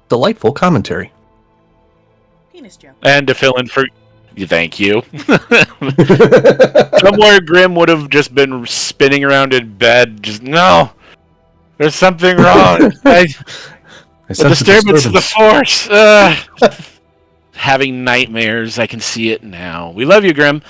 delightful commentary. Penis joke. And to fill in for... Thank you. Somewhere Grim would have just been spinning around in bed, just, no! There's something wrong! The disturbance of the Force! Having nightmares, I can see it now. We love you, Grim.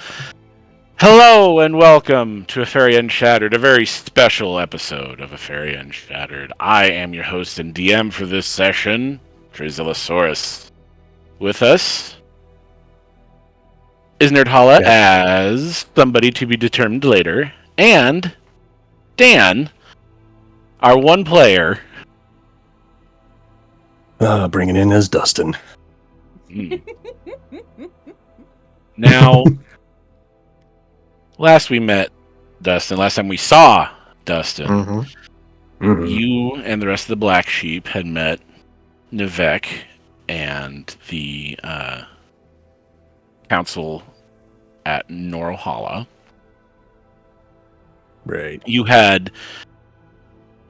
Hello and welcome to Efferia Unshattered, a very special episode of Efferia Unshattered. I am your host and DM for this session, Trizillasaurus. With us is Nerdhalla as somebody to be determined later, and Dan, our one player. Bringing in as Dustin. Now, last time we saw Dustin, you and the rest of the Black Sheep had met Nivek and the council at Norhala. Right. You had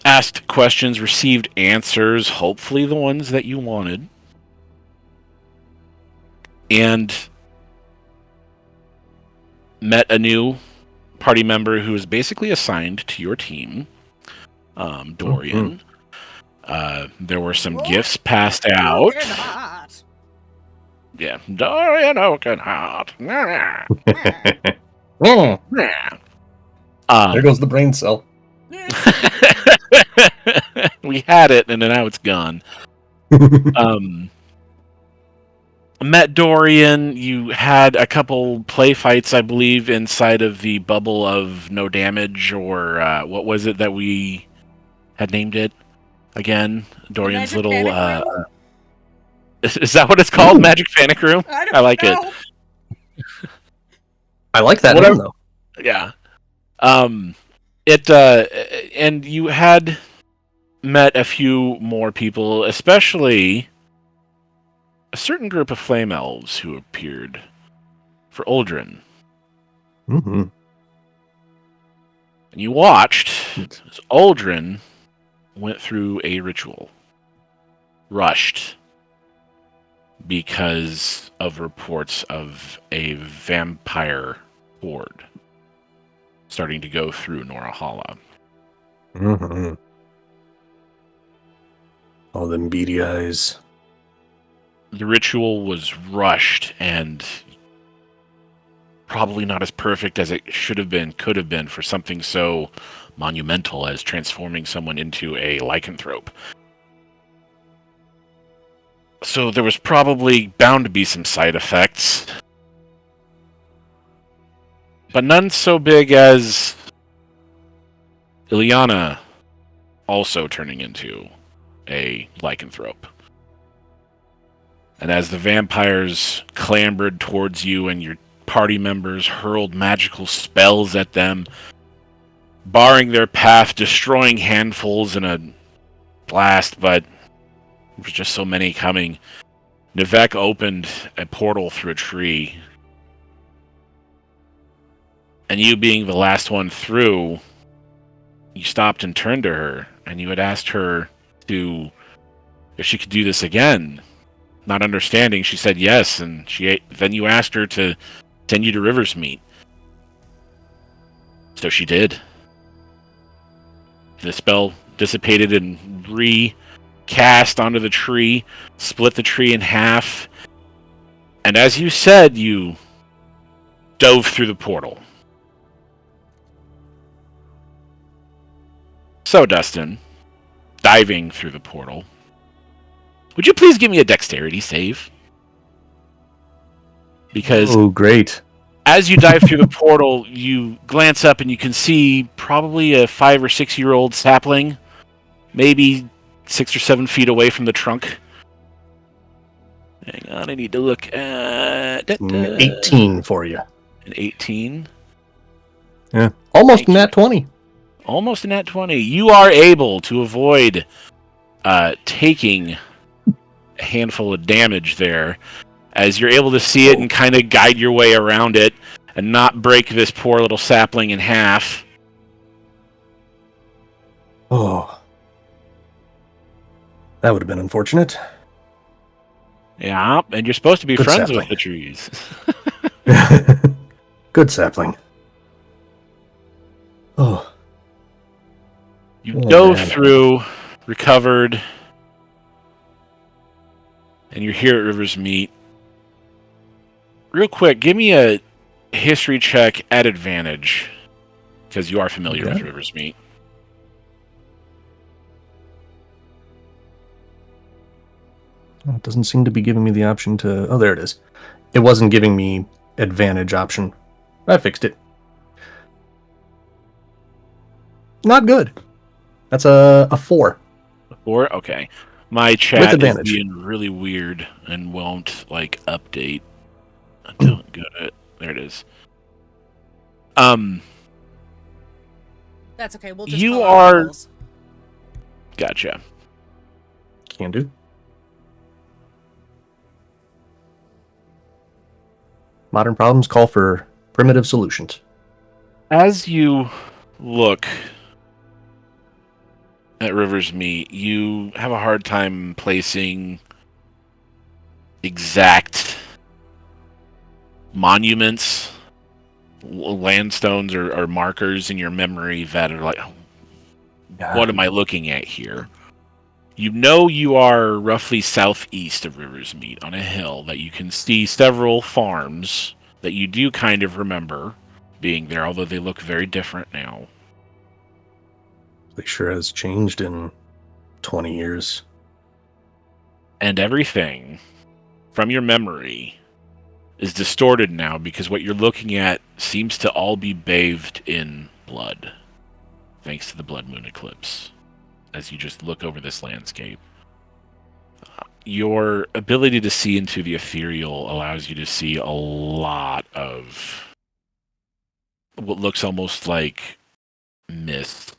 asked questions, received answers, hopefully the ones that you wanted. And met a new party member who is basically assigned to your team, Dorian. There were some gifts passed out. Yeah, Dorian Oakenheart. There goes the brain cell. We had it, and now it's gone. Met Dorian. You had a couple play fights, I believe, inside of the bubble of no damage, or what was it that we had named it again? Dorian's little. Is that what it's called? Magic Panic Room? I like it. I like that name, though. Yeah. And you had met a few more people, especially a certain group of flame elves who appeared for Uldren. And you watched as Uldren went through a ritual. Rushed. Because of reports of a vampire horde starting to go through Norhala. All them beady eyes. The ritual was rushed and probably not as perfect as it should have been, could have been for something so monumental as transforming someone into a lycanthrope. So there was probably bound to be some side effects. But none so big as Ileana also turning into a lycanthrope. And as the vampires clambered towards you and your party members hurled magical spells at them, barring their path, destroying handfuls in a blast, but there was just so many coming. Nivek opened a portal through a tree. And you being the last one through, you stopped and turned to her, and you had asked her if she could do this again. Not understanding, she said yes, and then you asked her to send you to Riversmeet. So she did. The spell dissipated and recast onto the tree, split the tree in half, and as you said, you dove through the portal. So, Dustin, diving through the portal, would you please give me a dexterity save? Because great. As you dive through the portal, you glance up and you can see probably a 5 or 6 year old sapling, maybe 6 or 7 feet away from the trunk. Hang on, I need to look at 18 for you. An 18. Yeah, almost a nat 20. Almost a nat 20. You are able to avoid taking a handful of damage there, as you're able to see it and kind of guide your way around it and not break this poor little sapling in half. Oh. That would have been unfortunate. Yeah, and you're supposed to be Good friends sapling. with the trees. Good sapling. Oh. You Oh, dove man. through, recovered, and you're here at Riversmeet. Real quick, give me a history check at advantage, because you are familiar with Riversmeet. It doesn't seem to be giving me the option to... Oh, there it is. It wasn't giving me advantage option. I fixed it. Not good. That's a 4. A 4? Okay. My With chat is advantage. being really weird and won't, update until I'm good at it. There it is. That's okay. We'll just You call out the are... rolls. Gotcha. Can do. Modern problems call for primitive solutions. As you look at Riversmeet, you have a hard time placing exact monuments, landstones, or markers in your memory that are like, what am I looking at here? You know you are roughly southeast of Riversmeet on a hill that you can see several farms that you do kind of remember being there, although they look very different now. It sure has changed in 20 years. And everything from your memory is distorted now because what you're looking at seems to all be bathed in blood, thanks to the blood moon eclipse. As you just look over this landscape, your ability to see into the ethereal allows you to see a lot of what looks almost like mist.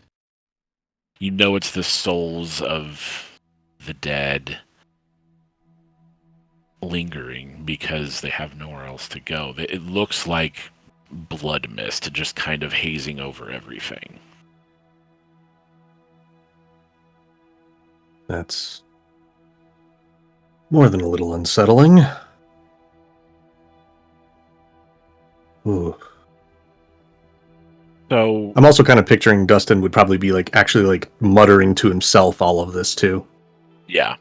You know it's the souls of the dead lingering because they have nowhere else to go. It looks like blood mist just kind of hazing over everything. That's more than a little unsettling. Ooh. So I'm also kind of picturing Dustin would probably be actually muttering to himself all of this too. yeah.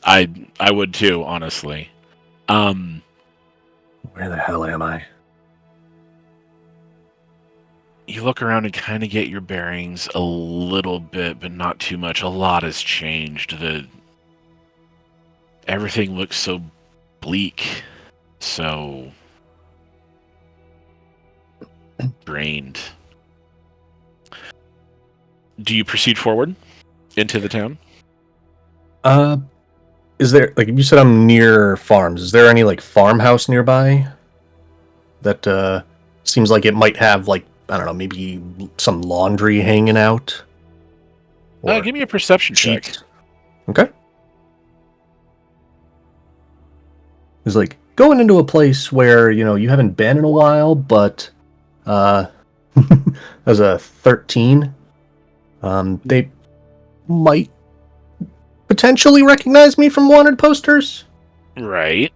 I would too, honestly. Where the hell am I? You look around and kind of get your bearings a little bit, but not too much. A lot has changed. Everything looks so bleak, so drained. Do you proceed forward into the town? Is there, you said I'm near farms, is there any farmhouse nearby that seems like it might have I don't know, maybe some laundry hanging out? Give me a perception check. Okay. It's going into a place where, you haven't been in a while, but as a 13, they might potentially recognize me from wanted posters. Right.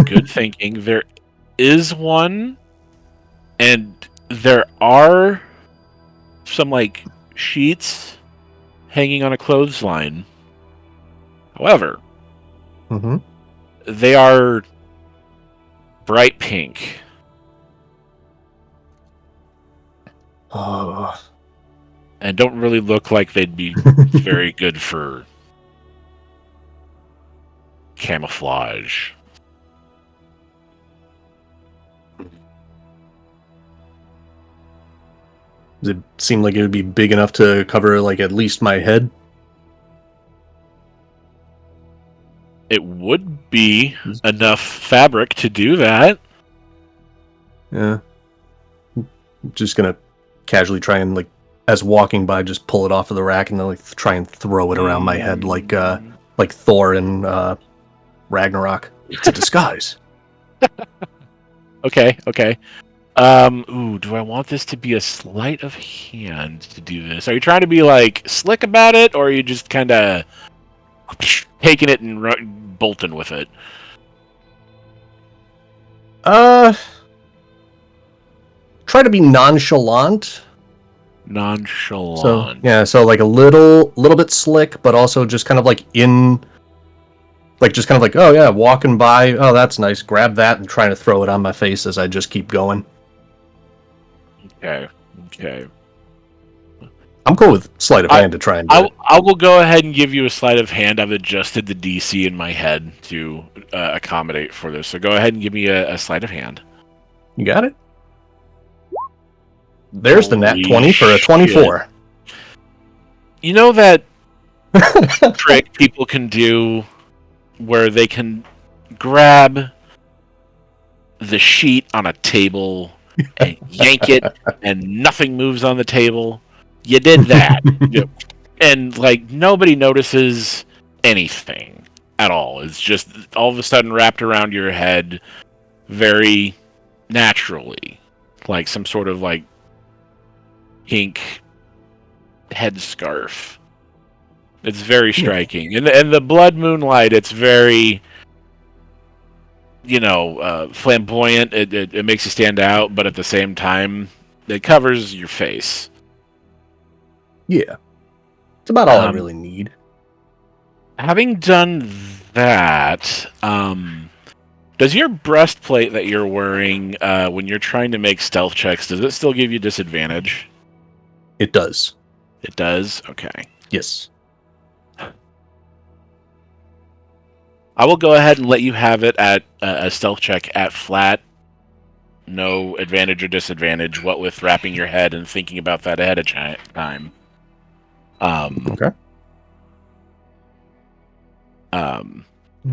Good thinking. There is one, and there are some sheets hanging on a clothesline. However, they are bright pink. And don't really look like they'd be very good for camouflage. Does it seem like it would be big enough to cover at least my head? It would be enough fabric to do that. Yeah. Just gonna casually try and as walking by, just pull it off of the rack and then try and throw it around my head like Thor in Ragnarok. It's a disguise. Okay. Do I want this to be a sleight of hand to do this? Are you trying to be slick about it, or are you just kind of taking it and bolting with it. Try to be nonchalant. Nonchalant. So like a little bit slick, but also just kind of like just kind of like, oh yeah, walking by, oh that's nice, grab that and trying to throw it on my face as I just keep going. Okay. I'm cool with sleight of hand to try and do it. I will go ahead and give you a sleight of hand. I've adjusted the DC in my head to accommodate for this. So go ahead and give me a sleight of hand. You got it? There's Holy the nat 20 for a 24. Shit. You know that trick people can do where they can grab the sheet on a table and yank it and nothing moves on the table? You did that. Yep. And like nobody notices anything at all. It's just all of a sudden wrapped around your head very naturally. Like some sort of like pink headscarf. It's very striking. And the blood moonlight, it's very flamboyant. It makes you stand out, but at the same time it covers your face. Yeah. It's about all I really need. Having done that, does your breastplate that you're wearing when you're trying to make stealth checks, does it still give you disadvantage? It does. It does? Okay. Yes. I will go ahead and let you have it at a stealth check at flat. No advantage or disadvantage, what with wrapping your head and thinking about that ahead of time. Okay.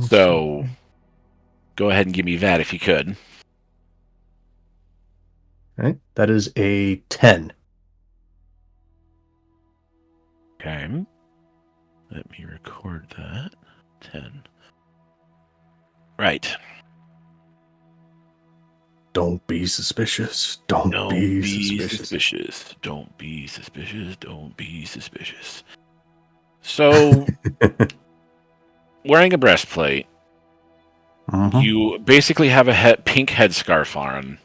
So go ahead and give me that if you could. All right. That is a 10. Okay. Let me record that. 10. Right. Don't be suspicious. Don't be suspicious. Don't be suspicious. Don't be suspicious. So, wearing a breastplate, you basically have a pink headscarf on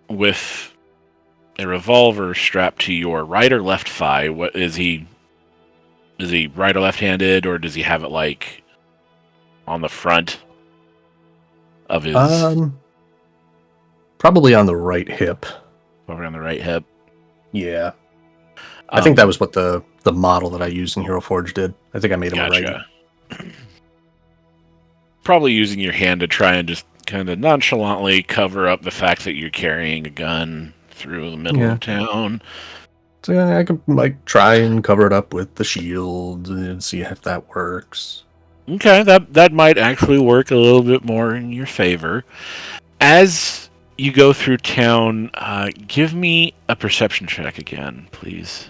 with a revolver strapped to your right or left thigh. What is he? Is he right or left-handed, or does he have it like on the front of his? Probably on the right hip. Over on the right hip. Yeah. I think that was what the model that I used in Hero Forge did. I think I made him a right. Probably using your hand to try and just kind of nonchalantly cover up the fact that you're carrying a gun through the middle of town. So I could try and cover it up with the shield and see if that works. Okay, that might actually work a little bit more in your favor. As you go through town, give me a perception check again, please.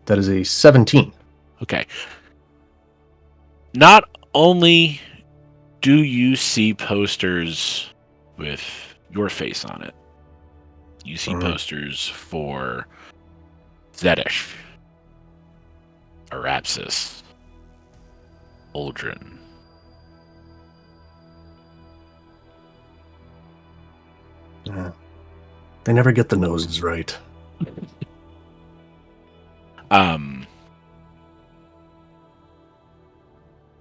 That is a 17. Okay. Not only do you see posters with your face on it, you see posters for Zedish, Arapsis, Aldrin. They never get the noses right.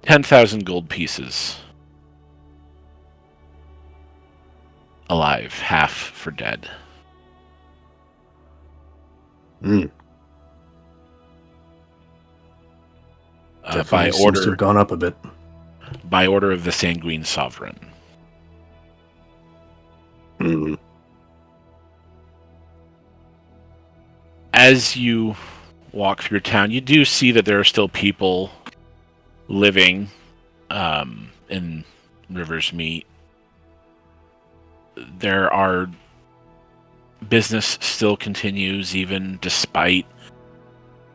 10,000 gold pieces. Alive, half for dead. By Seems order, to have gone up a bit. By order of the Sanguine Sovereign. As you walk through town, you do see that there are still people living in Riversmeet. There are business still continues even despite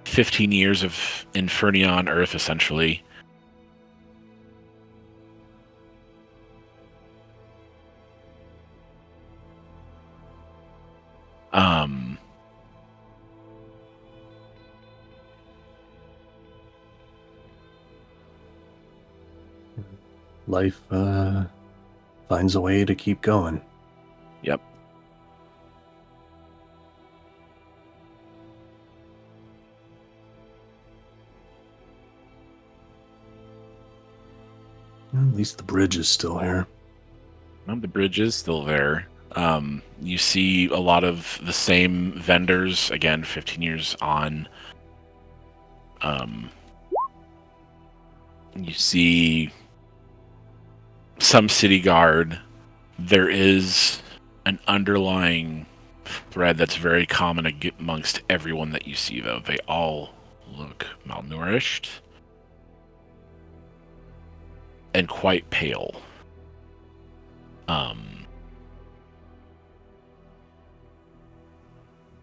15 years of Infernia on Earth, essentially. Life finds a way to keep going. Yep. At least the bridge is still here. Well, the bridge is still there. You see a lot of the same vendors, again, 15 years on. You see some city guard. There is an underlying thread that's very common amongst everyone that you see, though. They all look malnourished and quite pale.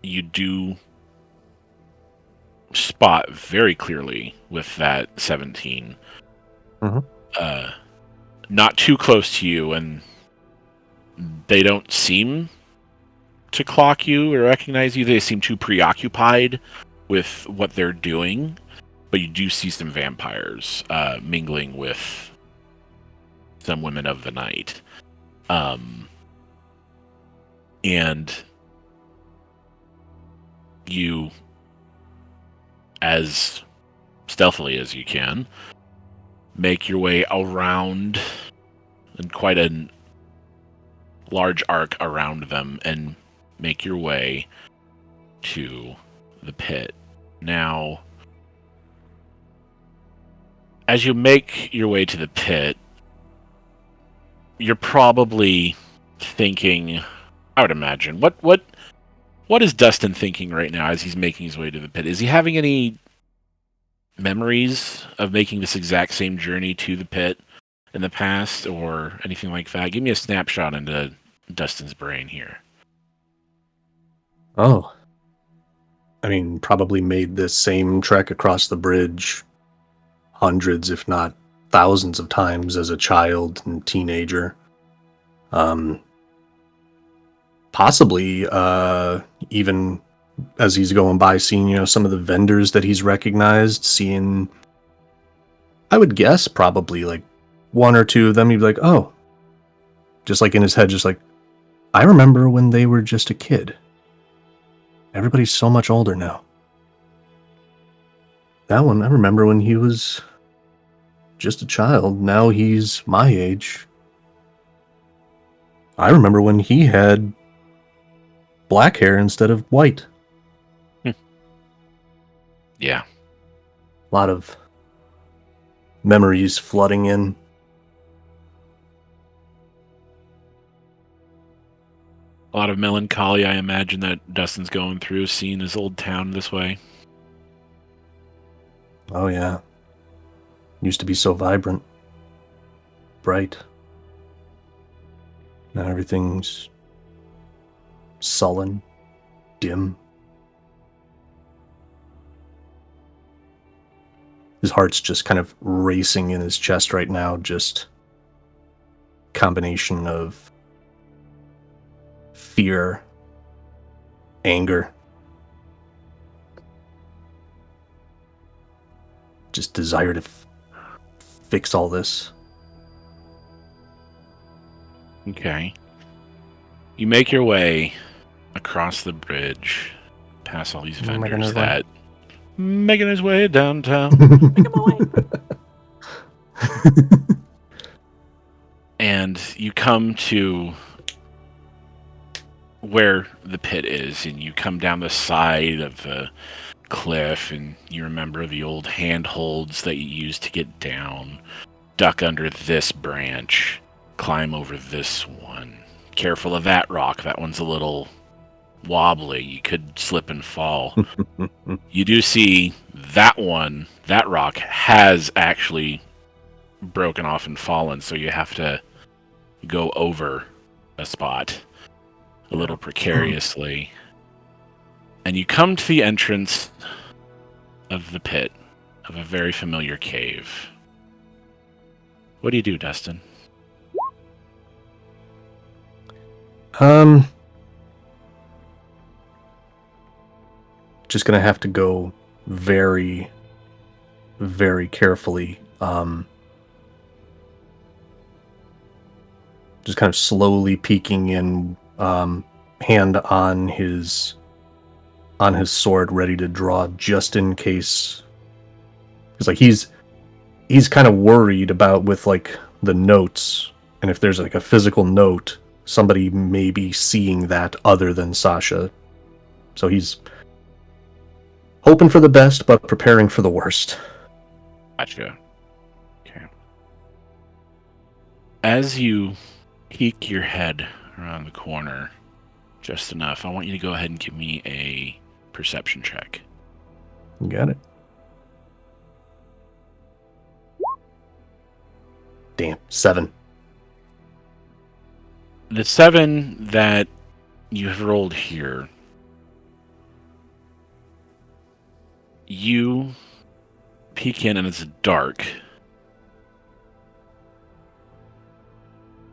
You do spot very clearly with that 17. Mm-hmm. Not too close to you, and they don't seem to clock you or recognize you. They seem too preoccupied with what they're doing, but you do see some vampires mingling with some women of the night. And you, as stealthily as you can, make your way around in quite a large arc around them and make your way to the pit. Now, as you make your way to the pit, you're probably thinking, I would imagine, what is Dustin thinking right now as he's making his way to the pit? Is he having any memories of making this exact same journey to the pit in the past or anything like that? Give me a snapshot into Dustin's brain here. Oh. I mean, probably made this same trek across the bridge hundreds, if not thousands of times as a child and teenager. Possibly even as he's going by, seeing, some of the vendors that he's recognized, seeing, I would guess probably like one or two of them, he'd be like, oh, just like in his head, just like, I remember when they were just a kid. Everybody's so much older now. That one, I remember when he was just a child. Now he's my age. I remember when he had black hair instead of white. Yeah. A lot of memories flooding in. A lot of melancholy, I imagine, that Dustin's going through, seeing his old town this way. Oh, yeah. Used to be so vibrant. Bright. Now everything's sullen. Dim. His heart's just kind of racing in his chest right now. Just combination of fear, anger, just desire to fix all this. Okay. You make your way across the bridge, past all these vendors making his way downtown. Make him away. And you come to where the pit is, and you come down the side of the cliff, and you remember the old handholds that you used to get down. Duck under this branch, climb over this one. Careful of that rock, that one's a little wobbly, you could slip and fall. You do see that rock has actually broken off and fallen, so you have to go over a spot a little precariously. And you come to the entrance of the pit of a very familiar cave. What do you do, Dustin? just going to have to go very, very carefully. Just kind of slowly peeking in, hand on his sword, ready to draw just in case. Because like he's kind of worried about with like the notes, and if there's like a physical note, somebody may be seeing that other than Sasha. So he's hoping for the best, but preparing for the worst. Gotcha. Okay. As you peek your head around the corner just enough, I want you to go ahead and give me a perception check. You got it. Damn, 7. The 7 that you have rolled here, you peek in and it's dark.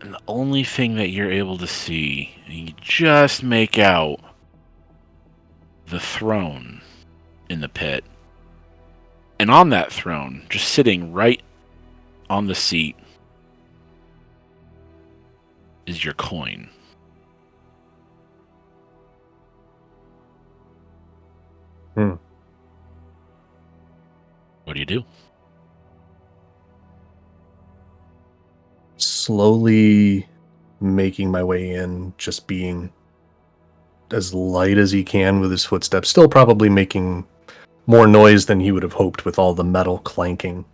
And the only thing that you're able to see, you just make out the throne in the pit. And on that throne, just sitting right on the seat, is your coin. What do you do? Slowly making my way in, just being as light as he can with his footsteps, still probably making more noise than he would have hoped with all the metal clanking.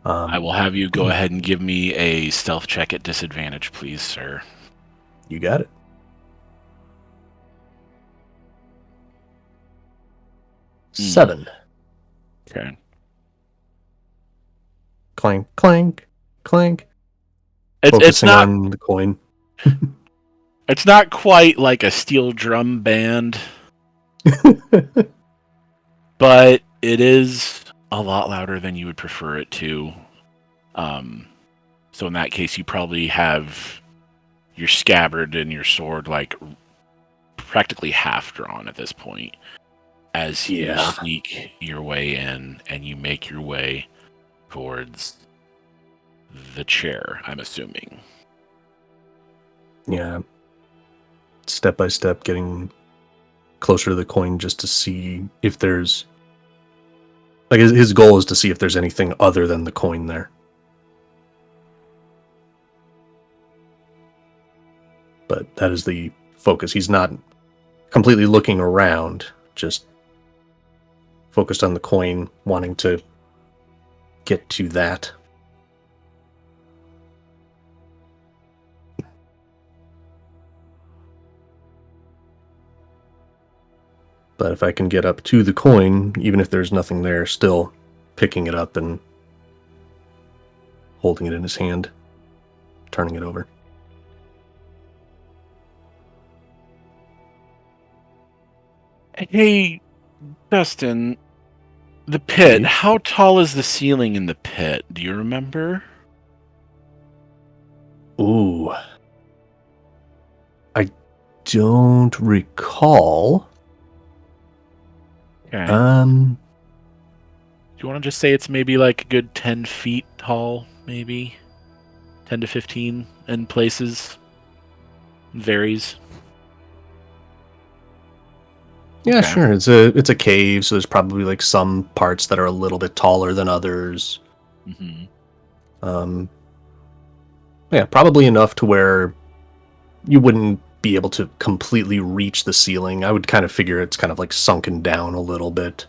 I will have you go ahead and give me a stealth check at disadvantage, please, sir. You got it. Mm. 7. Okay. Clank, clank, clank. It's Focusing not on the coin. it's not quite like a steel drum band, but it is a lot louder than you would prefer it to. So in that case, you probably have your scabbard and your sword like practically half drawn at this point, as you sneak your way in and you make your way towards the chair, I'm assuming. Yeah. Step by step, getting closer to the coin just to see if there's... Like, his goal is to see if there's anything other than the coin there. But that is the focus. He's not completely looking around, just focused on the coin, wanting to get to that. But if I can get up to the coin, even if there's nothing there, still picking it up and holding it in his hand, turning it over. Hey, Dustin, the pit, Hey. how tall is the ceiling in the pit? Do you remember? Ooh. I don't recall. Okay. Do you want to just say it's maybe like a good 10 feet tall, maybe? 10 to 15 in places? Varies. Yeah, Okay. sure. It's a cave, so there's probably like some parts that are a little bit taller than others. Mm-hmm. Yeah, probably enough to where you wouldn't be able to completely reach the ceiling. I would kind of figure it's kind of like sunken down a little bit.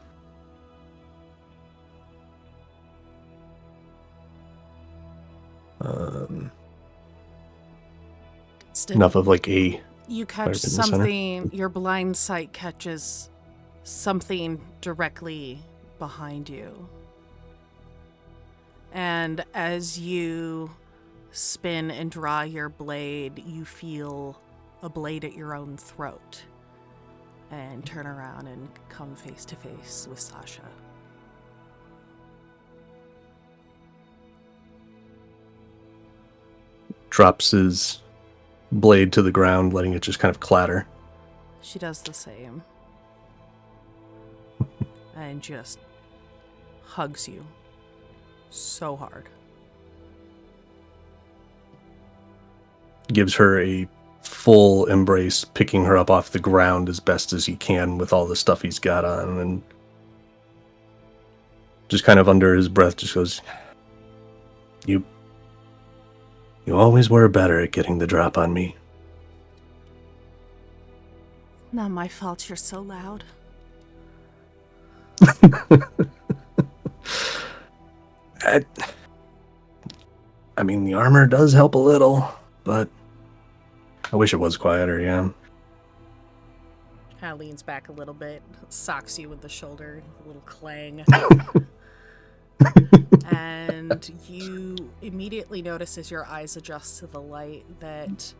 Enough of like a... You catch right in the center. something, your blind sight catches something directly behind you. And as you spin and draw your blade, you feel a blade at your own throat. And turn around and come face to face with Sasha. Drops his blade to the ground, letting it just kind of clatter. She does the same. and just hugs you so hard. Gives her a full embrace, picking her up off the ground as best as he can with all the stuff he's got on, and just kind of under his breath just goes, You always were better at getting the drop on me. Not my fault you're so loud. I mean, the armor does help a little, but I wish it was quieter, yeah. Kind of leans back a little bit, socks you with the shoulder, a little clang. And you immediately notice as your eyes adjust to the light that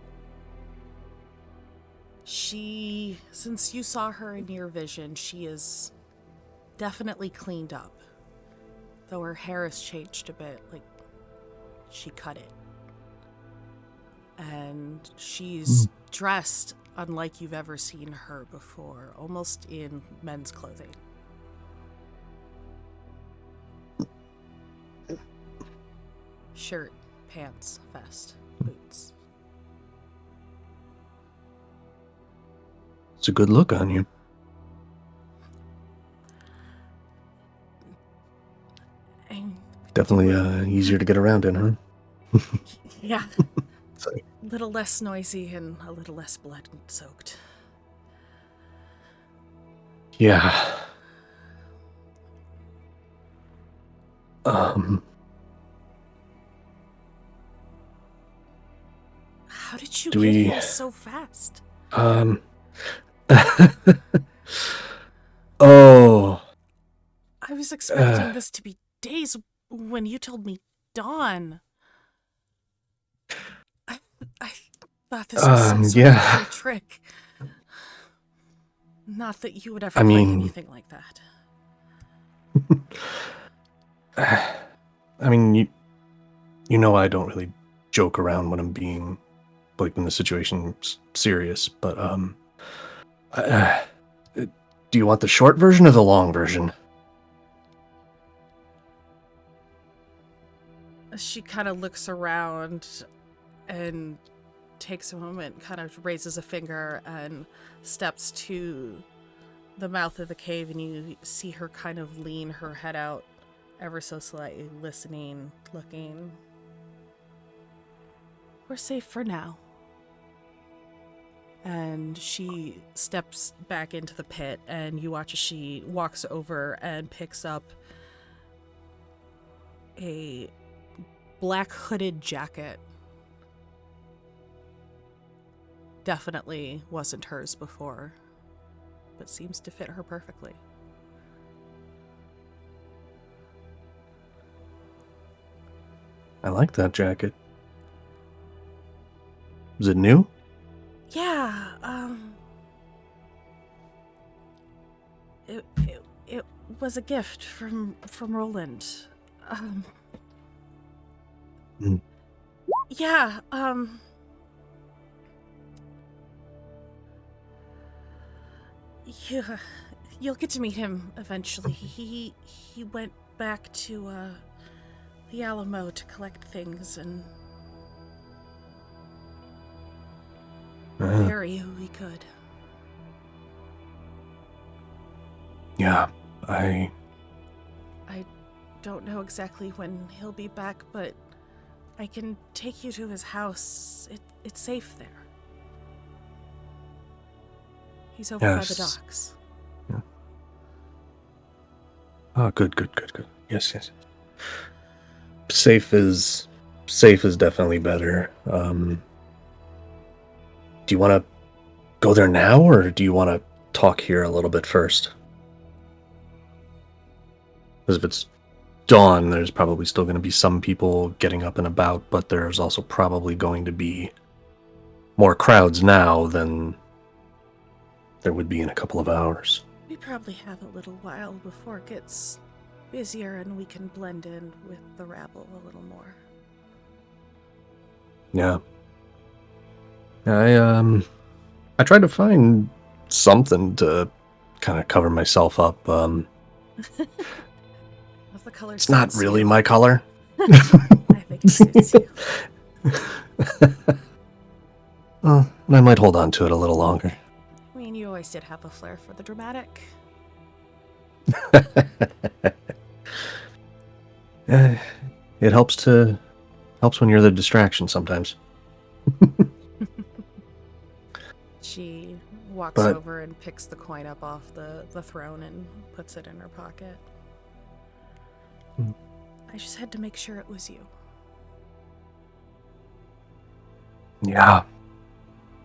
since you saw her in your vision, she is definitely cleaned up. Though her hair has changed a bit, like she cut it. And she's dressed unlike you've ever seen her before, almost in men's clothing. Shirt, pants, vest, boots. It's a good look on you. Definitely easier to get around in, huh? Yeah. Sorry. A little less noisy and a little less blood-soaked. Yeah. How did you Do get we- here so fast? Oh. I was expecting this to be days when you told me dawn. I thought this was some sort of a trick. Not that you would ever play anything like that. I mean, you know I don't really joke around when I'm being, like, when the situation's serious, but, do you want the short version or the long version? She kind of looks around and takes a moment, kind of raises a finger and steps to the mouth of the cave, and you see her kind of lean her head out ever so slightly, listening, looking. We're safe for now. And she steps back into the pit, and you watch as she walks over and picks up a black hooded jacket. Definitely wasn't hers before, but seems to fit her perfectly. I like that jacket. Is it new? Yeah, it was a gift from Roland. Yeah, yeah, you'll get to meet him eventually. He went back to the Alamo to collect things and bury who he could. Yeah, I don't know exactly when he'll be back, but I can take you to his house. It's safe there. He's over by the docks. Yeah. Oh, good. Yes. Safe is definitely better. Do you want to go there now, or do you want to talk here a little bit first? Because if it's dawn, there's probably still going to be some people getting up and about, but there's also probably going to be more crowds now than there would be in a couple of hours. We probably have a little while before it gets busier and we can blend in with the rabble a little more. Yeah. I tried to find something to kind of cover myself up. If the color It's not suits really you. my color. I think it suits you. Well, I might hold on to it a little longer. I mean, you always did have a flair for the dramatic. It helps when you're the distraction sometimes. She walks But- over and picks the coin up off the throne and puts it in her pocket. I just had to make sure it was you. Yeah.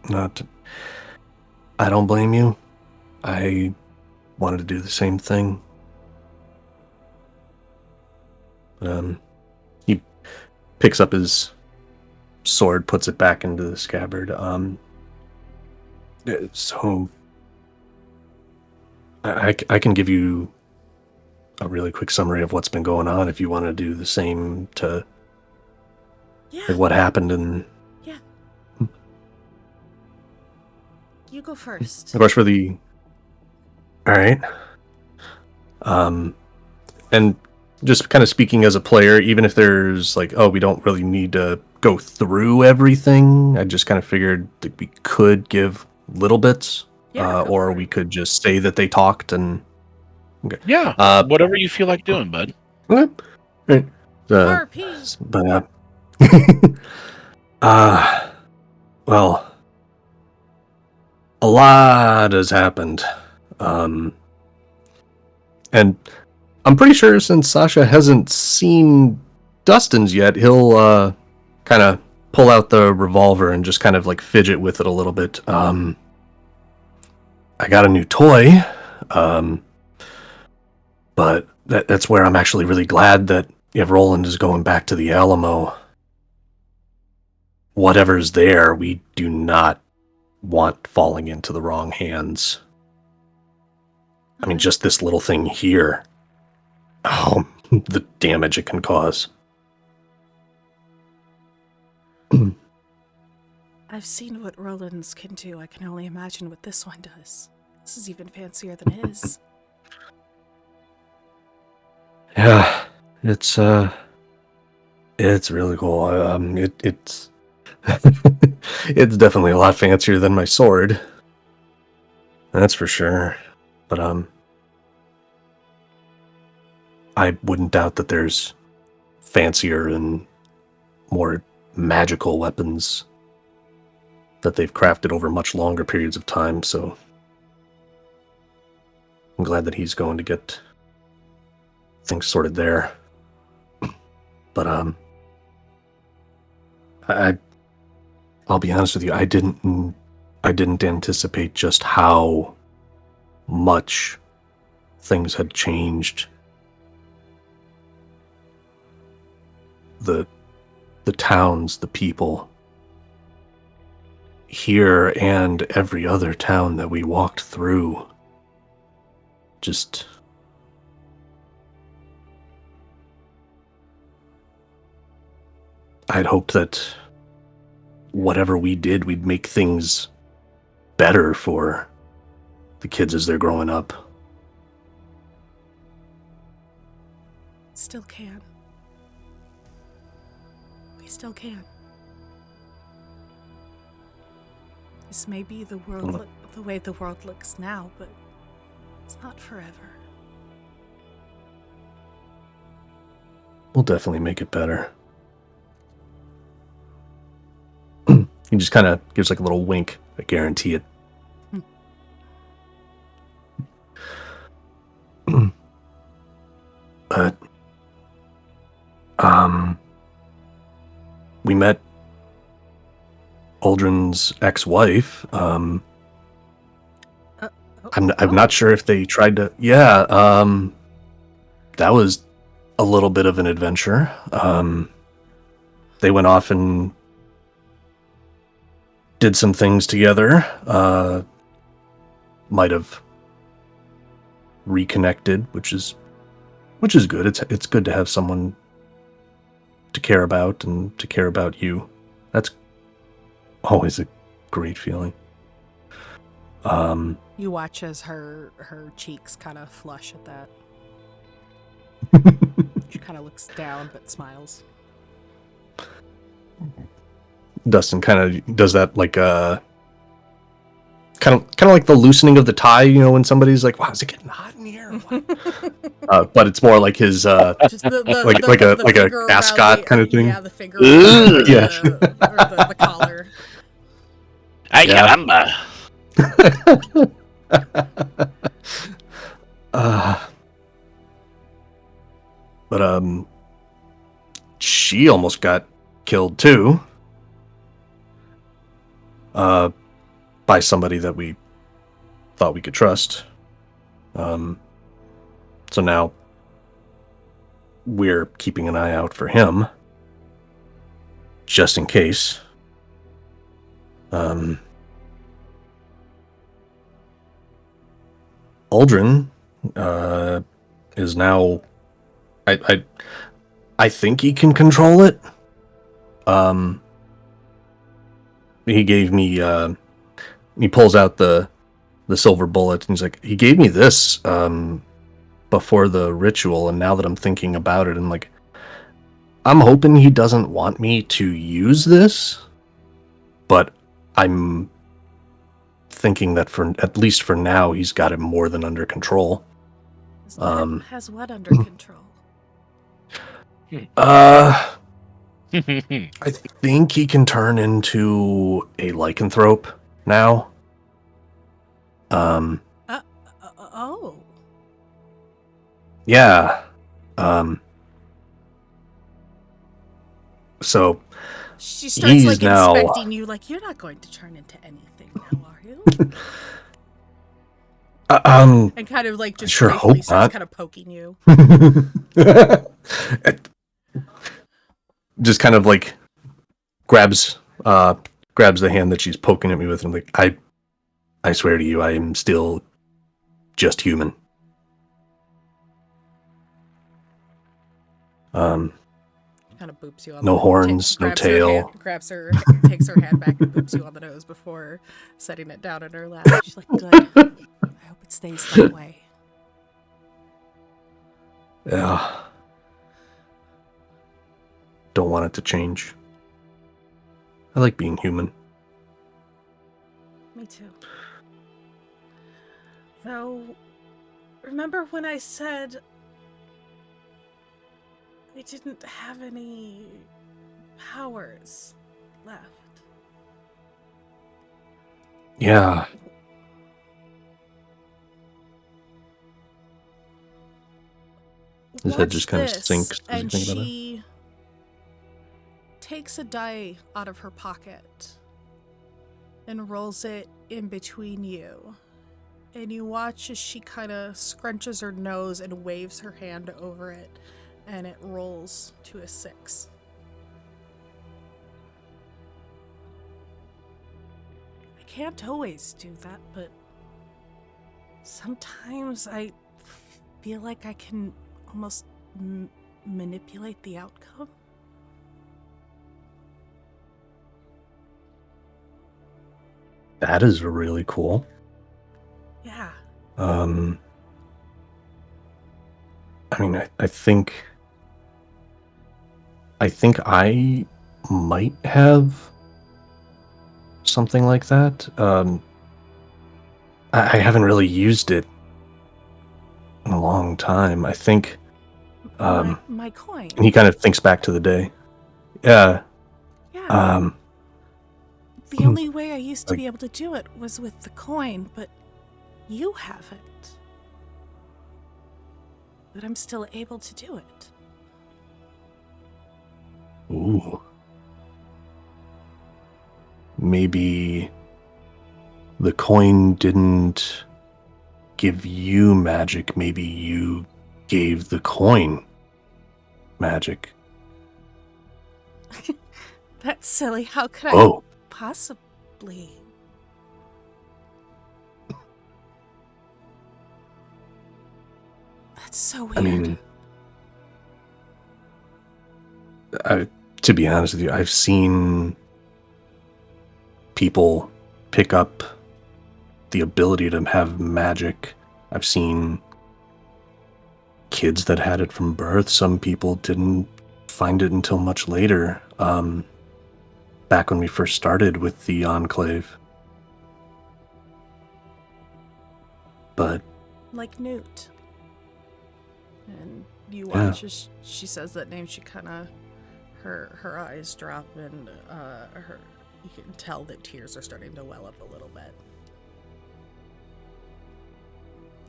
I don't blame you. I wanted to do the same thing. He picks up his sword, puts it back into the scabbard. So I can give you a really quick summary of what's been going on if you want to do the same to Yeah. what happened. And Yeah. You go first. of course for the... All right. And just kind of speaking as a player, even if there's like, oh, we don't really need to go through everything, I just kind of figured that we could give little bits, Yeah, go or for we it. could just say that they talked and... Okay. Yeah, whatever you feel like doing, bud. Okay. Right. RP. But, well, a lot has happened. And I'm pretty sure since Sasha hasn't seen Dustin's yet, he'll kind of pull out the revolver and just kind of like fidget with it a little bit. I got a new toy, but that's where I'm actually really glad that if Roland is going back to the Alamo, whatever's there, we do not want falling into the wrong hands. I mean, just this little thing here. Oh, the damage it can cause. I've seen what Roland's can do. I can only imagine what this one does. This is even fancier than his. Yeah, it's really cool. It's it's definitely a lot fancier than my sword. That's for sure. But I wouldn't doubt that there's fancier and more magical weapons that they've crafted over much longer periods of time, so I'm glad that he's going to get things sorted there. But I'll be honest with you, I didn't anticipate just how much things had changed. The towns, the people here and every other town that we walked through, just I'd hoped that whatever we did, we'd make things better for the kids as they're growing up. Still can. We still can. This may be the world the way the world looks now, but it's not forever. We'll definitely make it better. He just kind of gives like a little wink. I guarantee it. But we met Aldrin's ex-wife. I'm not sure if they tried to. Yeah, that was a little bit of an adventure. They went off and did some things together. Might have reconnected, which is good. It's good to have someone to care about and to care about you. That's always a great feeling. You watch as her cheeks kind of flush at that. She kind of looks down but smiles. Dustin kind of does that like kind of like the loosening of the tie, you know, when somebody's like, "Wow, is it getting hot in here?" But it's more like his Just the like a finger around ascot kind of thing. Yeah, the finger around Yeah. the collar. Ay, Yeah. caramba. But she almost got killed too. By somebody that we thought we could trust. So now we're keeping an eye out for him, just in case. Aldrin is now. I think he can control it. He gave me. He pulls out the silver bullet, and he's like, he gave me this before the ritual, and now that I'm thinking about it, I'm hoping he doesn't want me to use this, but I'm thinking that at least for now, he's got it more than under control. Has what under control? I think he can turn into a lycanthrope now. Oh. Yeah. So she starts he's like now inspecting you, like, you're not going to turn into anything now, are you? And kind of like just sure playfully hope starts not. kind of poking you. Just kind of like grabs the hand that she's poking at me with, and I'm like, I swear to you, I am still just human. Kind of boops you on No the horns, no tail. takes her hand back and boops you on the nose before setting it down in her lap. She's like, good. I hope it stays that way. Yeah. Don't want it to change. I like being human. Me too. Though, remember when I said I didn't have any powers left? Yeah. His head just kind of sinks as you and think about it. she takes a die out of her pocket and rolls it in between you. And you watch as she kind of scrunches her nose and waves her hand over it, and it rolls to a 6. I can't always do that, but sometimes I feel like I can almost manipulate the outcome. That is really cool. Yeah. I mean, I think I might have something like that. I haven't really used it in a long time. I think. My coin. And he kind of thinks back to the day. Yeah. Yeah. The only way I used to be able to do it was with the coin, but you have it. But I'm still able to do it. Ooh. Maybe the coin didn't give you magic. Maybe you gave the coin magic. That's silly. How could I Oh. possibly? That's so weird. I mean, to be honest with you, I've seen people pick up the ability to have magic. I've seen kids that had it from birth. Some people didn't find it until much later, back when we first started with the Enclave. But... like Newt. And you Yeah. watch as she says that name, she kind of, her eyes drop, and you can tell that tears are starting to well up a little bit.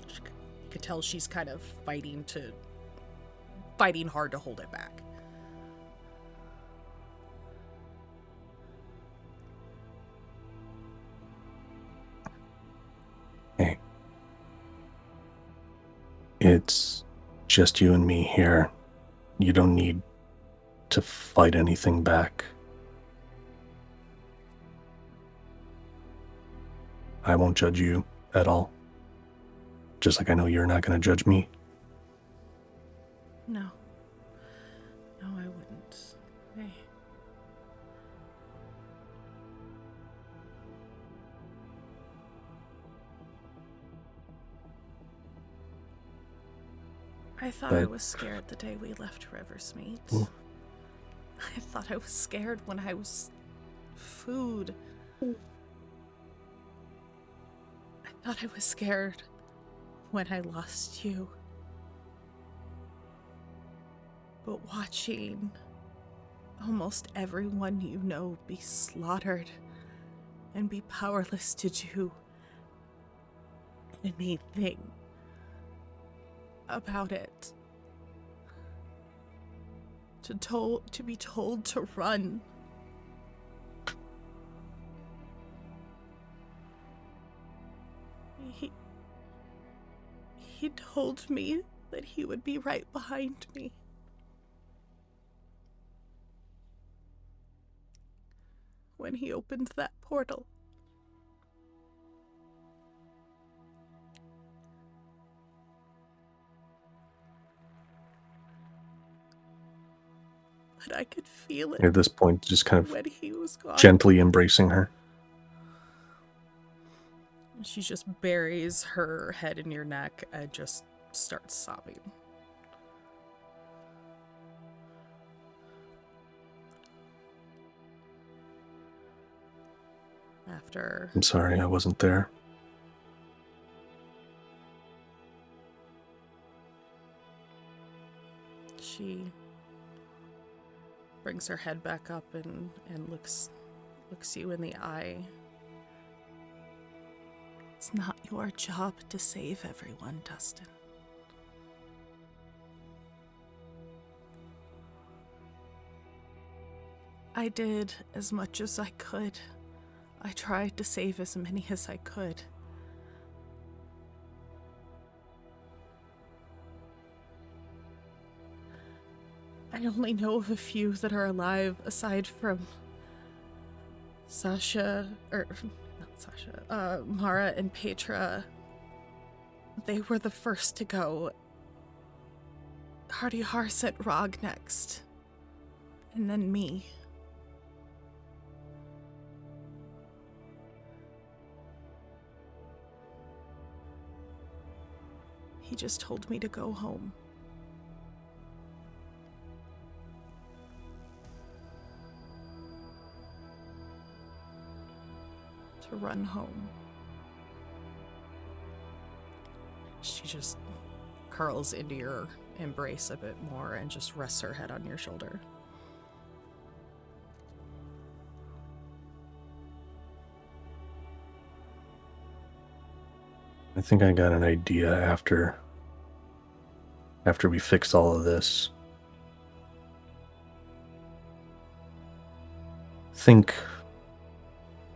You can tell she's kind of fighting hard to hold it back. Hey. It's just you and me here. You don't need to fight anything back. I won't judge you at all. Just like I know you're not going to judge me. No. No, I wouldn't. Hey. I thought I was scared the day we left Riversmeet. Ooh. I thought I was scared when I was food. I thought I was scared when I lost you. But watching almost everyone you know be slaughtered and be powerless to do anything about it. To be told to run. He told me that he would be right behind me. When he opened that portal. But I could feel it. At this point, just kind of when he was gone. Gently embracing her. She just buries her head in your neck and just starts sobbing. After... I'm sorry I wasn't there. She brings her head back up and looks you in the eye. It's not your job to save everyone, Dustin. I did as much as I could. I tried to save as many as I could. I only know of a few that are alive, aside from Mara and Petra. They were the first to go. Hardy Har sent Rog next. And then me. He just told me to go home. To run home. She just curls into your embrace a bit more and just rests her head on your shoulder. I think I got an idea after we fix all of this. I think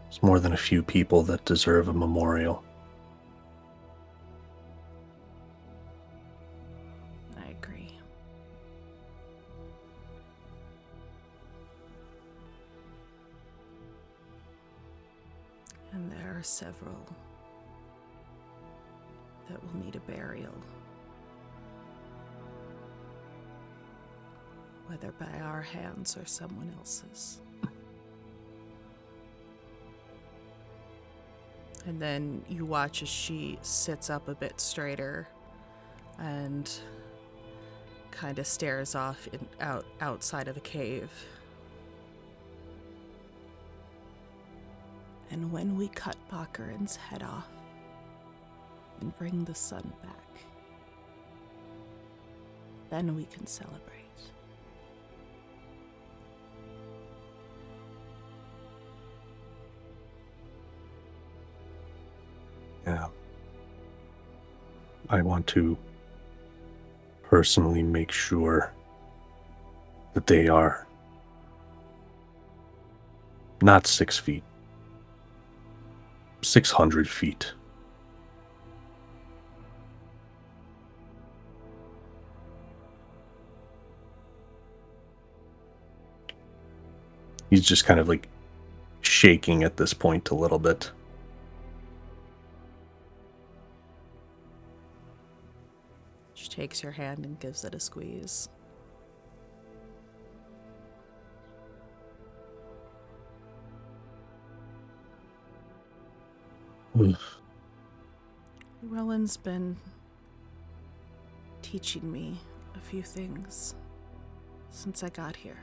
there's more than a few people that deserve a memorial. I agree. And there are several that will need a burial. Whether by our hands or someone else's. And then you watch as she sits up a bit straighter and kind of stares off outside of the cave. And when we cut Bakarin's head off and bring the sun back, then we can celebrate. Yeah. I want to personally make sure that they are not 6 feet, 600 feet. He's just kind of like shaking at this point a little bit. She takes your hand and gives it a squeeze. Roland's been teaching me a few things since I got here.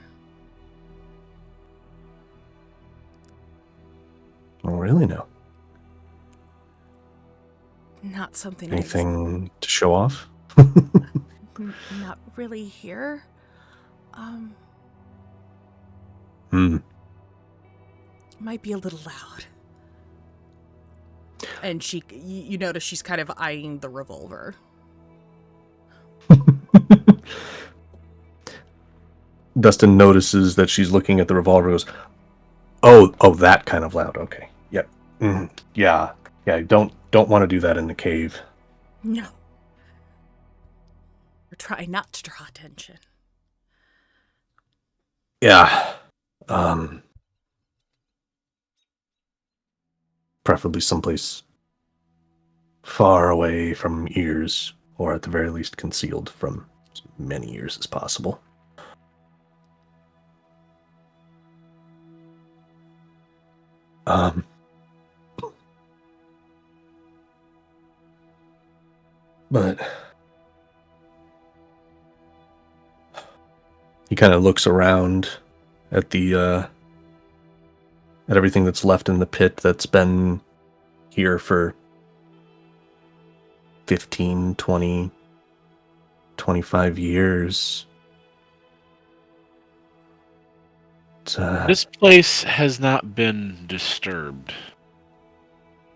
Oh, really? No. Not something Anything to show off? not really here. Might be a little loud. And you notice she's kind of eyeing the revolver. Dustin notices that she's looking at the revolver and goes, Oh, that kind of loud. Okay. Yep. Yeah. Don't want to do that in the cave. No. Or try not to draw attention. Yeah. Preferably someplace far away from ears, or at the very least concealed from as many ears as possible. But he kind of looks around at the at everything that's left in the pit that's been here for 15, 20, 25 years. This place has not been disturbed.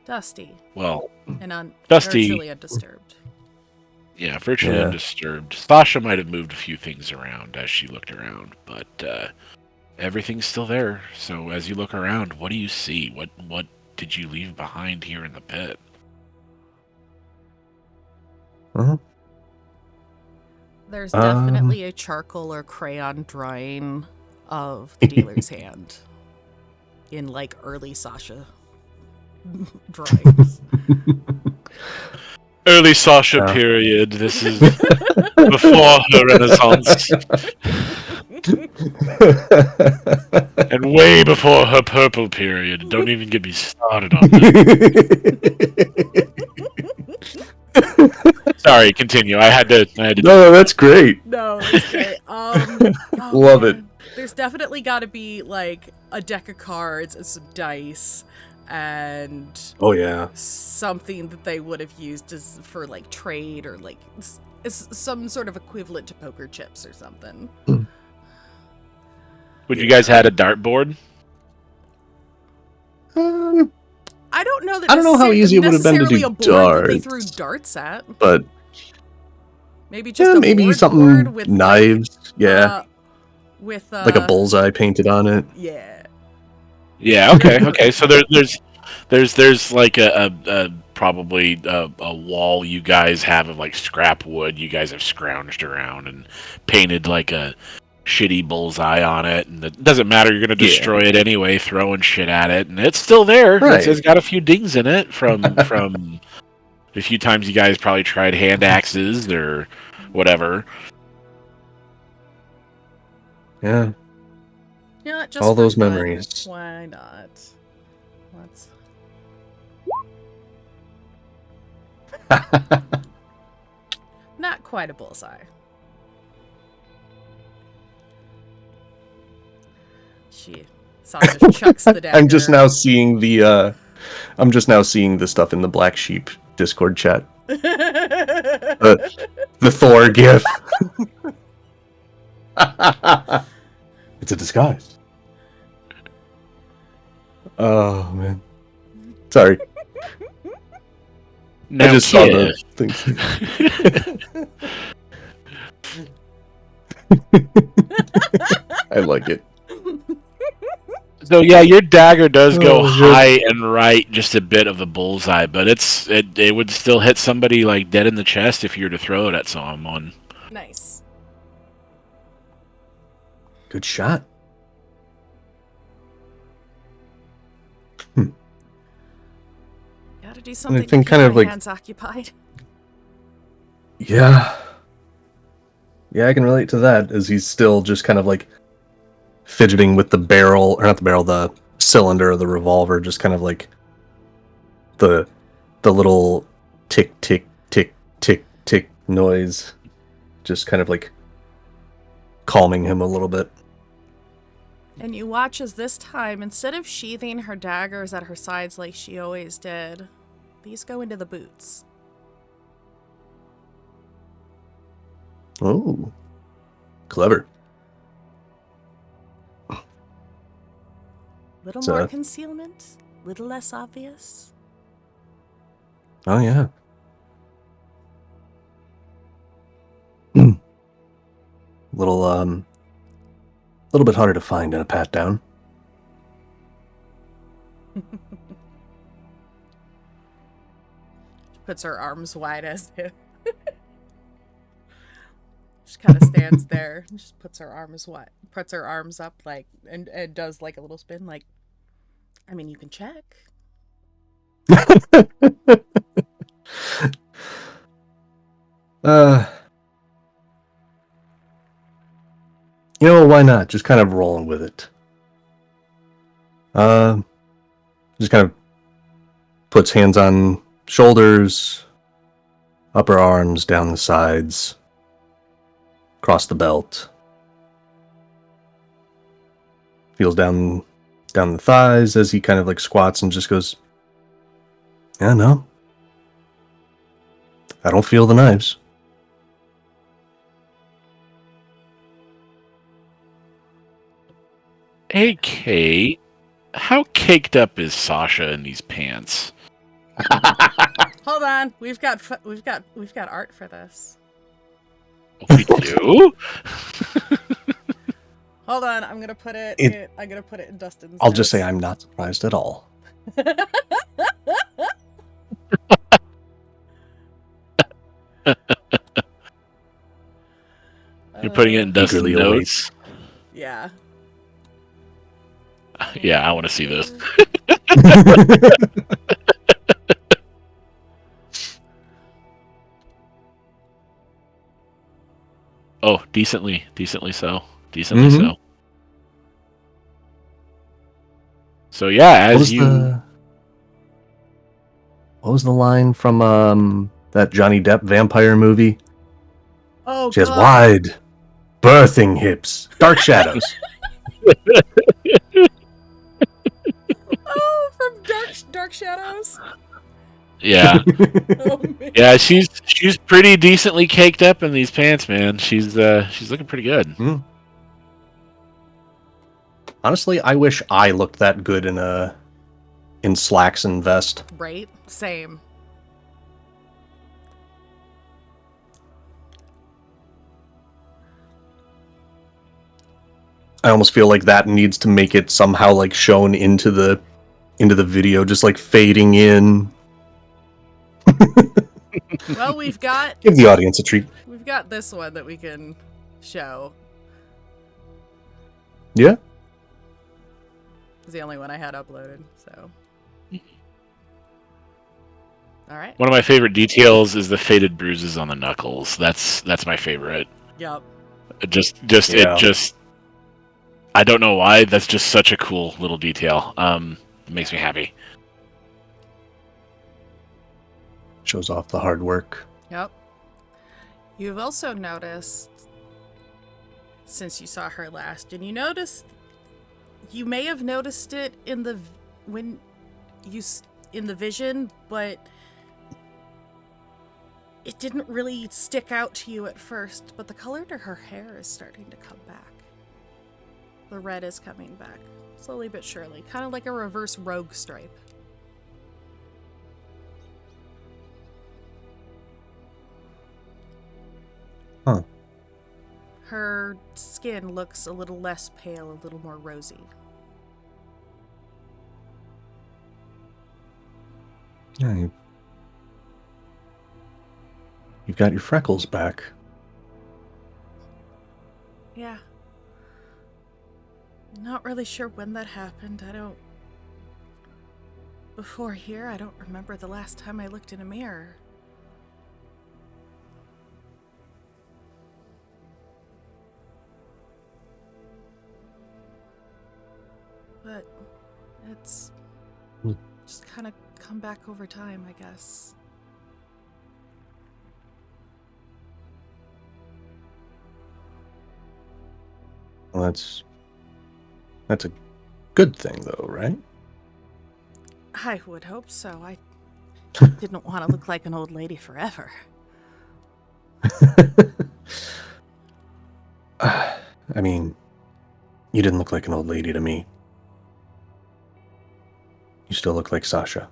Dusty. Well, And Dusty. virtually undisturbed. Yeah, virtually undisturbed. Sasha might have moved a few things around as she looked around, but everything's still there. So as you look around, what do you see? What did you leave behind here in the pit? There's definitely a charcoal or crayon drawing of the dealer's hand in like early Sasha drawings. Early Sasha period. This is before her Renaissance. And way before her purple period. Don't even get me started on that. Sorry, continue. I had to. No, that's great. No, that's great. Love it. There's definitely got to be like a deck of cards and some dice, and something that they would have used for like trade or like some sort of equivalent to poker chips or something. Would you guys had a dartboard? I don't know that. I don't know how easy it would have been to do a board darts. that they threw darts at, but maybe just maybe something board with knives. like, with like a bullseye painted on it. Yeah. Yeah. Okay. So there's like a probably a wall you guys have of like scrap wood. You guys have scrounged around and painted like a shitty bullseye on it, and it doesn't matter. You're gonna destroy it anyway, throwing shit at it, and it's still there. Right. It's got a few dings in it from a few times you guys probably tried hand axes or whatever. Yeah. Yeah, just all those fun. memories. Why not? Not quite a bullseye. Sasha chucks the dagger. I'm just now seeing the stuff in the Black Sheep Discord chat. The Thor gif. It's a disguise. Oh man. Sorry. Now, I just saw the things. I like it. So yeah, your dagger does go high and right, just a bit of the bullseye, but it would still hit somebody like dead in the chest if you were to throw it at someone. Nice. Good shot. Gotta do something to think keep kind of my like hands occupied. Yeah, I can relate to that, as he's still just kind of like fidgeting with the barrel, or not the barrel, the cylinder of the revolver, just kind of like the little tick, tick, tick, tick, tick noise, just kind of like calming him a little bit. And you watch as this time, instead of sheathing her daggers at her sides like she always did, these go into the boots. Oh, clever. Little more concealment, little less obvious. Oh yeah. Little bit harder to find in a pat down. Puts her arms wide as if. Just kind of stands there and just puts her arms up like and does like a little spin like, I mean, you can check. Why not? Just kind of rolling with it. Just kind of puts hands on shoulders, upper arms, down the sides, across the belt. Feels down the thighs as he kind of like squats and just goes, yeah, no. I don't feel the knives. Hey, Kate, how caked up is Sasha in these pants? Hold on, we've got art for this. We do? Hold on, I'm gonna put it in Dustin's. I'll just say I'm not surprised at all. You're putting it in Dustin's notes? Yeah. Yeah, I want to see this. Oh, decently so. So. So yeah, what was the line from that Johnny Depp vampire movie? Oh, she has wide, birthing hips, dark shadows. Oh, from Dark Shadows. Yeah. Yeah, she's pretty decently caked up in these pants, man. She's looking pretty good. Mm. Honestly, I wish I looked that good in slacks and vest. Right? Same. I almost feel like that needs to make it somehow like shown into the video, just like fading in. Well, we've got give the audience a treat. We've got this one that we can show. Yeah. It's the only one I had uploaded, so. All right. One of my favorite details is the faded bruises on the knuckles. That's my favorite. Yep. I don't know why. That's just such a cool little detail. It makes me happy. Shows off the hard work. Yep. You've also noticed, since you saw her last, and you noticed You may have noticed it in the vision, but it didn't really stick out to you at first. But the color to her hair is starting to come back. The red is coming back, slowly but surely, kind of like a reverse rogue stripe. Huh. Her skin looks a little less pale, a little more rosy. Yeah, you've got your freckles back. Yeah. Not really sure when that happened. Before here, I don't remember the last time I looked in a mirror. But it's just kind of come back over time, I guess. Well, that's a good thing, though, right? I would hope so. I didn't want to look like an old lady forever. I mean, you didn't look like an old lady to me. You still look like Sasha.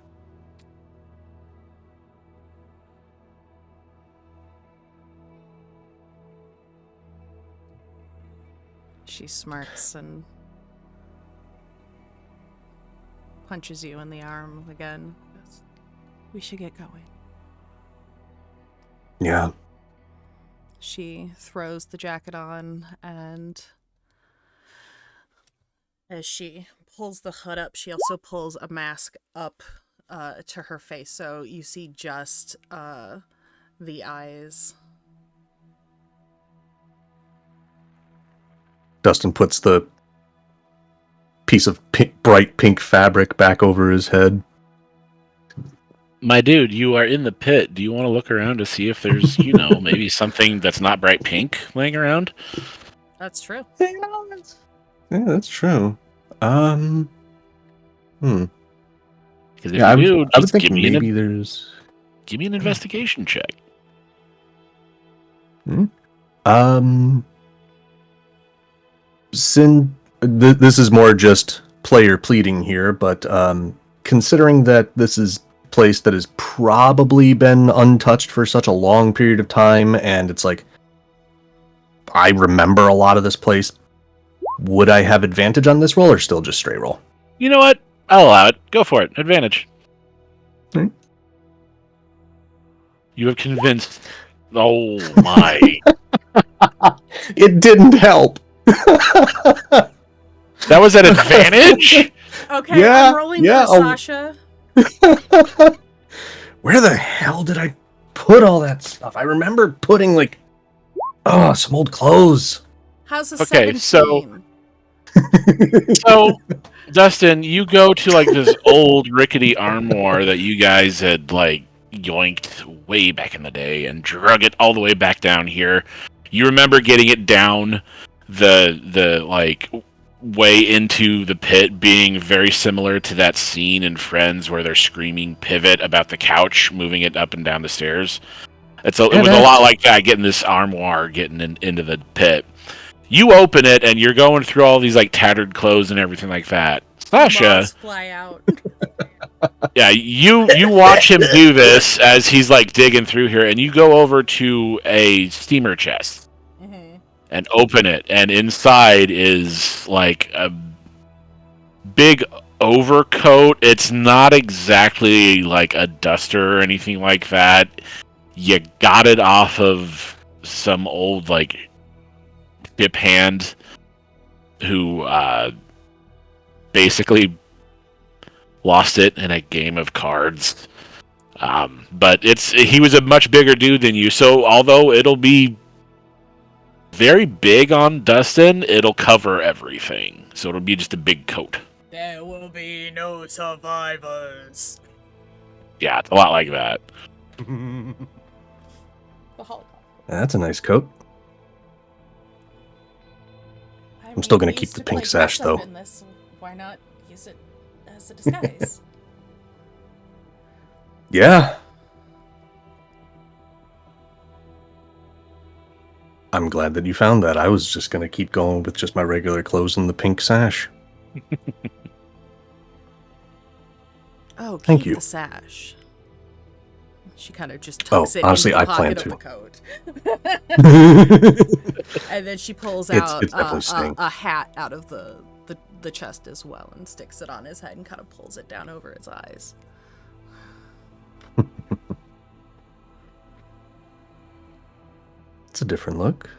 She smirks and punches you in the arm again. We should get going. Yeah. She throws the jacket on, and as she pulls the hood up, she also pulls a mask up to her face, so you see just the eyes. Dustin puts the piece of bright pink fabric back over his head. My dude, you are in the pit. Do you want to look around to see if there's, maybe something that's not bright pink laying around? That's true. Yeah, that's true. Because if Yeah, you do, I was just thinking maybe there's... give me an investigation check. This is more just player pleading here, but considering that this is a place that has probably been untouched for such a long period of time, and it's like, I remember a lot of this place, would I have advantage on this roll, or still just straight roll? You know what? I'll allow it. Go for it. Advantage. Okay. You have convinced... Oh, my. It didn't help. That was an advantage? Okay, Yeah, I'm rolling yeah, for Sasha. Where the hell did I put all that stuff? I remember putting, some old clothes. How's the Okay, 17? So, Dustin, you go to, this old rickety armoire that you guys had, yoinked way back in the day and drug it all the way back down here. You remember getting it down the way into the pit being very similar to that scene in Friends where they're screaming pivot about the couch, moving it up and down the stairs. It was a lot like that, getting this armoire into the pit. You open it and you're going through all these tattered clothes and everything like that. Sasha, Moths fly out. yeah, you watch him do this as he's digging through here, and you go over to a steamer chest and open it, and inside is a big overcoat. It's not exactly a duster or anything like that. You got it off of some old ship hand who basically lost it in a game of cards. But he was a much bigger dude than you, so although it'll be very big on Dustin, it'll cover everything. So it'll be just a big coat. There will be no survivors. Yeah, it's a lot like that. That's a nice coat. I'm still going to keep the pink sash, though. why not use it as a disguise? Yeah. I'm glad that you found that. I was just going to keep going with just my regular clothes and the pink sash. Oh, Thank keep you. the sash. She kind of just Oh, tucks it honestly, into the I plan pocket of to. the coat. And then she pulls It's out definitely staying. a hat out of the chest as well and sticks it on his head and kind of pulls it down over his eyes. It's a different look,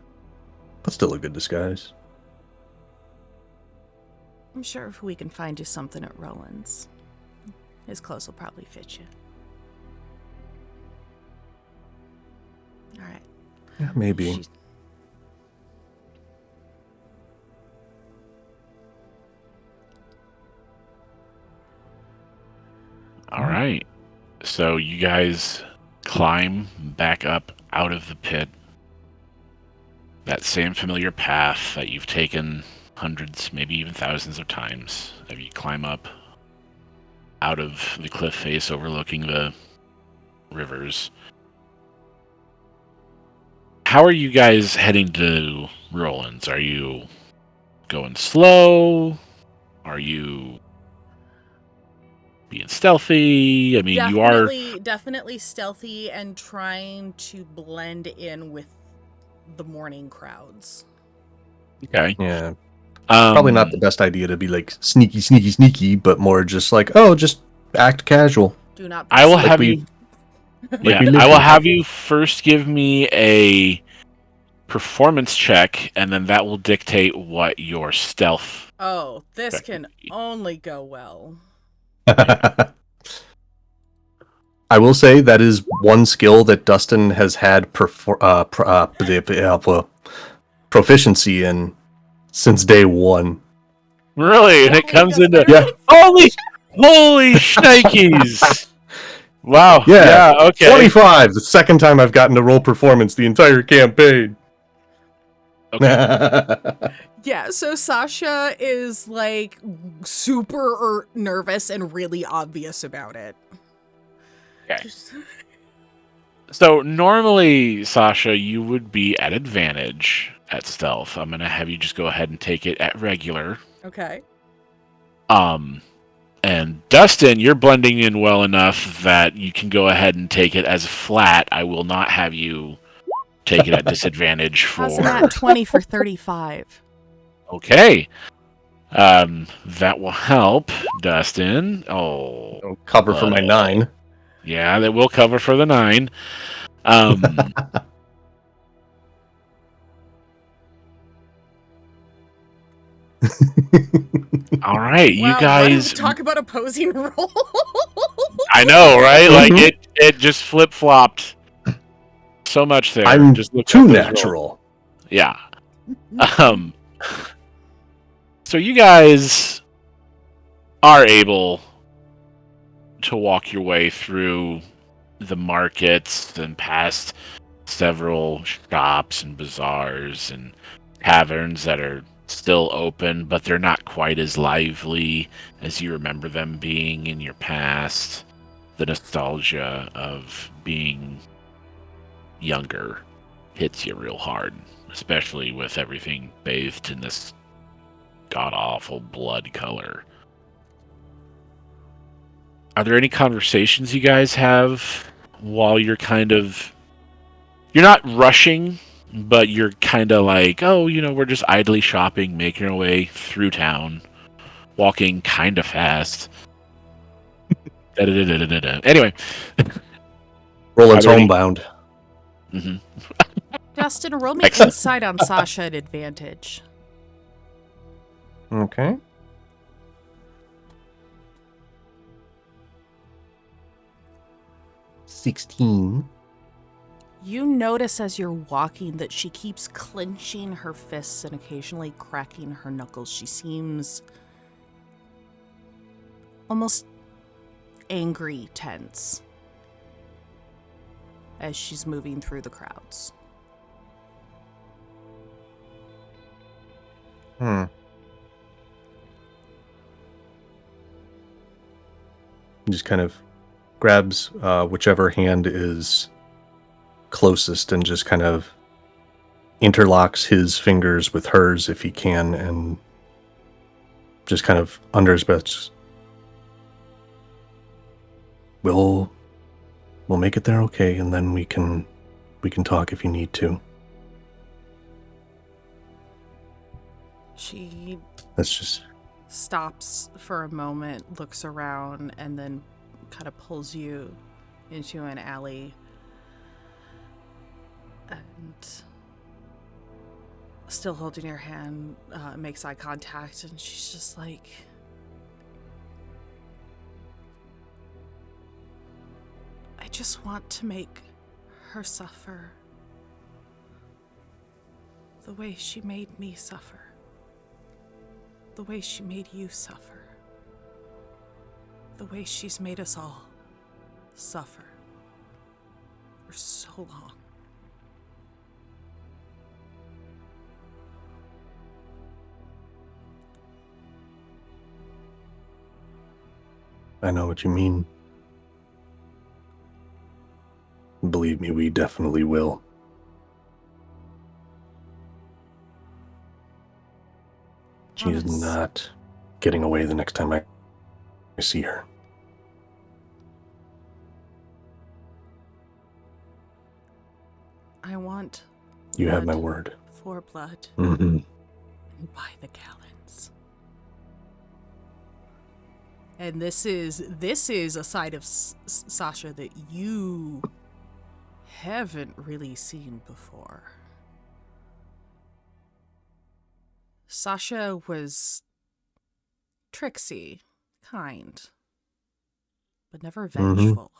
but still a good disguise. I'm sure if we can find you something at Roland's, his clothes will probably fit you. All right. Yeah, maybe. All right. So you guys climb back up out of the pit. That same familiar path that you've taken hundreds, maybe even thousands of times. As you climb up out of the cliff face overlooking the rivers. How are you guys heading to Roland's? Are you going slow? Are you being stealthy? I mean, you are definitely stealthy and trying to blend in with the morning crowds. okay. Yeah. Probably not the best idea to be like sneaky, but more just like, oh, just act casual. Do not. I will Like have we- you. Like we live I will here. have you first give me a performance check, and then that will dictate what your stealth. Oh, this can only go well. I will say that is one skill that Dustin has had proficiency in since day one. Really, and it Only comes does into better. holy shnikes! Wow. Yeah, Okay. 25. The second time I've gotten to roll performance the entire campaign. Yeah, so Sasha is like super nervous and really obvious about it. Okay. So normally, Sasha, you would be at advantage at stealth. I'm gonna have you just go ahead and take it at regular. Okay. And Dustin, you're blending in well enough that you can go ahead and take it as flat. I will not have you take it at disadvantage for. How's that 20 for 35? Okay. That will help, Dustin. Oh. I'll cover for my 9. Yeah, that will cover for the 9. All right, you guys. Talk about opposing roll. I know, right? Like it just flip flopped so much there. I'm just too natural. Yeah. So you guys are able to walk your way through the markets and past several shops and bazaars and taverns that are still open, but they're not quite as lively as you remember them being in your past. The nostalgia of being younger hits you real hard, especially with everything bathed in this god-awful blood color. Are there any conversations you guys have while you're not rushing, but you're kind of like, oh, we're just idly shopping, making our way through town, walking kind of fast. Anyway. Roland's homebound. Mm-hmm. Dustin, roll me insight on Sasha at advantage. Okay. 16. You notice as you're walking that she keeps clenching her fists and occasionally cracking her knuckles. She seems almost angry, tense, as she's moving through the crowds. just kind of grabs whichever hand is closest and just kind of interlocks his fingers with hers if he can, and just kind of under his breath, we'll make it there okay, and then we can talk if you need to. She That's just stops for a moment, looks around, and then kind of pulls you into an alley. And still holding your hand, makes eye contact, and she's just like, I just want to make her suffer the way she made me suffer. The way she made you suffer. The way she's made us all suffer for so long. I know what you mean. Believe me, we definitely will. She's Promise. not getting away the next time I see her. I want You have my blood word. for blood Mm-hmm. and by the gallons. And this is a side of Sasha that you haven't really seen before. Sasha was tricksy, kind, but never vengeful.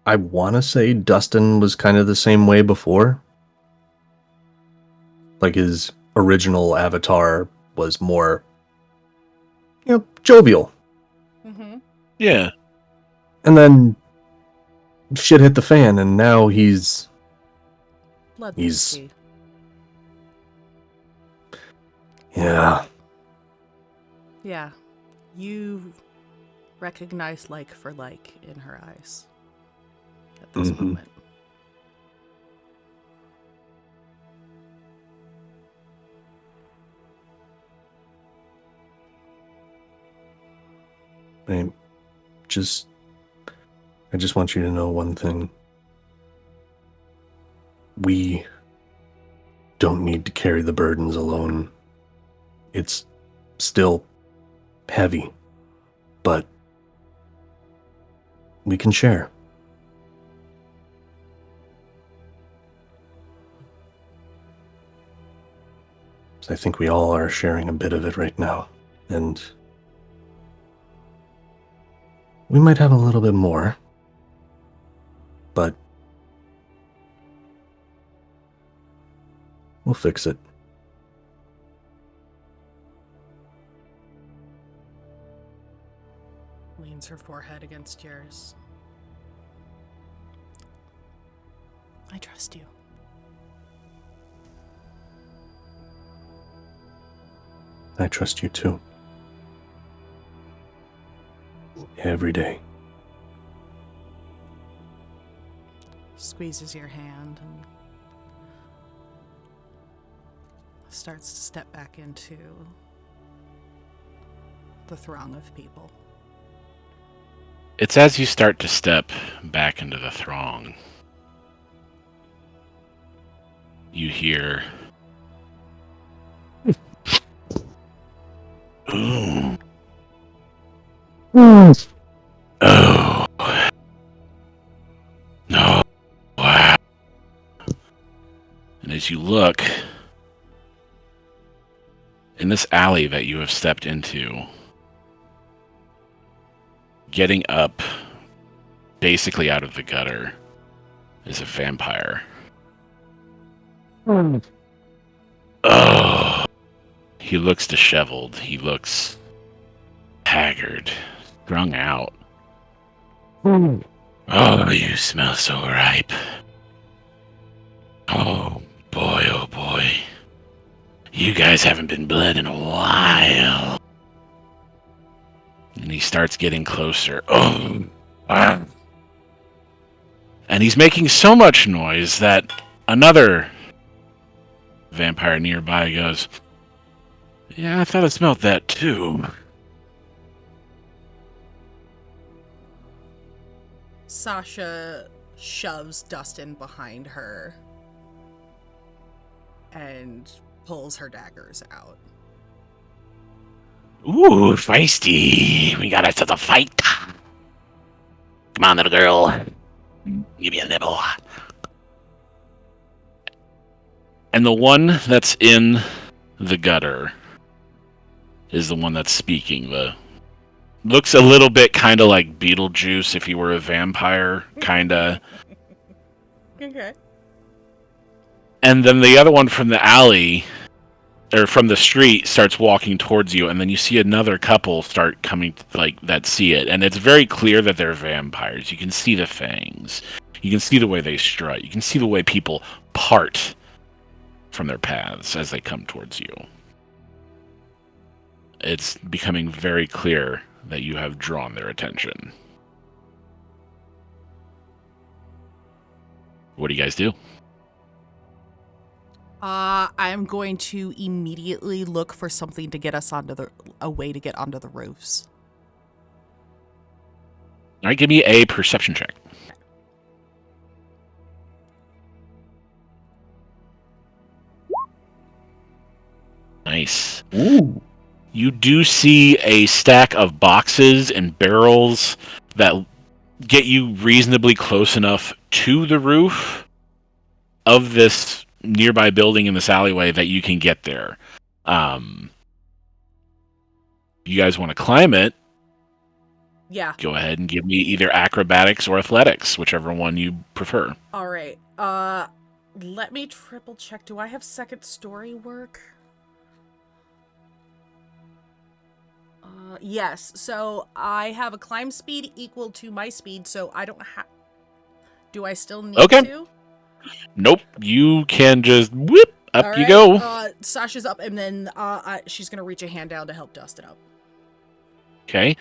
I want to say Dustin was kind of the same way before. Like his original avatar was more, jovial. Mm-hmm. Yeah. And then shit hit the fan, and now he's Bloodthirsty. yeah. Yeah. You recognize like for like in her eyes at this moment. I just want you to know one thing. We don't need to carry the burdens alone. It's still heavy, but we can share. I think we all are sharing a bit of it right now, and we might have a little bit more, but we'll fix it. Leans her forehead against yours. I trust you. I trust you too. Every day. Squeezes your hand and starts to step back into the throng of people. It's as you start to step back into the throng, you hear, ooh. Oh. No. Wow. And as you look, in this alley that you have stepped into, getting up basically out of the gutter is a vampire. Oh. He looks disheveled. He looks haggard, strung out. Oh, you smell so ripe. Oh boy, You guys haven't been bled in a while. And he starts getting closer. Oh, wow. And he's making so much noise that another vampire nearby goes, yeah, I thought I smelled that too. Sasha shoves Dustin behind her and pulls her daggers out. Ooh, feisty. We got ourselves a fight. Come on, little girl. Give me a nibble. And the one that's in the gutter is the one that's speaking. The looks a little bit kind of like Beetlejuice if he were a vampire, kind of. Okay. And then the other one from the alley, or from the street, starts walking towards you, and then you see another couple start coming, like, that see it. And it's very clear that they're vampires. You can see the fangs. You can see the way they strut. You can see the way people part from their paths as they come towards you. It's becoming very clear that you have drawn their attention. What do you guys do? I'm going to immediately look for something to get us a way to get onto the roofs. All right, give me a perception check. Nice. Ooh. You do see a stack of boxes and barrels that get you reasonably close enough to the roof of this nearby building in this alleyway that you can get there. You guys want to climb it? Yeah. Go ahead and give me either acrobatics or athletics, whichever one you prefer. All right. Let me triple check. Do I have second story work? Yes. So I have a climb speed equal to my speed, so I don't have... Do I still need to? Nope. You can just whip up. All you right. go. Sasha's up, and then she's going to reach a hand down to help Dustin up. Okay.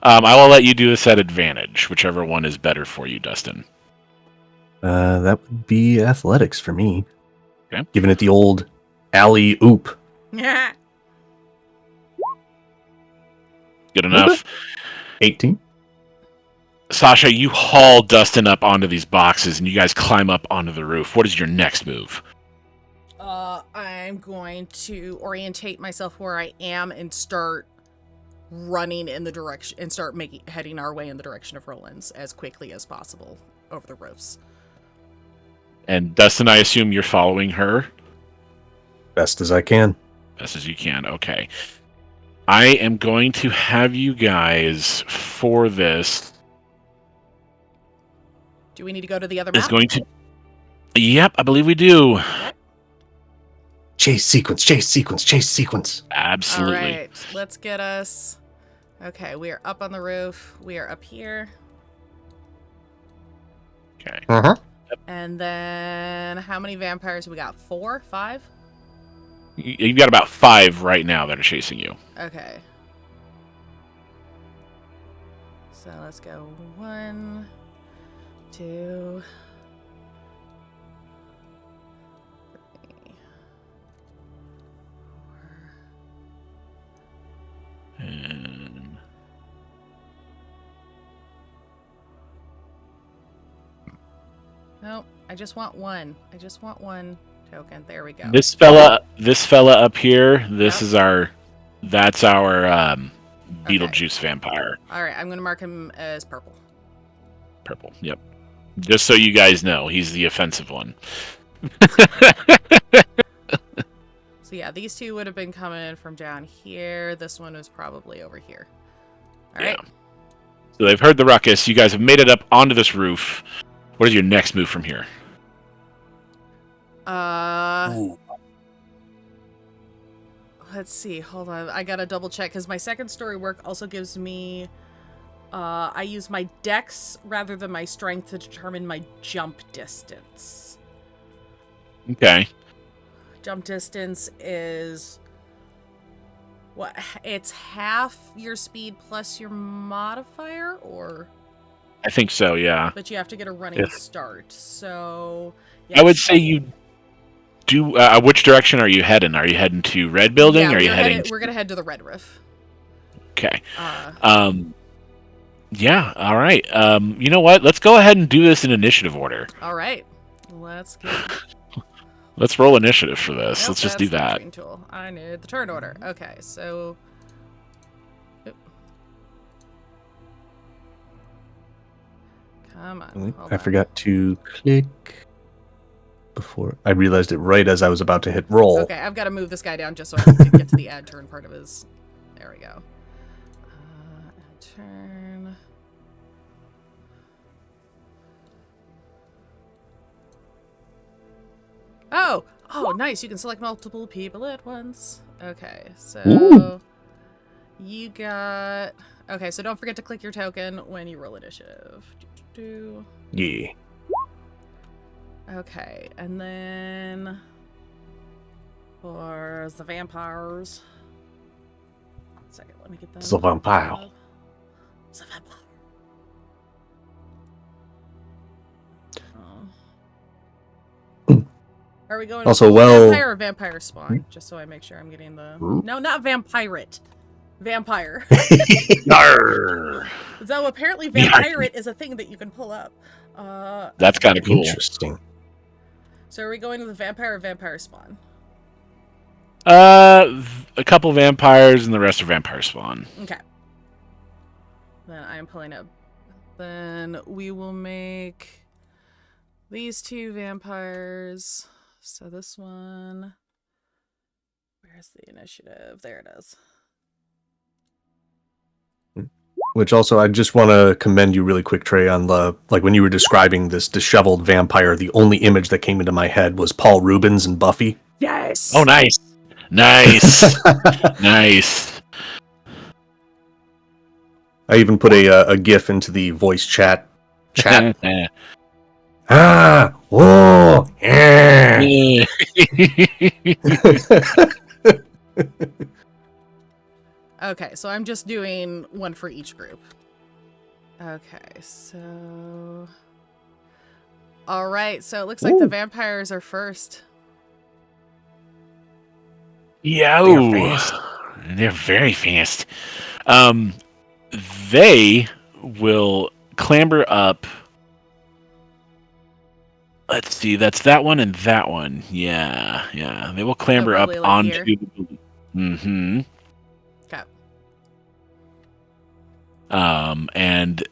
I will let you do this at advantage, whichever one is better for you, Dustin. That would be athletics for me. Okay. Giving it the old alley oop. Yeah. Good enough. 18. Sasha, you haul Dustin up onto these boxes, and you guys climb up onto the roof. What is your next move? I'm going to orientate myself where I am and start running in the direction and start heading our way in the direction of Roland's as quickly as possible over the roofs. And Dustin, I assume you're following her? Best as I can. Best as you can, okay. I am going to have you guys, for this... Do we need to go to the other map? Is going to... Yep, I believe we do. Yep. Chase sequence, chase sequence, chase sequence. Absolutely. All right, let's get us... Okay, we are up on the roof. We are up here. Okay. Uh-huh. And then how many vampires we got? 4? 5? You've got about 5 right now that are chasing you. Okay. So let's go 1, 2, 3, 4. And... Nope, I just want one. I just want one token. There we go. This fella up here, this Yep. is that's our Beetlejuice vampire. All right, I'm going to mark him as purple. Purple, yep. Just so you guys know, he's the offensive one. So yeah, these two would have been coming in from down here. This one was probably over here. All right. So they've heard the ruckus. You guys have made it up onto this roof. What is your next move from here? Let's see. Hold on. I gotta double check because my second story work also gives me. I use my dex rather than my strength to determine my jump distance. Okay. jump distance is what? It's half your speed plus your modifier, or? I think so, yeah. But you have to get a running start. So I would say you do. Which direction are you heading? Are you heading to Red Building? Yeah, or are you heading? We're gonna head to the Red Roof. Okay. Yeah. All right. You know what? Let's go ahead and do this in initiative order. All right. Let's roll initiative for this. Nope, Let's just do that. Tool. I need the turn order. Okay, so. Come on. I forgot to click before I realized it right as I was about to hit roll. Okay, I've got to move this guy down just so I can get to the add turn part of his. There we go. Add turn. Oh, nice. You can select multiple people at once. Okay, so Ooh. You got. Okay, so don't forget to click your token when you roll initiative. Yeah. Okay, and then for the vampires. 1 second, let me get that. The vampire. The vampire. Are we going also, vampire or vampire spawn? Just so I make sure I'm getting the... No, not vampirate. Vampire. So apparently vampirate is a thing that you can pull up. That's kind of cool. Interesting. So are we going to the vampire or vampire spawn? A couple vampires and the rest are vampire spawn. Okay. Then I am pulling up. Then we will make these two vampires. So this one, where's the initiative? There it is. Which also, I just want to commend you really quick, Trey, on the, like, when you were describing this disheveled vampire, the only image that came into my head was Paul Rubens and Buffy. Yes! Oh, nice. Nice. Nice. I even put a GIF into the voice chat. Ah! Whoa! Yeah! Okay, so I'm just doing one for each group. Okay, so... Alright, so it looks like the vampires are first. Yeah, they're very fast. They will clamber up. Let's see, that's that one and that one. Yeah. They will clamber up like onto. Here. Mm-hmm. Okay. And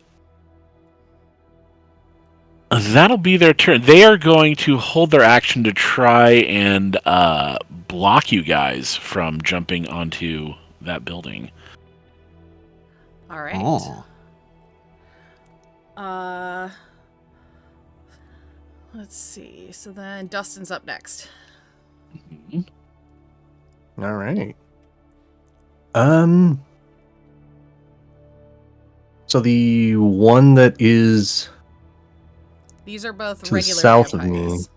that'll be their turn. They are going to hold their action to try and block you guys from jumping onto that building. All right. Let's see. So then Dustin's up next. Mm-hmm. All right. So the one that is... These are both to the regular south vampires.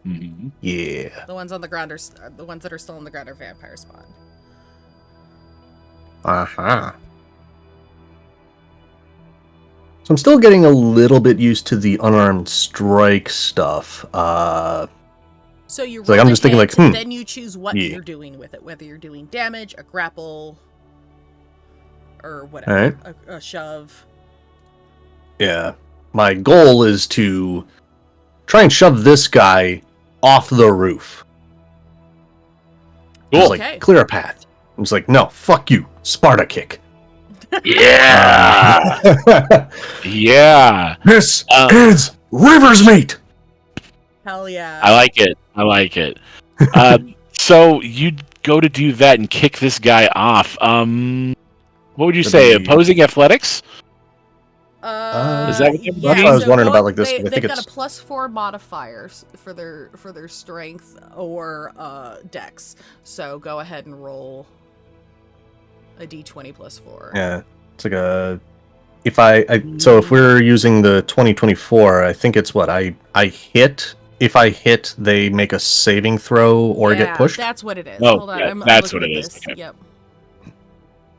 of me. Mm-hmm. Yeah. The ones on the ground are the ones that are still on the ground are vampire spawn. Uh-huh. So I'm still getting a little bit used to the unarmed strike stuff. So you roll I'm just thinking like, then you choose what you're doing with it, whether you're doing damage, a grapple, or whatever, right. a shove. Yeah. My goal is to try and shove this guy off the roof. Cool. Just like, clear a path. I'm just like, no, fuck you. Sparta kick. Yeah. Yeah. This is Riversmeet. Hell yeah. I like it. So you go to do that and kick this guy off. What would you say? Opposing athletics? Is that what that's what I was wondering about, like this? They've got a +4 modifier for their strength or dex. So go ahead and roll a d20 +4. Yeah, it's like a. So if we're using the 2024, I think it's what I hit if I hit, they make a saving throw or get pushed? That's what it is. Oh, Hold on, yeah, I'm that's looking what it at is. this. Okay. Yep.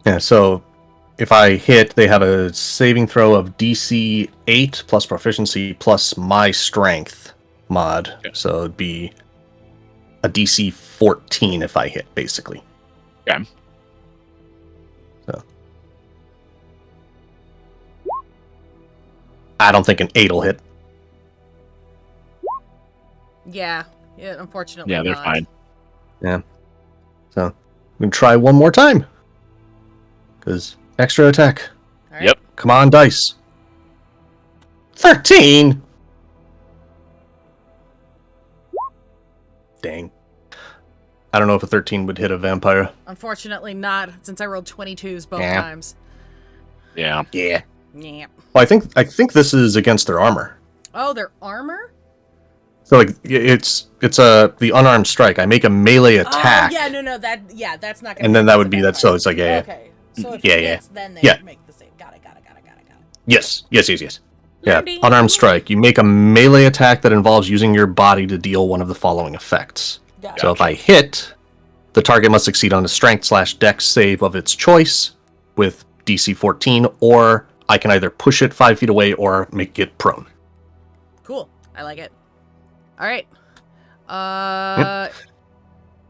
Yeah, so if I hit, they have a saving throw of DC 8 plus proficiency plus my strength mod. Okay. So it'd be a DC 14 if I hit, basically. Okay. So I don't think an 8 will hit. Yeah, unfortunately. Yeah, they're not. fine. Yeah. So I'm going to try one more time. Because extra attack. All right. Yep. Come on, dice. 13! Dang. I don't know if a 13 would hit a vampire. Unfortunately not, since I rolled 22s both Yeah. times. Yeah. Yeah. Yeah. Well, I think this is against their armor. Oh, their armor? So like it's the unarmed strike. I make a melee attack. Oh, yeah, no, that's not gonna And then that would be that. So it's like Okay. So if Yeah, it yeah. hits, then they Yeah. make the save. Got it. Yes. Yeah, Learned it. unarmed strike. You make a melee attack that involves using your body to deal one of the following effects. Got So it. if I hit, the target must succeed on a strength/dex save of its choice with DC 14, or I can either push it 5 feet away or make it prone. Cool. I like it. All right.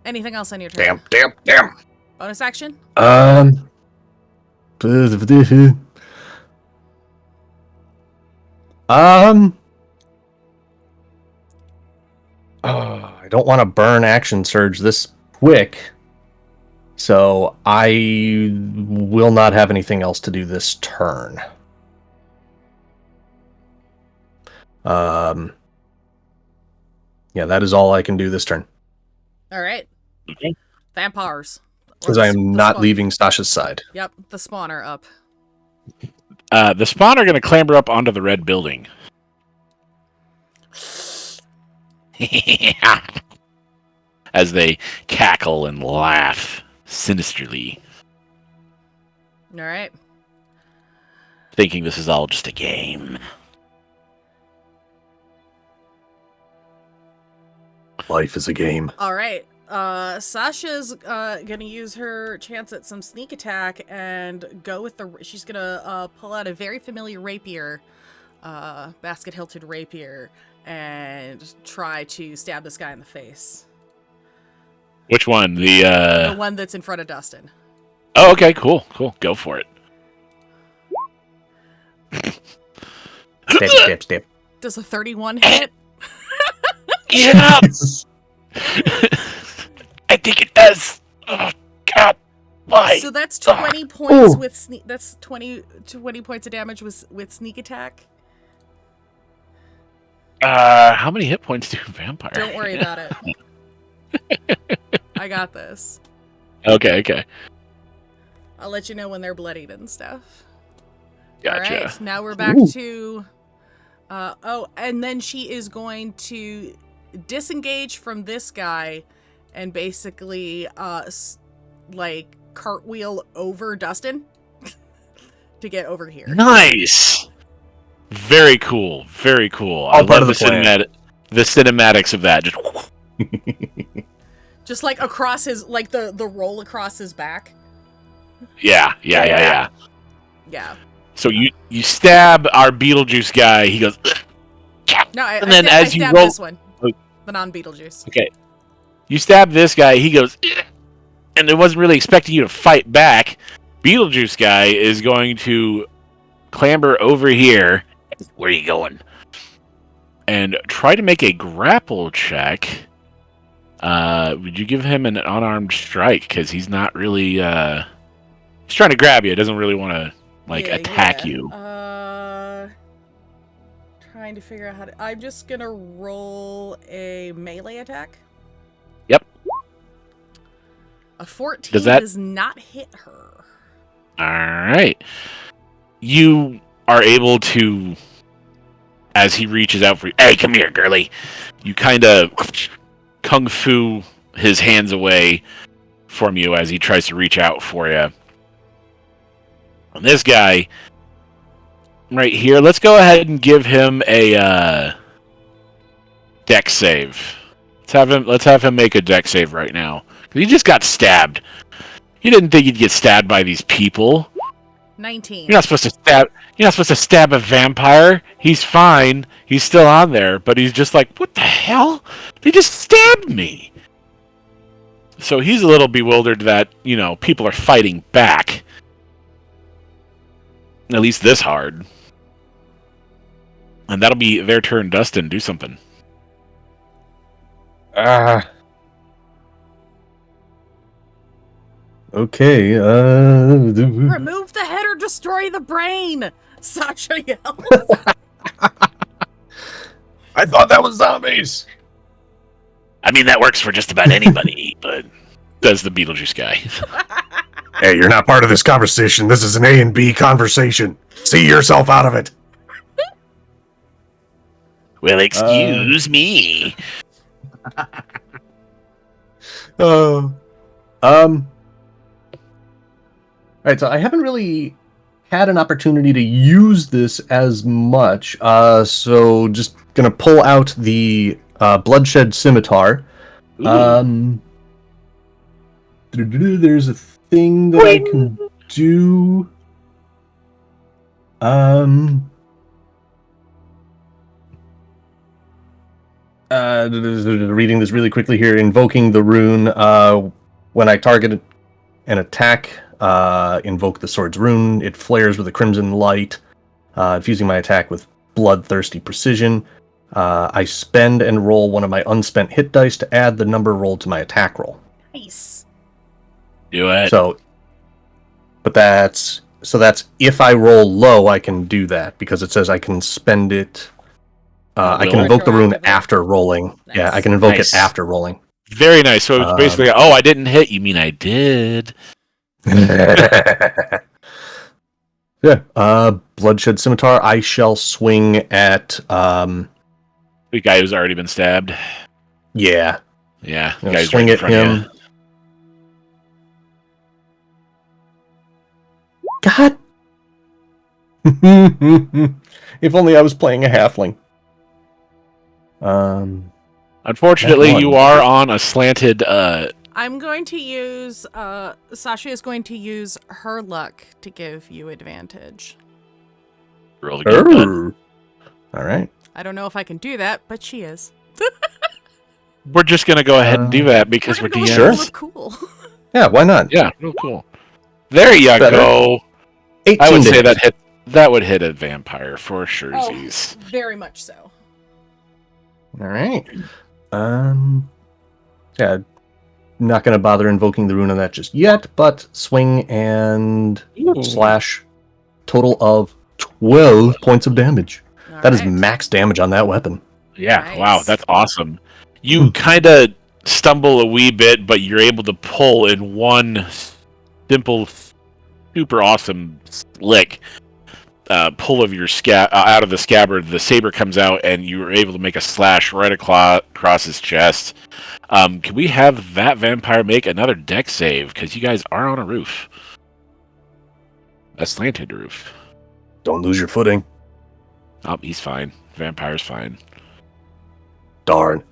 Anything else on your turn? Damn. Bonus action? I don't want to burn action surge this quick, so I will not have anything else to do this turn. Yeah, that is all I can do this turn. All right. Okay. Vampires. Because I am not leaving Sasha's side. Yep, the spawner up. The spawn are going to clamber up onto the red building. As they cackle and laugh sinisterly, All right. thinking this is all just a game. Life is a game. All right. Sasha's gonna use her chance at some sneak attack and go with she's gonna pull out a very familiar rapier, basket-hilted rapier, and try to stab this guy in the face. Which one? The one that's in front of Dustin. Oh, okay, cool. Go for it. Step. Does a 31 hit? Yeah! I think it does. Oh, God. Why? So that's 20 points with that's 20 points of damage with sneak attack. How many hit points do vampires? Don't worry about it. I got this. Okay. I'll let you know when they're bloodied and stuff. Gotcha. All right, now we're back to... and then she is going to disengage from this guy and basically, like, cartwheel over Dustin to get over here. Nice! Very cool. All part of the plan. The cinematics of that. Just... Just, like, across his... Like, the roll across his back. Yeah. Yeah. So you stab our Beetlejuice guy. He goes. No, I as you stabbed roll, this one, the non-Beetlejuice. Okay, you stab this guy. He goes, and it wasn't really expecting you to fight back. Beetlejuice guy is going to clamber over here. Where are you going? And try to make a grapple check. Would you give him an unarmed strike? Because he's not really. He's trying to grab you. He doesn't really want to attack you. Trying to figure out how to... I'm just gonna roll a melee attack. Yep. A 14 does not hit her. Alright. You are able to, as he reaches out for you, hey, come here, girly. You kind of kung fu his hands away from you as he tries to reach out for you. And this guy right here, let's go ahead and give him a dex save. Let's have him make a dex save right now. He just got stabbed. You didn't think you'd get stabbed by these people. 19. You're not supposed to stab a vampire. He's fine. He's still on there, but he's just like, what the hell? They just stabbed me. So he's a little bewildered that, people are fighting back. At least this hard. And that'll be their turn. Dustin, do something. Okay. Remove the head or destroy the brain! Sasha yells. I thought that was zombies. I mean, that works for just about anybody, but does the Beetlejuice guy. Hey, you're not part of this conversation. This is an A and B conversation. See yourself out of it. Well, excuse me. Alright, so I haven't really had an opportunity to use this as much, so just gonna pull out the bloodshed scimitar. There's a thing that I can do. Reading this really quickly here. Invoking the rune. When I target an attack, invoke the sword's rune. It flares with a crimson light, infusing my attack with bloodthirsty precision. I spend and roll one of my unspent hit dice to add the number rolled to my attack roll. Nice. Do it. But that's if I roll low, I can do that because it says I can spend it. I can invoke the rune after rolling. Nice. Yeah, I can invoke it after rolling. Very nice. So it's basically, I didn't hit. You mean I did? Yeah. Bloodshed scimitar. I shall swing at the guy who's already been stabbed. Yeah. Yeah. Swing at him. God. If only I was playing a halfling. Unfortunately, you are on a slanted. I'm going to use. Sasha is going to use her luck to give you advantage. Roll again. All right. I don't know if I can do that, but she is. We're just gonna go ahead and do that because we're DMs. Sure. Cool. Yeah, why not? Yeah, real cool. There you go. 18 I would say that would hit a vampire for sure. Oh, very much so. All right. Yeah, not going to bother invoking the rune on that just yet, but swing and slash. Total of 12 points of damage. That is max damage on that weapon. Yeah, nice. Wow, that's awesome. You kind of stumble a wee bit, but you're able to pull in one simple, super awesome lick. Pull of your out of the scabbard, the saber comes out, and you were able to make a slash right across his chest. Can we have that vampire make another dex save? Because you guys are on a roof. A slanted roof. Don't lose your footing. Oh, he's fine. Vampire's fine. Darn.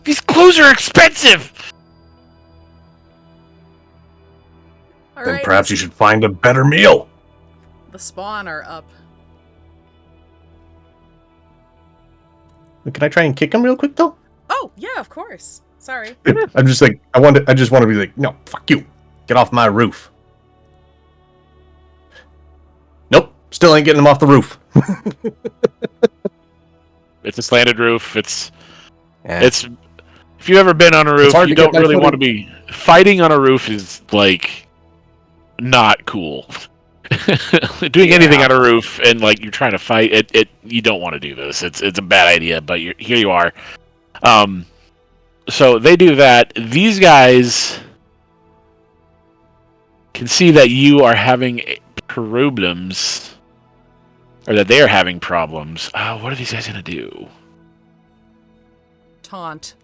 These clothes are expensive! Then perhaps you should find a better meal. The spawn are up. Can I try and kick him real quick, though? Oh, yeah, of course. Sorry. I'm just like, I just want to be like, no, fuck you. Get off my roof. Nope. Still ain't getting him off the roof. It's a slanted roof. It's if you've ever been on a roof, you don't really want to be fighting on a roof is like not cool. Doing anything on a roof and like you're trying to fight it you don't want to do this. It's a bad idea, but here you are. So they do that. These guys can see that you are having problems, or that they are having problems. What are these guys gonna do? Taunt.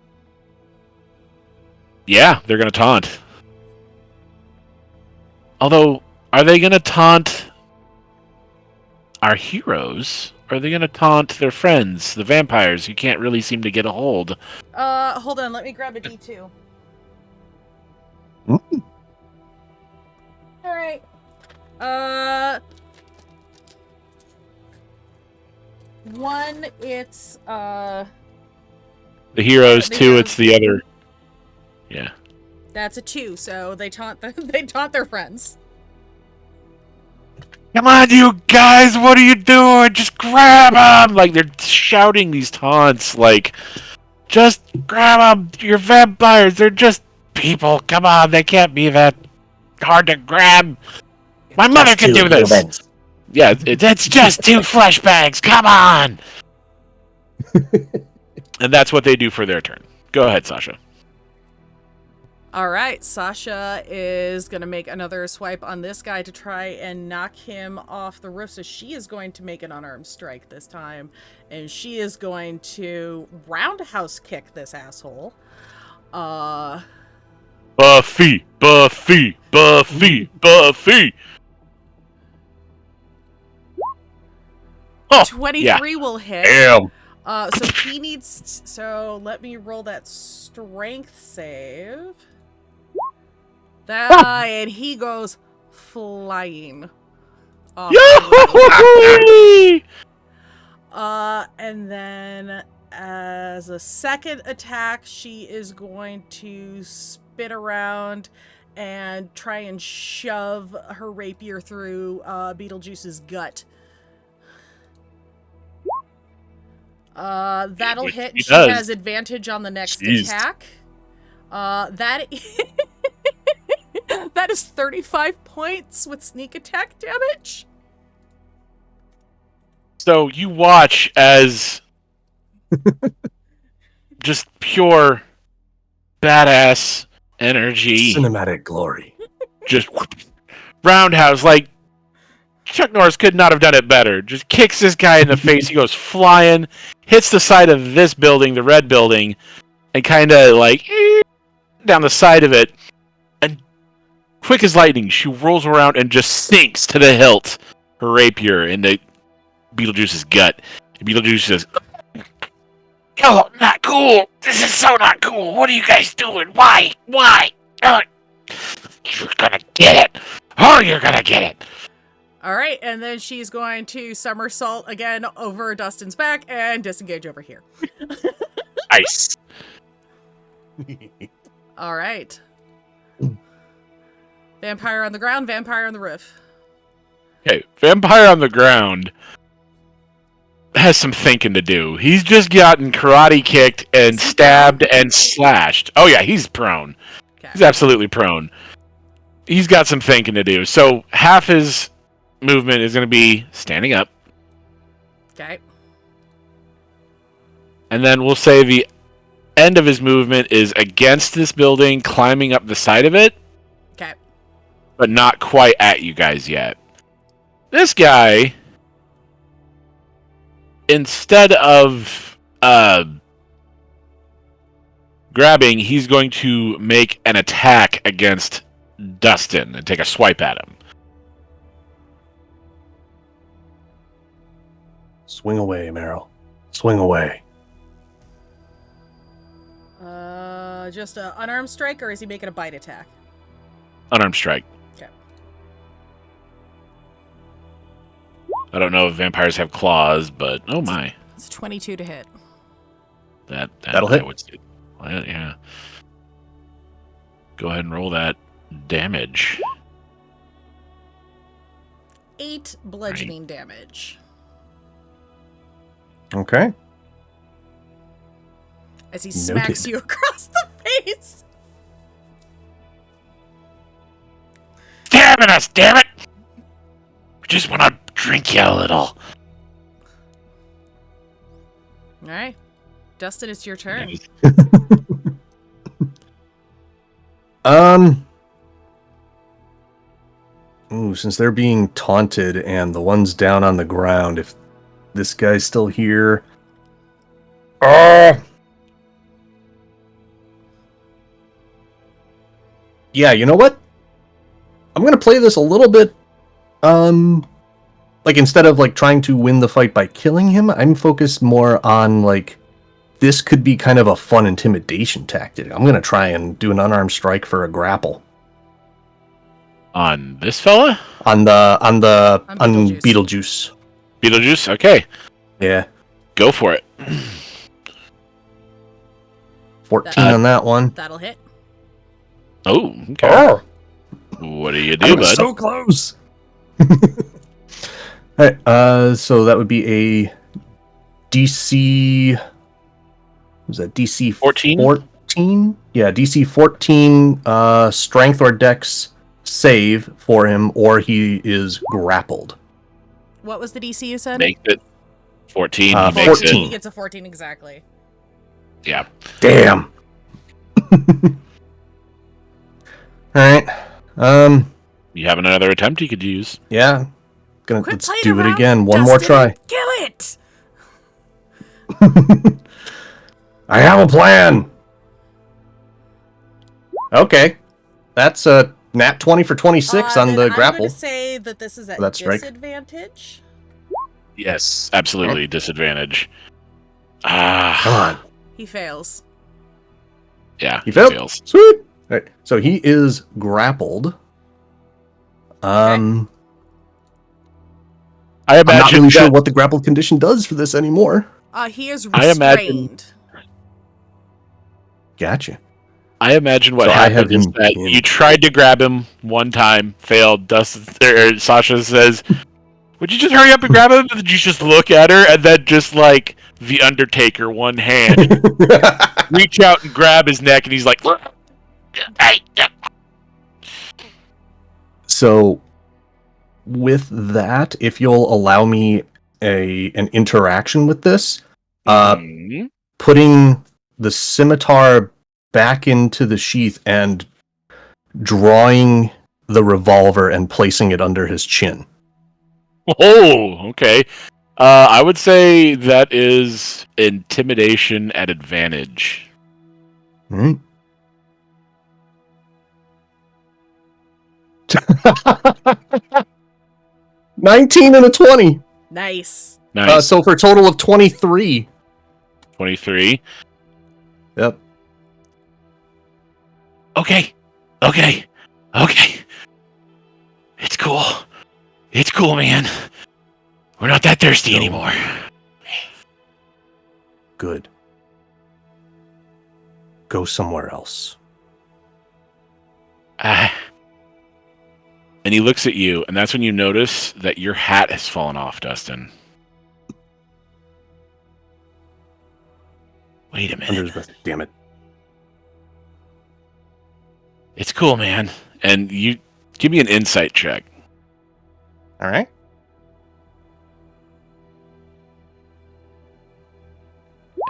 Yeah, they're gonna taunt. Although, are they gonna taunt our heroes? Or are they going to taunt their friends, the vampires, who can't really seem to get a hold? Hold on. Let me grab a D2. Mm. All right. One, it's The heroes. the Two, heroes. it's the other. Yeah. That's a 2, so they taunt they taunt their friends. Come on, you guys! What are you doing? Just grab them! Like, they're shouting these taunts, like, just grab them! You're vampires! They're just people! Come on, they can't be that hard to grab! My mother can do this! Humans. Yeah, it's just 2 flesh bags! Come on! And that's what they do for their turn. Go ahead, Sasha. All right, Sasha is going to make another swipe on this guy to try and knock him off the roof. So she is going to make an unarmed strike this time. And she is going to roundhouse kick this asshole. Buffy! Buffy! Buffy! Buffy! Oh, 23 will hit. damn! So he needs... So let me roll that strength save. And he goes flying. Yahoo! And then as a second attack, she is going to spin around and try and shove her rapier through Beetlejuice's gut. That'll hit. She has advantage on the next attack. That is 35 points with sneak attack damage. So you watch as just pure badass energy, Cinematic glory. just roundhouse, like Chuck Norris could not have done it better. Just kicks this guy in the face. He goes flying, hits the side of this building, the red building, and kind of like down the side of it. And quick as lightning, she rolls around and just sinks to the hilt her rapier into Beetlejuice's gut. And Beetlejuice says, "Oh, not cool. This is so not cool. What are you guys doing? Why? Why? You're gonna get it. Oh, you're gonna get it." All right, and then she's going to somersault again over Dustin's back and disengage over here. Nice. All right. Vampire on the ground, vampire on the roof. Okay, vampire on the ground has some thinking to do. He's just gotten karate kicked and stabbed and slashed. Oh yeah, he's prone. Okay. He's absolutely prone. He's got some thinking to do. So half his movement is going to be standing up. Okay. And then we'll say the end of his movement is against this building, climbing up the side of it. Okay. But not quite at you guys yet. This guy, instead of grabbing, he's going to make an attack against Dustin and take a swipe at him. Swing away, Meryl. Swing away. Just an unarmed strike, or is he making a bite attack? Unarmed strike. Okay. I don't know if vampires have claws, but oh my. It's 22 to hit. That'll hit. Yeah. Go ahead and roll that damage. 8 bludgeoning damage. Okay. As he smacks you across the face. Stabbing us, damn it! Just want to drink you a little. Alright. Dustin, it's your turn. Since they're being taunted and the one's down on the ground, if this guy's still here. Yeah, you know what? I'm gonna play this a little bit like instead of like trying to win the fight by killing him, I'm focused more on like this could be kind of a fun intimidation tactic. I'm gonna try and do an unarmed strike for a grapple On this fella? on Beetlejuice. Beetlejuice. Beetlejuice? Okay. Yeah, Go for it. 14 on that one. That'll hit. Oh, okay. Oh, What do you I do, was bud? so close. All right, so that would be a DC. Was that DC 14? 14? Yeah, DC 14 strength or dex save for him, or he is grappled. What was the DC you said? Makes it 14. He 14. makes 14. it. He gets a 14 exactly. Yeah. Damn. All right. You have another attempt you could use. Yeah. Quit Let's playing do it around, again. One Dustin, more try. and kill it. I have a plan. Okay. That's a nat 20 for 26 on Then the I'm grapple. going to say that this is at That's strike. disadvantage. Yes, absolutely. Disadvantage. Come Ah. on. He fails. Yeah, He failed. fails. Sweet. All right. So he is grappled. I I'm not imagine really sure that- what the grapple condition does for this anymore. He is I imagine- restrained. Gotcha. I imagine what So I have happened is him that in. you tried to grab him one time, failed. Dustin or Sasha says, "Would you just hurry up and grab him?" And then you just look at her, and then just like the Undertaker, one hand, reach out and grab his neck, and he's like, "Hey!" So, with that, if you'll allow me an interaction with this, Mhm. putting the scimitar back into the sheath and drawing the revolver and placing it under his chin. Oh, okay. I would say that is intimidation at advantage. Right? 19 and a 20. Nice. Nice. So for a total of 23. 23. Yep. Okay. It's cool. It's cool, man. We're not that thirsty anymore. Good. Go somewhere else. And he looks at you, and that's when you notice that your hat has fallen off, Dustin. Wait a Under minute. his breath. Damn it. It's cool, man. And you give me an insight check. All right.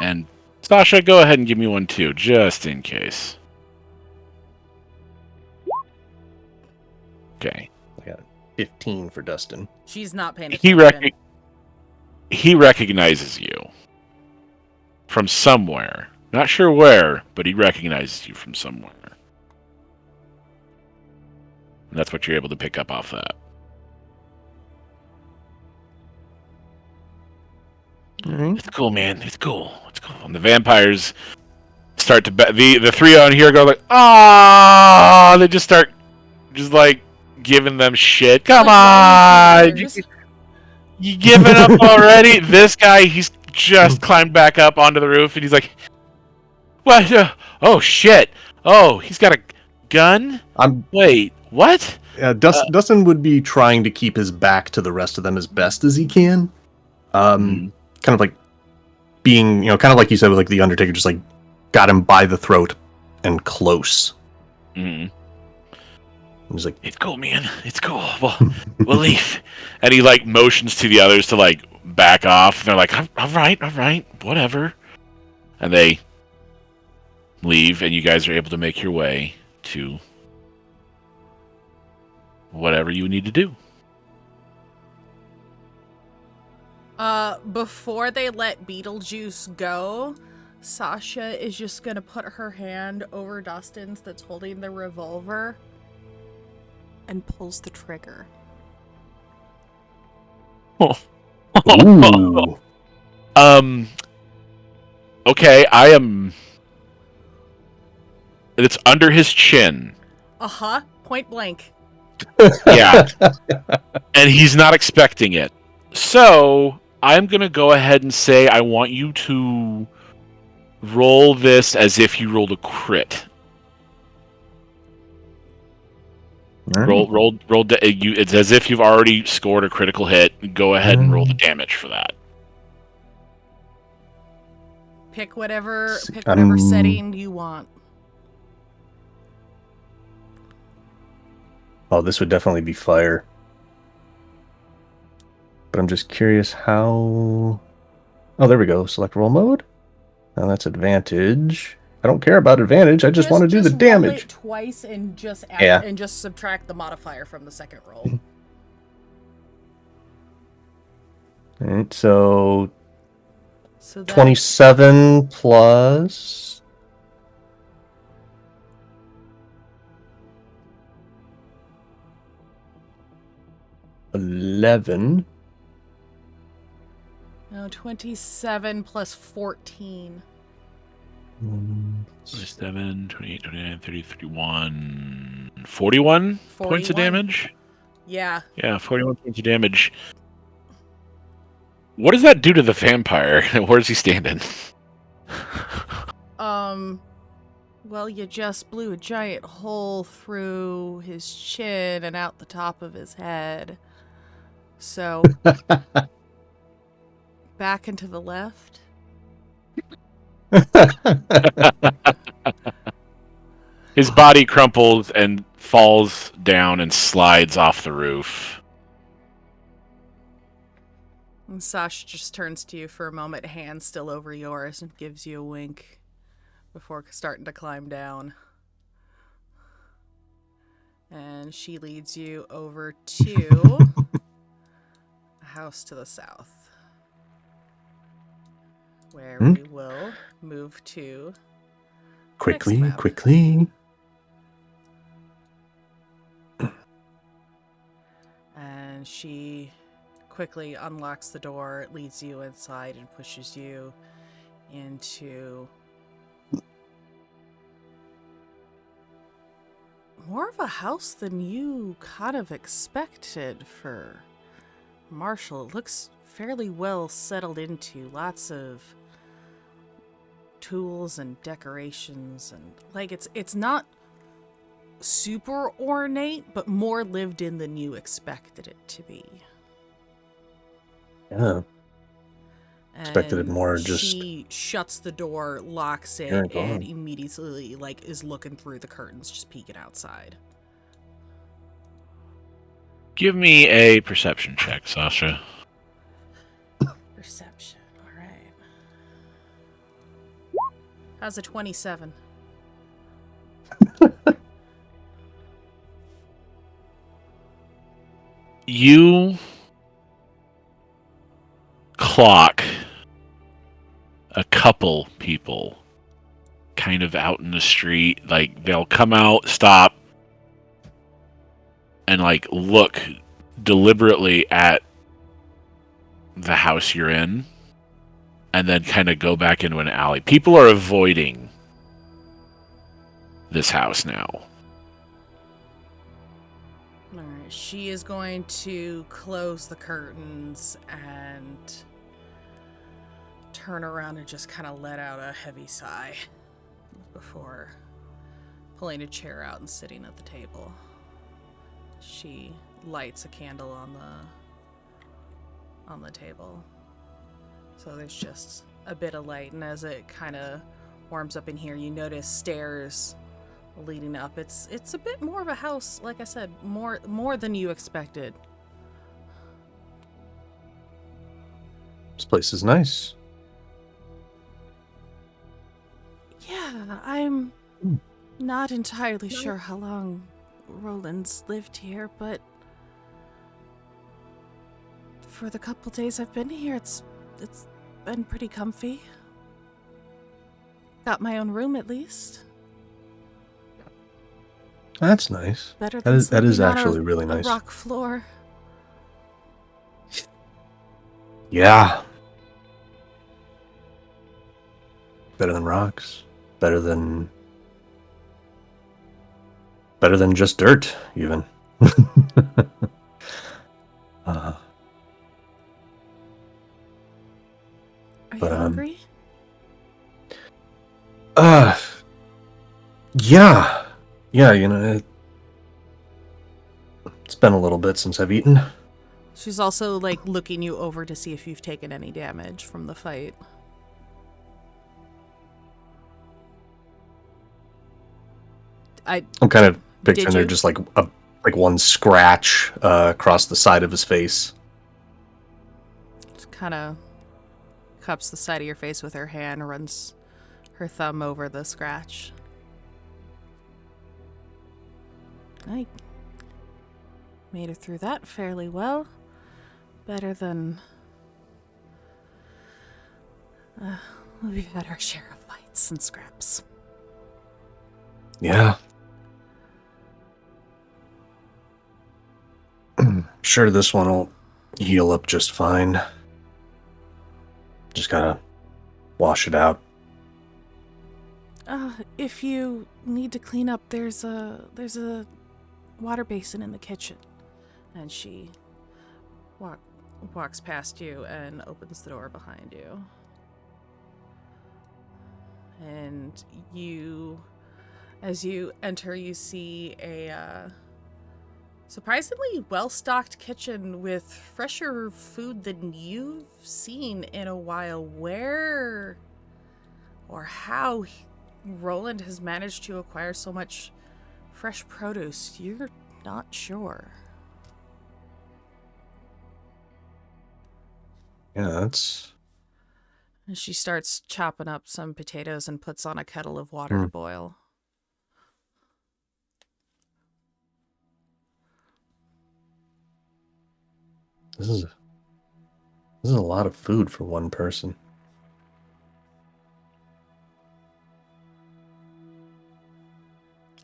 And Sasha, go ahead and give me one too, just in case. Okay. I got 15 for Dustin. She's not paying He attention. he recognizes you from somewhere. Not sure where, but he recognizes you from somewhere. And that's what you're able to pick up off that. All right. It's cool, man. It's cool. It's cool. And the vampires start to the three on here go like, ah! They just start just like giving them shit. Come on, you giving up already? This guy, he's just climbed back up onto the roof, and he's like, what? Oh shit! Oh, he's got a gun. Wait, what? Dustin would be trying to keep his back to the rest of them as best as he can. Kind of like being, kind of like you said with like the Undertaker, just like got him by the throat and close. Mm-hmm. He's like, it's cool, man. It's cool. We'll leave. And he like motions to the others to like back off. And they're like, all right, whatever. And they leave, and you guys are able to make your way to whatever you need to do. Before they let Beetlejuice go, Sasha is just gonna put her hand over Dustin's that's holding the revolver and pulls the trigger. Ooh. Okay, I am. It's under his chin. Point blank. Yeah. And he's not expecting it. So, I'm going to go ahead and say I want you to roll this as if you rolled a crit. Roll. It's as if you've already scored a critical hit. Go ahead and roll the damage for that. Pick whatever setting you want. Oh, this would definitely be fire. But I'm just curious how... Oh, there we go. Select roll mode. Now that's advantage. I don't care about advantage. I just want to do the damage. Roll it twice and just add, and just subtract the modifier from the second roll. All right, so 27 plus 11. No, 27 plus 14. 27, 28, 29, 30, 31, 41 points of damage? Yeah. Yeah, 41 points of damage. What does that do to the vampire? Where is he standing? Well, you just blew a giant hole through his chin and out the top of his head. So, back and to the left. His body crumples and falls down and slides off the roof. And Sasha just turns to you for a moment, hand still over yours, and gives you a wink before starting to climb down. And she leads you over to a house to the south, where we will move to quickly. And she quickly unlocks the door, leads you inside, and pushes you into more of a house than you kind of expected for Marshall. It looks fairly well settled into. Lots of tools and decorations, and like it's not super ornate, but more lived in than you expected it to be. Yeah. Expected it more just... She shuts the door, locks it, and immediately is looking through the curtains, just peeking outside. Give me a perception check, Sasha. Perception, alright. How's a 27? You clock a couple people kind of out in the street. Like, they'll come out, stop, and look deliberately at the house you're in, and then kind of go back into an alley. People are avoiding this house now. Alright, she is going to close the curtains and turn around and just kind of let out a heavy sigh before pulling a chair out and sitting at the table. She lights a candle on the table. So there's just a bit of light, and as it kind of warms up in here, you notice stairs leading up. It's a bit more of a house, like I said, more than you expected. This place is nice. Yeah, I'm not entirely sure how long Roland's lived here, but for the couple days I've been here, it's been pretty comfy. Got my own room, at least. That's nice. Better than that is sleeping on actually really nice. a rock floor. Yeah. Better than rocks. Better than just dirt, even. Are you but hungry? Yeah. Yeah, it's been a little bit since I've eaten. She's also, like, looking you over to see if you've taken any damage from the fight. I'm kind of Did picturing there you? just like one scratch across the side of his face. Just kind of cups the side of your face with her hand, runs her thumb over the scratch. I made it through that fairly well. Better than... we've had our share of fights and scraps. Yeah. Sure, this one will heal up just fine. Just gotta wash it out. If you need to clean up, there's a water basin in the kitchen. And she walks past you and opens the door behind you. And as you enter, you see a surprisingly well-stocked kitchen with fresher food than you've seen in a while. Where or how Roland has managed to acquire so much fresh produce, you're not sure. Yeah, that's... And she starts chopping up some potatoes and puts on a kettle of water to boil. This is a lot of food for one person.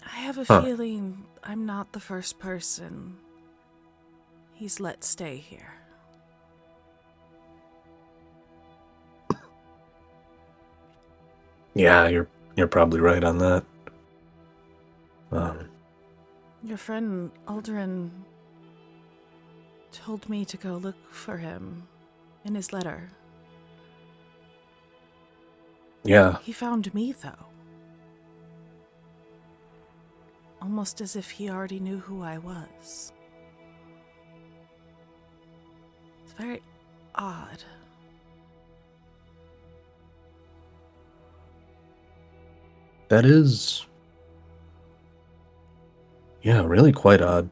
I have a feeling I'm not the first person he's let stay here. Yeah, you're probably right on that. Your friend Aldrin told me to go look for him in his letter. Yeah. He found me, though. Almost as if he already knew who I was. It's very odd. That is... yeah, really quite odd.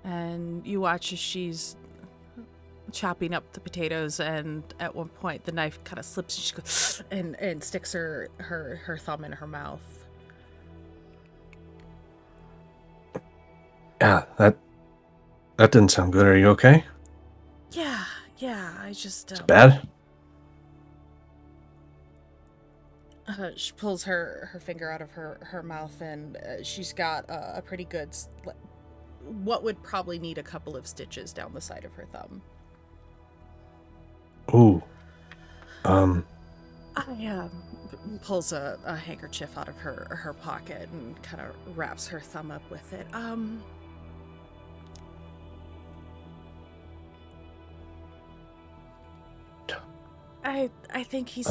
And you watch as she's chopping up the potatoes, and at one point the knife kind of slips and she goes and sticks her thumb in her mouth. Yeah, that didn't sound good. Are you okay? Yeah, I just... It's bad? She pulls her finger out of her mouth, and she's got a pretty good... what would probably need a couple of stitches down the side of her thumb. Ooh. Pulls a handkerchief out of her pocket and kind of wraps her thumb up with it. I think he's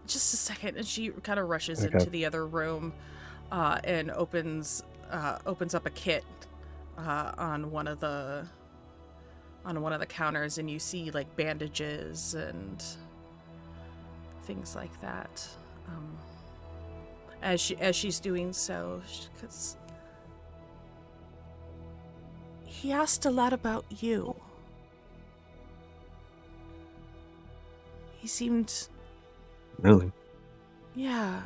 just a second, and she kind of rushes into the other room and opens up a kit on one of the counters, and you see like bandages and things like that. As she's doing so, because he asked a lot about you. He seemed... Really? Yeah.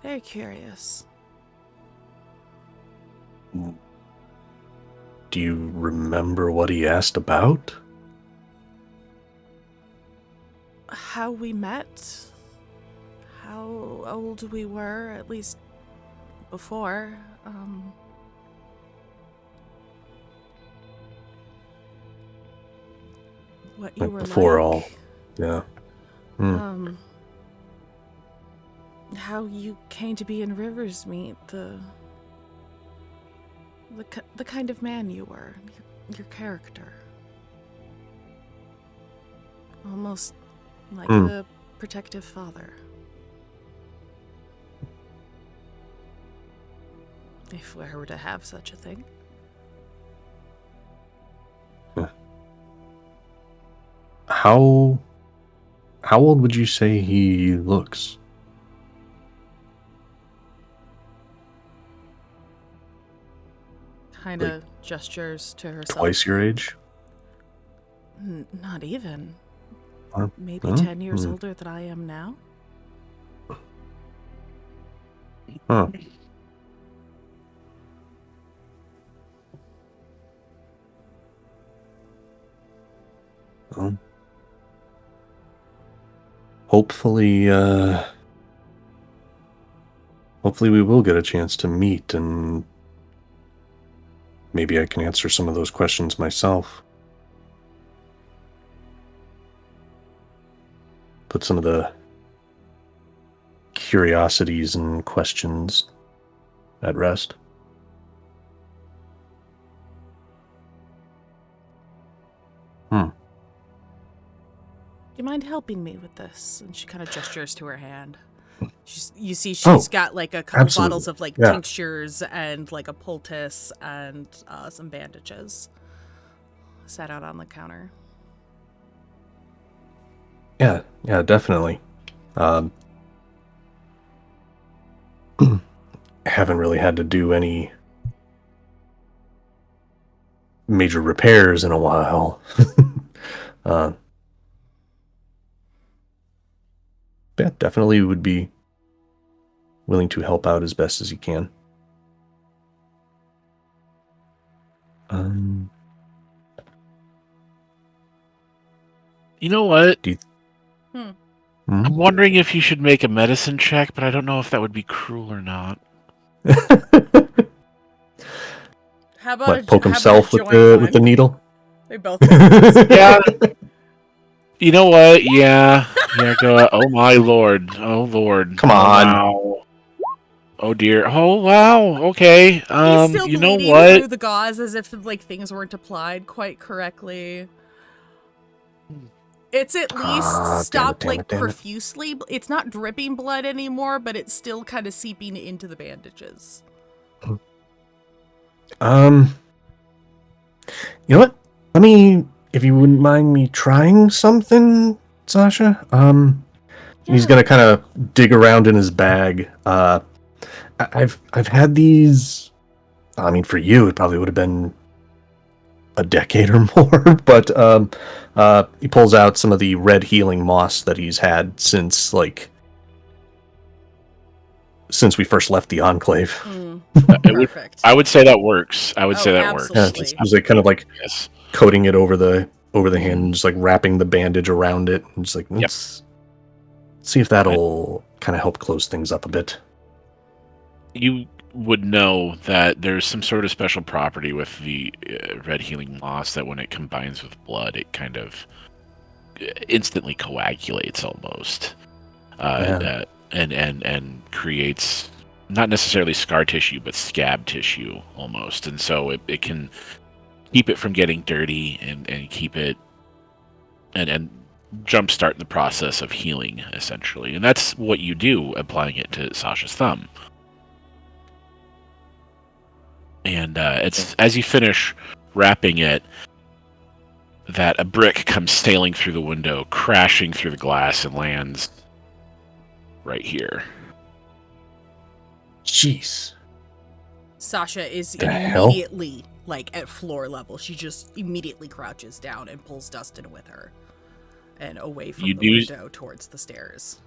Very curious. Do you remember what he asked about? How we met? How old we were, at least before. what you were before like. all. Yeah. How you came to be in Riversmeet, the kind of man you were, your character. Almost like a protective father. If I were to have such a thing. Yeah. How old would you say he looks? Kind of gestures to herself. Twice your age? Not even. Or, Maybe 10 years older than I am now. Huh. Well, hopefully we will get a chance to meet, and maybe I can answer some of those questions myself. Put some of the curiosities and questions at rest. Do you mind helping me with this? And she kind of gestures to her hand. You see she's got like a couple bottles of like tinctures and like a poultice and some bandages set out on the counter. Yeah, definitely. Haven't really had to do any major repairs in a while. Yeah, definitely would be willing to help out as best as he can. You know what? I'm wondering if you should make a medicine check, but I don't know if that would be cruel or not. How about poke himself with the needle? They both. Yeah. You know what? Yeah. Go. Oh my lord. Oh lord. Come on. Wow. Oh dear. Oh wow. Okay. He's still you know bleeding what? through the gauze as if like things weren't applied quite correctly. It's at least stopped profusely. It's not dripping blood anymore, but it's still kind of seeping into the bandages. You know what? If you wouldn't mind me trying something, Sasha. He's gonna kind of dig around in his bag. I've had these. I mean, for you, it probably would have been a decade or more. But he pulls out some of the red healing moss that he's had since we first left the Enclave. Perfect. I would say that works. I would say that absolutely. works. Yeah, just like kind of like coating it over the hand, and just like wrapping the bandage around it, and just like let's see if that'll kind of help close things up a bit. You would know that there's some sort of special property with the red healing moss that when it combines with blood, it kind of instantly coagulates almost, and creates not necessarily scar tissue, but scab tissue almost, and so it can keep it from getting dirty and keep it and jumpstart the process of healing essentially, and that's what you do applying it to Sasha's thumb. And it's as you finish wrapping it that a brick comes sailing through the window, crashing through the glass, and lands right here. Jeez. Sasha is immediately at floor level. She just immediately crouches down and pulls Dustin with her and away from the window towards the stairs.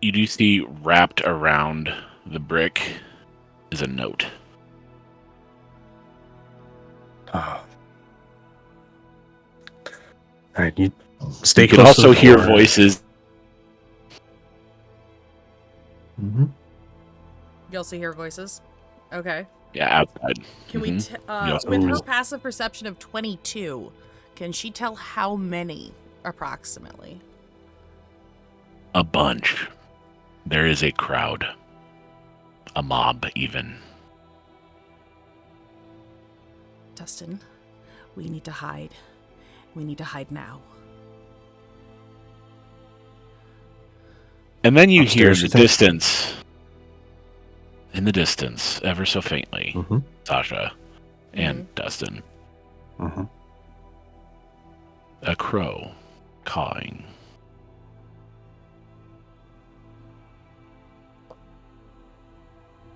You do see wrapped around the brick is a note. Oh. All right, you stay close. You can also hear voices. Mm-hmm. You also hear voices? Okay. Yeah, outside. Can we, with her passive perception of 22, Can she tell how many, approximately? A bunch. There is a crowd. A mob, even. Dustin, we need to hide. We need to hide now. And then you Upstairs, hear you think? in the distance, ever so faintly, Mm-hmm. Sasha and Dustin, Mm-hmm. a crow cawing.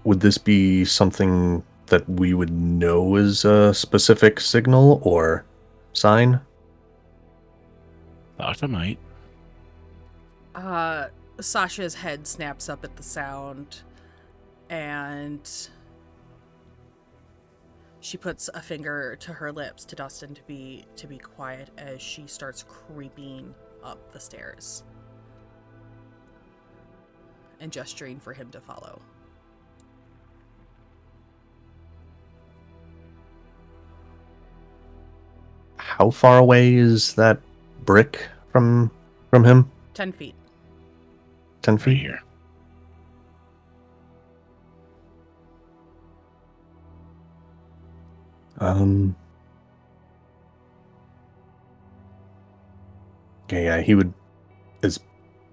Would this be something that we would know as a specific signal or sign? Sasha might. Sasha's head snaps up at the sound, and she puts a finger to her lips to Dustin to be quiet as she starts creeping up the stairs and gesturing for him to follow. How far away is that brick from him? 10 feet. 10 Right feet? here. Okay, yeah, he would, as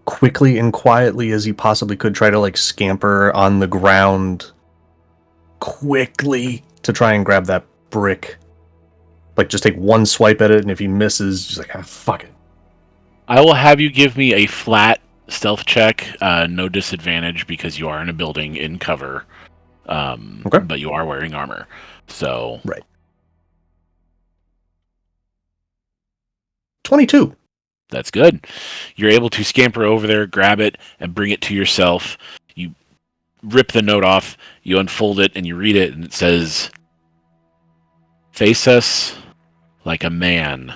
quickly and quietly as he possibly could, try to, like, scamper on the ground quickly to try and grab that brick. Like, just take one swipe at it, and if he misses, just like, fuck it. I will have you give me a flat stealth check, no disadvantage because you are in a building in cover, Okay. but you are wearing armor. So Right. 22. that's good. You're able to scamper over there, grab it, and bring it to yourself. You rip the note off, you unfold it, and you read it, and it says, "Face us like a man,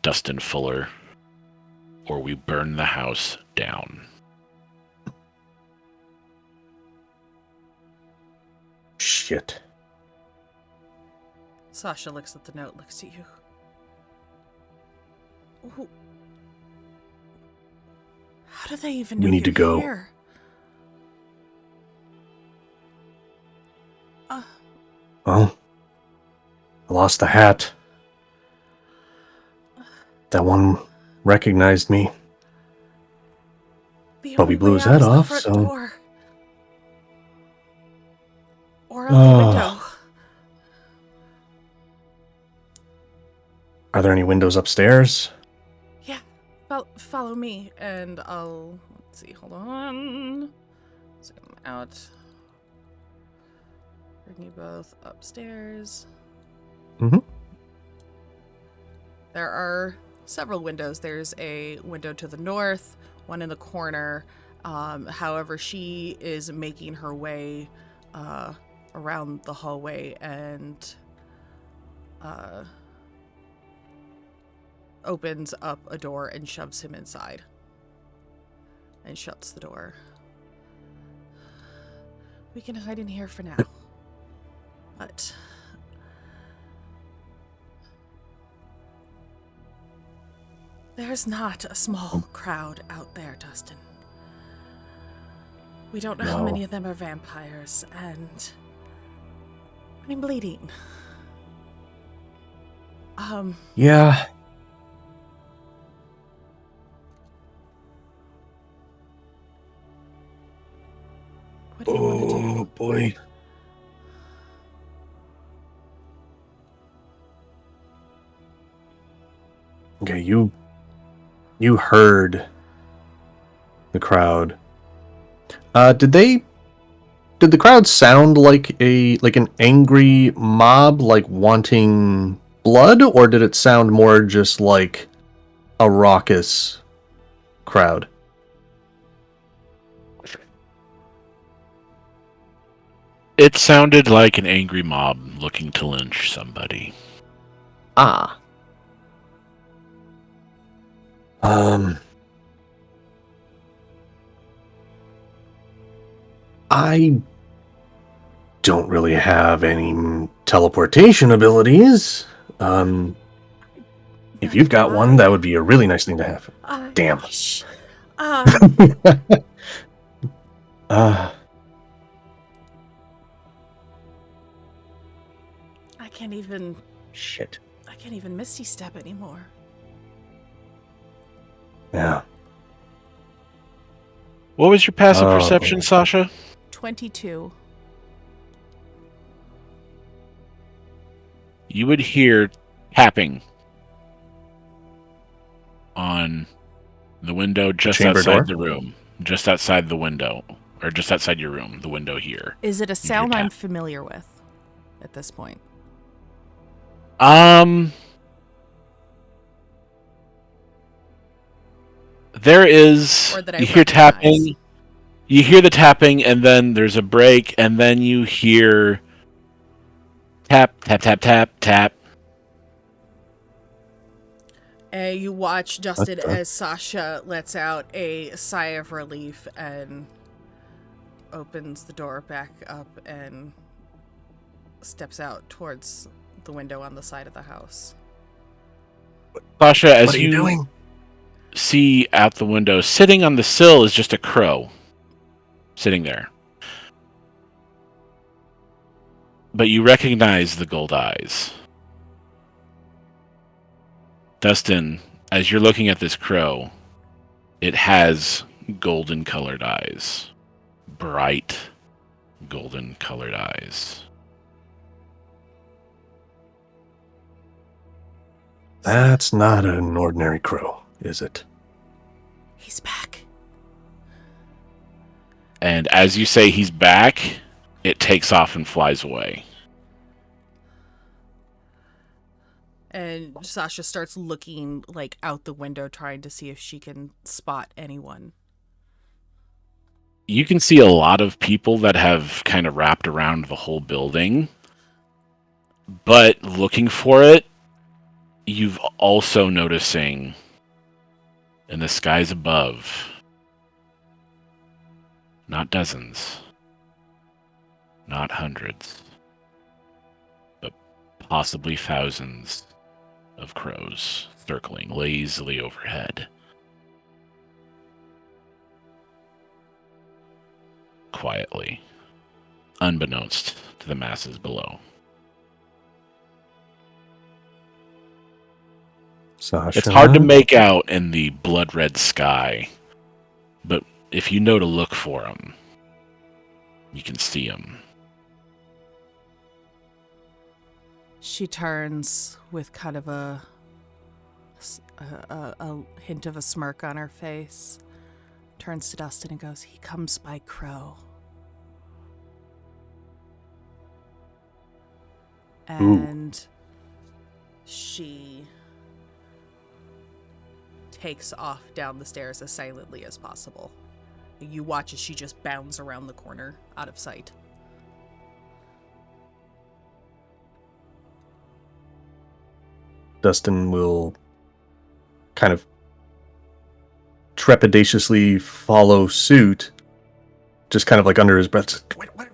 Dustin Fuller, or we burn the house down." Shit. Sasha looks at the note, looks at you. How do they even know We need to you're go. here? Well, I lost the hat. That one recognized me. The But we only blew way his out head is the off, front so- door. Or out the window. Are there any windows upstairs? Yeah, follow me, and I'll... Let's see, hold on. Zoom out. Bring you both upstairs. Mm-hmm. There are several windows. There's a window to the north, one in the corner. However, she is making her way around the hallway and opens up a door and shoves him inside and shuts the door. We can hide in here for now, but there's not a small crowd out there, Dustin. We don't know how many of them are vampires, and I'm bleeding. Yeah. What do you want to do? Oh, boy. Okay, you heard the crowd. Did the crowd sound like an angry mob, like wanting blood, or did it sound more just like a raucous crowd? It sounded like an angry mob looking to lynch somebody. Ah. I don't really have any teleportation abilities. If you've got one, that would be a really nice thing to have. Damn. Shh. Uh, I can't even shit. Misty Step anymore. Yeah. What was your passive Oh. perception, Sasha? 22. You would hear tapping on the window just Chamber outside door? the room. Just outside the window. Or just outside your room, the window here. Is it a sound tap. I'm familiar with at this point? There is. Or that I You hear recognize? tapping. You hear the tapping, and then there's a break, and then you hear tap, tap, tap, tap, tap. You watch Dustin What the- as Sasha lets out a sigh of relief and opens the door back up and steps out towards the window on the side of the house. Sasha, as What are you doing? see out the window, sitting on the sill is just a crow. Sitting there. But you recognize the gold eyes. Dustin, as you're looking at this crow, it has golden colored eyes. Bright golden colored eyes. That's not an ordinary crow, is it? He's back. And as you say he's back, it takes off and flies away. And Sasha starts looking like out the window, trying to see if she can spot anyone. You can see a lot of people that have kind of wrapped around the whole building. But looking for it, you've also noticing in the skies above, not dozens, not hundreds, but possibly thousands of crows circling lazily overhead. Quietly, unbeknownst to the masses below. Sasha. It's hard to make out in the blood-red sky, but if you know to look for them, you can see them. She turns with kind of a hint of a smirk on her face, turns to Dustin and goes, "He comes by crow." And she takes off down the stairs as silently as possible. You watch as she just bounds around the corner, out of sight. Dustin will kind of trepidatiously follow suit, just kind of like under his breath. Wait, what?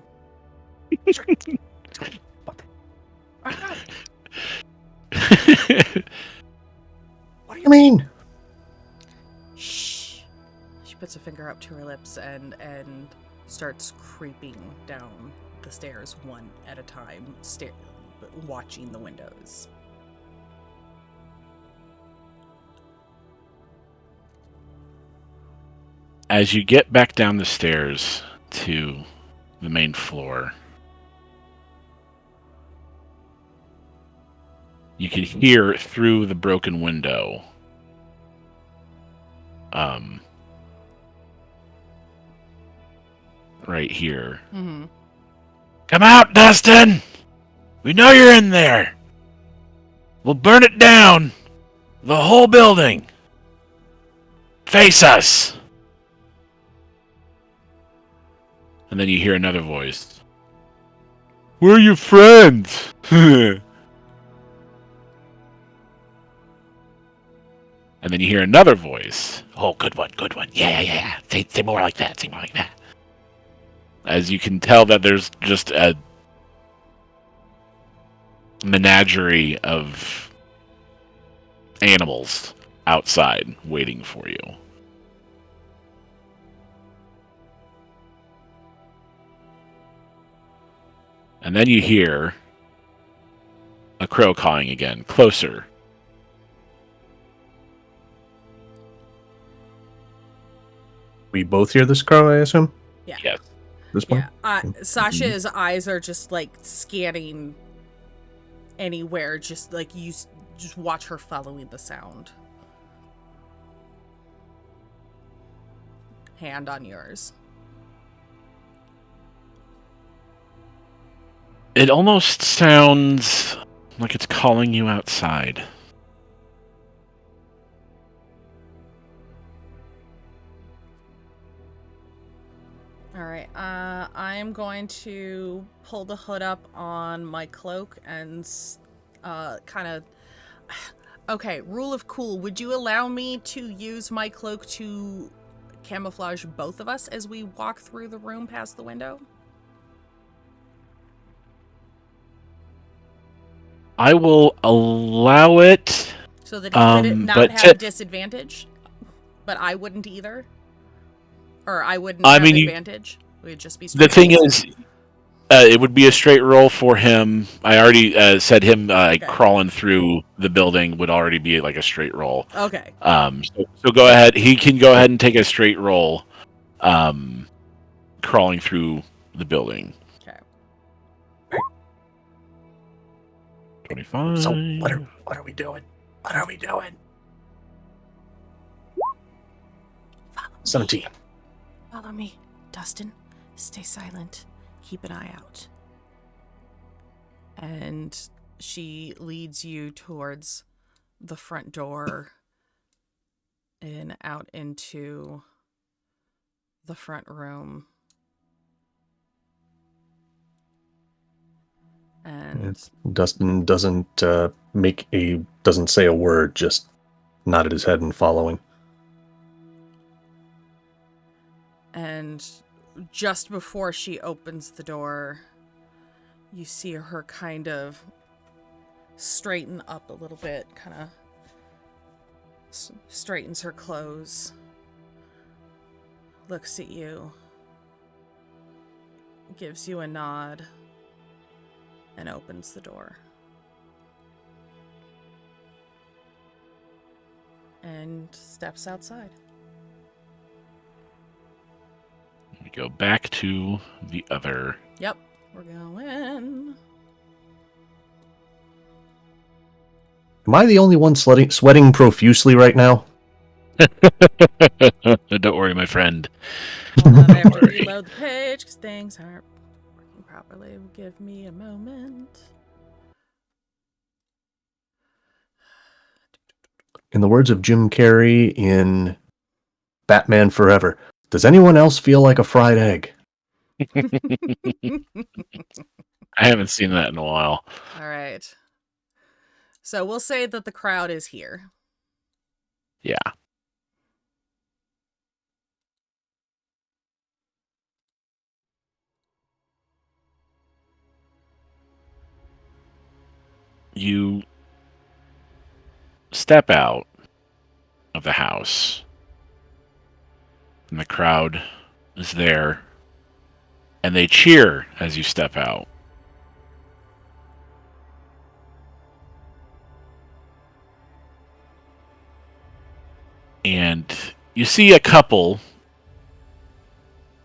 What do you mean? Shh. She puts a finger up to her lips and starts creeping down the stairs one at a time, watching the windows. As you get back down the stairs to the main floor, you can hear through the broken window right here. Mm-hmm. Come out, Dustin! We know you're in there! We'll burn it down! The whole building! Face us! And then you hear another voice. We're your friends! And then you hear another voice. Oh, good one, good one. Yeah. Say more like that, say more like that. As you can tell that there's just a menagerie of animals outside waiting for you. And then you hear a crow cawing again, closer. We both hear this crow, I assume? Yeah. Yes. This point? Yeah. Sasha's eyes are just like scanning anywhere, just like you just watch her following the sound. Hand on yours. It almost sounds like it's calling you outside. All right. I'm going to pull the hood up on my cloak and kind of. Okay, rule of cool. Would you allow me to use my cloak to camouflage both of us as we walk through the room past the window? I will allow it. So that he would not have a disadvantage, but I wouldn't either? Or I wouldn't have advantage? It would just be straight the thing rolls. is, it would be a straight roll for him. I already said him crawling through the building would already be like a straight roll. Okay. So go ahead. He can go ahead and take a straight roll, crawling through the building. Okay. 25. So what are we doing? What are we doing? 17. Follow me. Dustin, stay silent. Keep an eye out. And she leads you towards the front door and out into the front room. And Dustin doesn't say a word, just nodded his head and following. And just before she opens the door, you see her kind of straighten up a little bit, kind of straightens her clothes, looks at you, gives you a nod, and opens the door. And steps outside. We go back to the other. Yep, we're going. Am I the only one sweating profusely right now? Don't worry, my friend. Hold on, I have to reload the page because things aren't working properly. Give me a moment. In the words of Jim Carrey in Batman Forever, does anyone else feel like a fried egg? I haven't seen that in a while. All right. So we'll say that the crowd is here. Yeah. You step out of the house, and the crowd is there, and they cheer as you step out. And you see a couple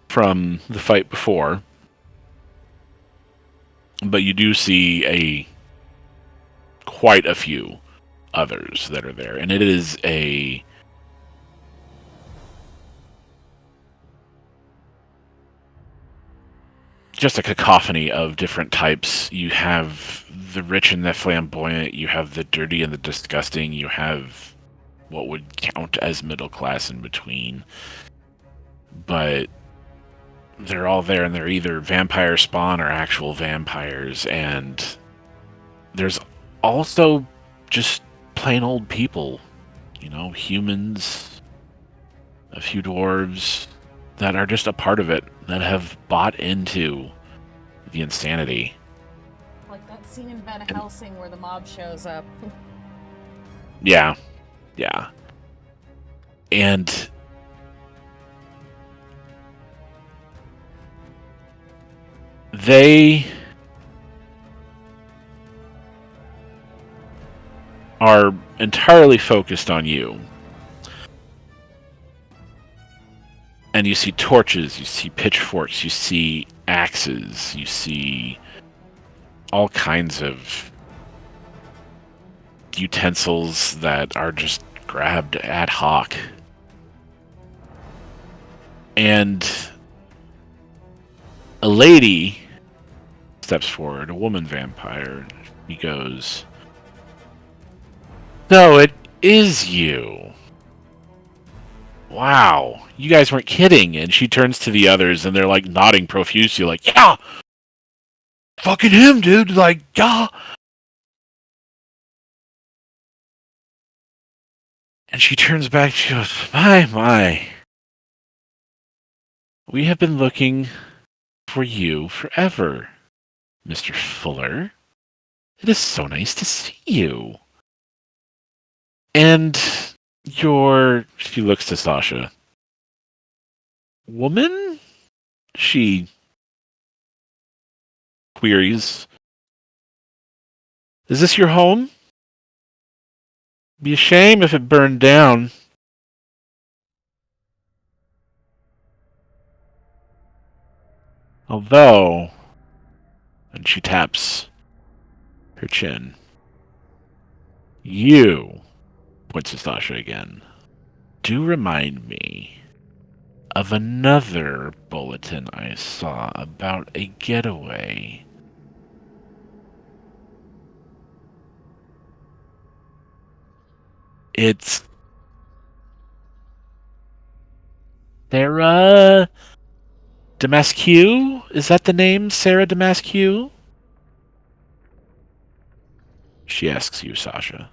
from the fight before, but you do see quite a few others that are there, and it is just a cacophony of different types. You have the rich and the flamboyant, you have the dirty and the disgusting, you have what would count as middle class in between. But they're all there, and they're either vampire spawn or actual vampires, and there's also just plain old people, humans, a few dwarves that are just a part of it, that have bought into the insanity. Like that scene in Van Helsing where the mob shows up. Yeah. Yeah. And they are entirely focused on you. And you see torches, you see pitchforks, you see axes, you see all kinds of utensils that are just grabbed ad hoc. And a lady steps forward, a woman vampire. He goes, "So it is you. Wow, you guys weren't kidding." And she turns to the others, and they're like nodding profusely, like, "Yeah, fucking him, dude. Like, yeah." And she turns back. She goes, my. We have been looking for you forever, Mr. Fuller. It is so nice to see you. And she looks to Sasha. Woman? She queries. Is this your home? Be a shame if it burned down. Although, and she taps her chin. You, points to Sasha again, do remind me of another bulletin I saw about a getaway. It's Sarah Damascus? Is that the name, Sarah Damascus? She asks you, Sasha.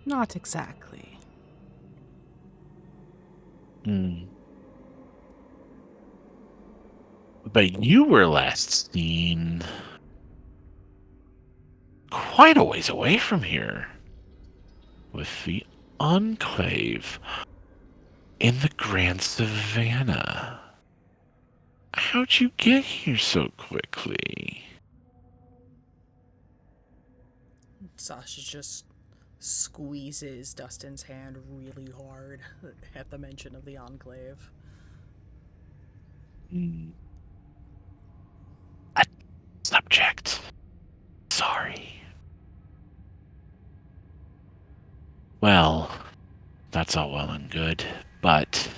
Not exactly. But you were last seen quite a ways away from here, with the Enclave in the Grand Savannah. How'd you get here so quickly? Sasha just squeezes Dustin's hand really hard at the mention of the Enclave. A subject. Sorry. Well, that's all well and good, but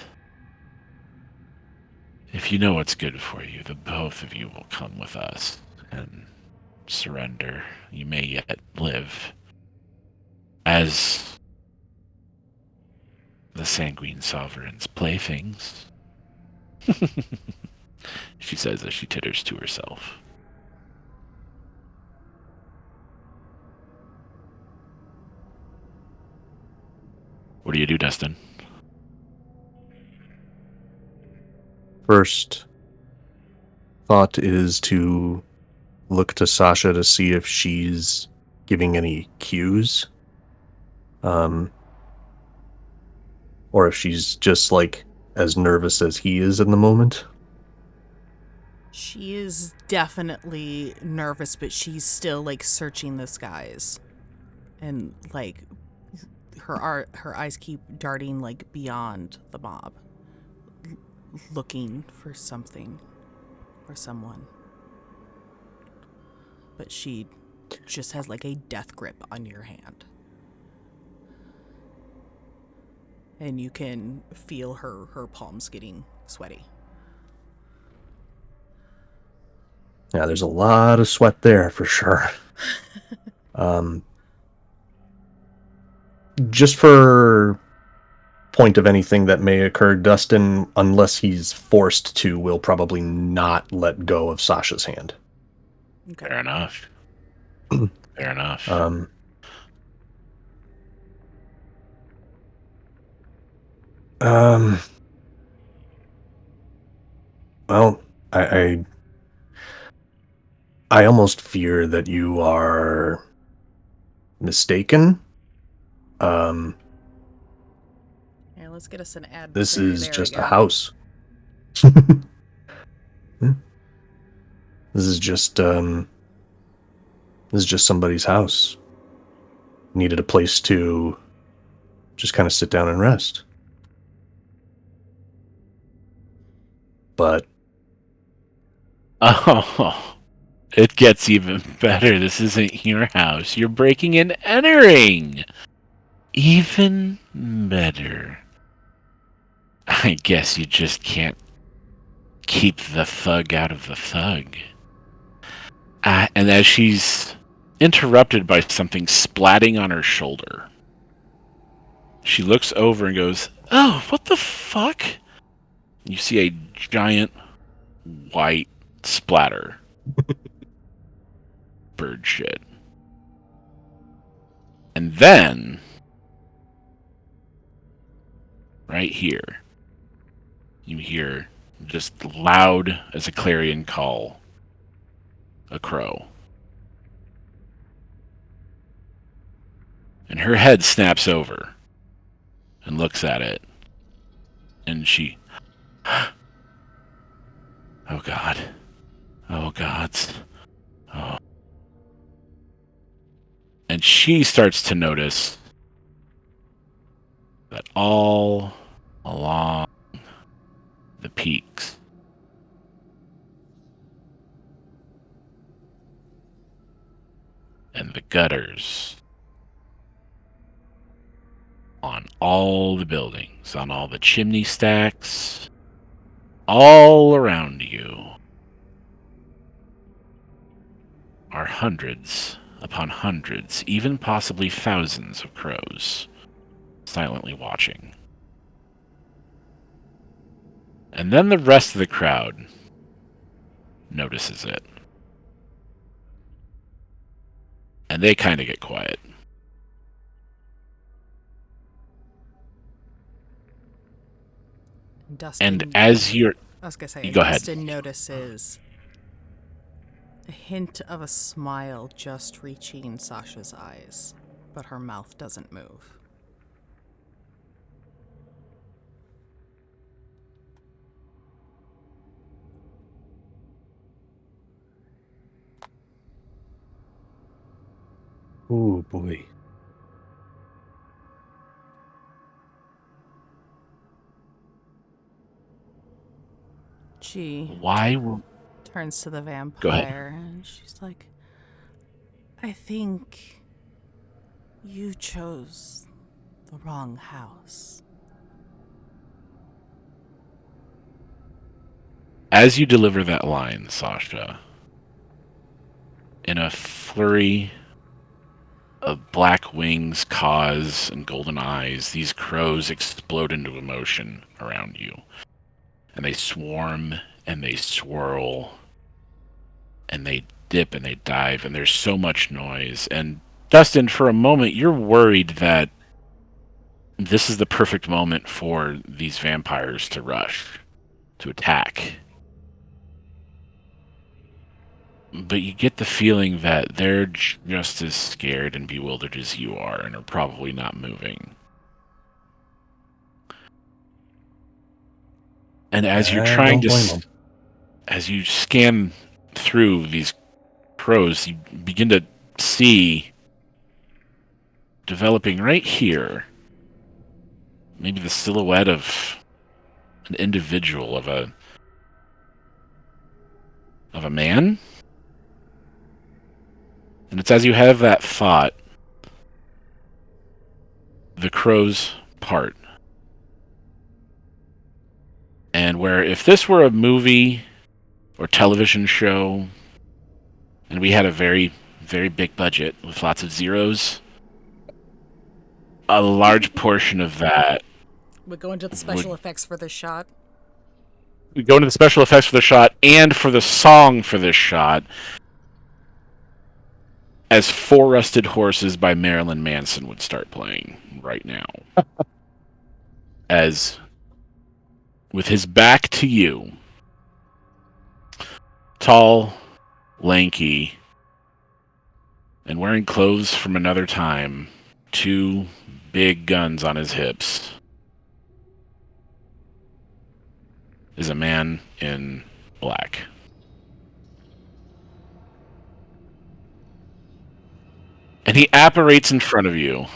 if you know what's good for you, the both of you will come with us and surrender. You may yet live as the Sanguine Sovereign's playthings. She says as she titters to herself. What do you do, Dustin? First thought is to look to Sasha to see if she's giving any cues. Or if she's just like as nervous as he is in the moment. She is definitely nervous, but she's still like searching the skies. And like her eyes keep darting like beyond the mob, looking for something or someone. But she just has like a death grip on your hand. And you can feel her palms getting sweaty. Yeah, there's a lot of sweat there for sure. Just for point of anything that may occur, Dustin, unless he's forced to, will probably not let go of Sasha's hand. Okay. Fair enough. Fair enough. Well, I almost fear that you are mistaken, Yeah, let's get us an adversary this is there just again. a house. This is just somebody's house. Needed a place to just kind of sit down and rest. But Oh, it gets even better. This isn't your house. You're breaking and entering. Even better. I guess you just can't keep the thug out of the thug. And as she's interrupted by something splatting on her shoulder, she looks over and goes, "Oh, what the fuck?" You see a giant white splatter. Bird shit. And then, right here, you hear just loud as a clarion call, a crow. And her head snaps over and looks at it. And she, oh God, oh gods, oh. And she starts to notice that all along the peaks, and the gutters, on all the buildings, on all the chimney stacks, all around you, are hundreds upon hundreds, even possibly thousands of crows, silently watching. And then the rest of the crowd notices it. And they kind of get quiet. Dustin, And as you're... I was going to say, Go ahead. Dustin notices a hint of a smile just reaching Sasha's eyes, but her mouth doesn't move. oh boy. She Why will... turns to the Go ahead. vampire and she's like, I think you chose the wrong house. As you deliver that line, Sasha, in a flurry of black wings, caws, and golden eyes, these crows explode into emotion around you. And they swarm, and they swirl, and they dip, and they dive, and there's so much noise. And Dustin, for a moment, you're worried that this is the perfect moment for these vampires to rush, to attack. But you get the feeling that they're just as scared and bewildered as you are, and are probably not moving. And as you're trying Don't blame to, them. as you scan through these crows, you begin to see developing right here, maybe the silhouette of an individual, of a man. And it's as you have that thought, the crows part. And where if this were a movie or television show, and we had a very, very big budget with lots of zeros, a large portion of that We go into the special effects for this shot. we go into the special effects for the shot and for the song for this shot as Four Rusted Horses by Marilyn Manson would start playing right now. As, with his back to you, tall, lanky, and wearing clothes from another time, 2 big guns on his hips, is a man in black. And he apparates in front of you.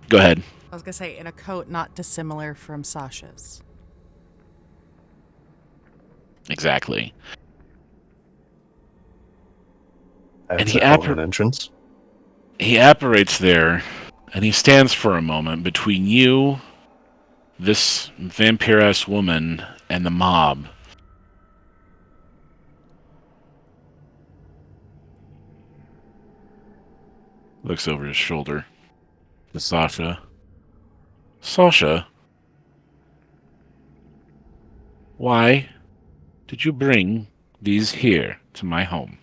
Go ahead. I was going to say, in a coat not dissimilar from Sasha's. Exactly. That's he a hell of an entrance. He apparates there, and he stands for a moment between you, this vampire-ass woman, and the mob. Looks over his shoulder to Sasha. Sasha? Why did you bring these here to my home?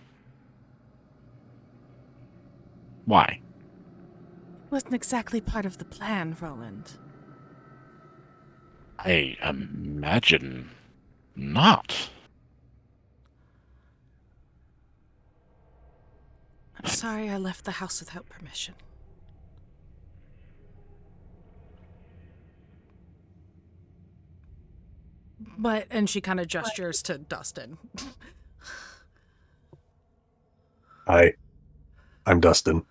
Why? Wasn't exactly part of the plan, Roland. I imagine not. I'm sorry I left the house without permission. And she kind of gestures to Dustin. Hi, I'm Dustin.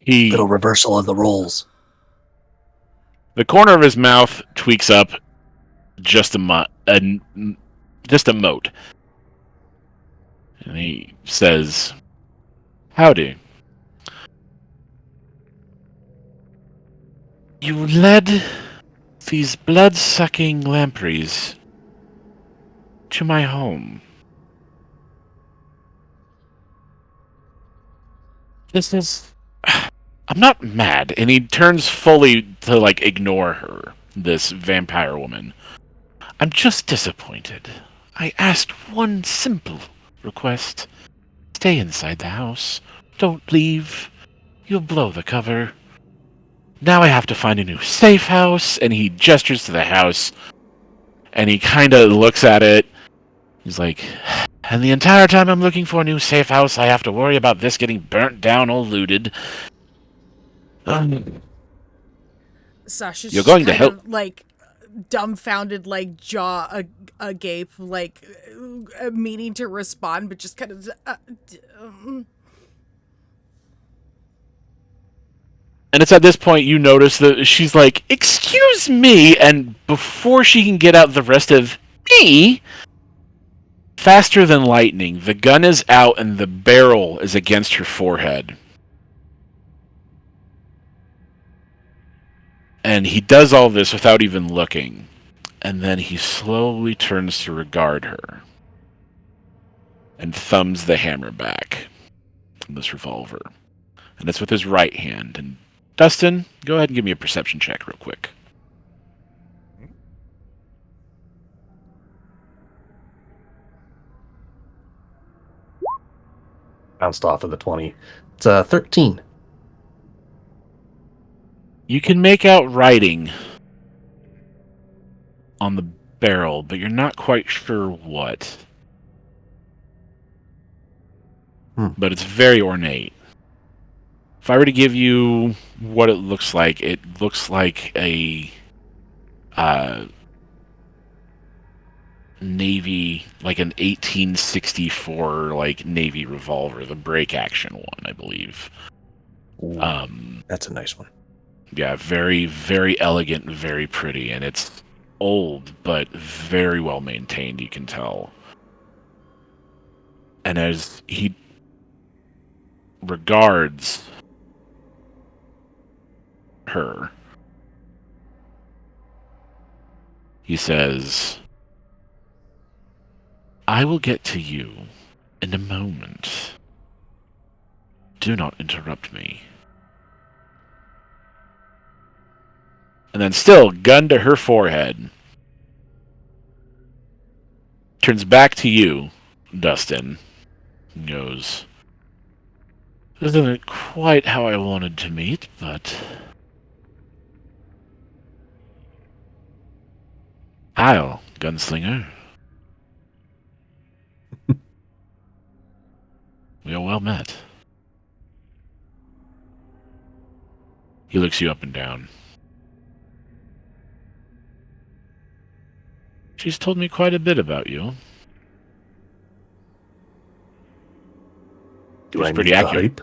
Little reversal of the roles. The corner of his mouth tweaks up just a mote. And he says, "Howdy. You led these blood-sucking lampreys to my home. This is... I'm not mad." And he turns fully to, ignore her, this vampire woman. "I'm just disappointed. I asked one simple request. Stay inside the house. Don't leave. You'll blow the cover. Now I have to find a new safe house." And he gestures to the house, and he kind of looks at it. He's like, "And the entire time I'm looking for a new safe house, I have to worry about this getting burnt down or looted." Sasha's You're going to kind help. of dumbfounded, jaw agape, meaning to respond, but just kind of. And it's at this point you notice that she's like, "Excuse me," and before she can get out the rest of me, faster than lightning, the gun is out and the barrel is against her forehead. And he does all this without even looking. And then he slowly turns to regard her and thumbs the hammer back from this revolver. And it's with his right hand. And Dustin, go ahead and give me a perception check real quick. Bounced off of the 20. It's 13. You can make out writing on the barrel, but you're not quite sure what. But it's very ornate. If I were to give you what it looks like a Navy, like an 1864 Navy revolver, the break action one, I believe. Ooh, that's a nice one. Yeah, very, very elegant and very pretty, and it's old but very well maintained, you can tell. And as he regards her, he says, "I will get to you in a moment. Do not interrupt me." And then still, gun to her forehead, turns back to you, Dustin, and goes, "This isn't quite how I wanted to meet, but... Heil, gunslinger." We are well met. He looks you up and down. She's told me quite a bit about you. Do I need pretty the accurate.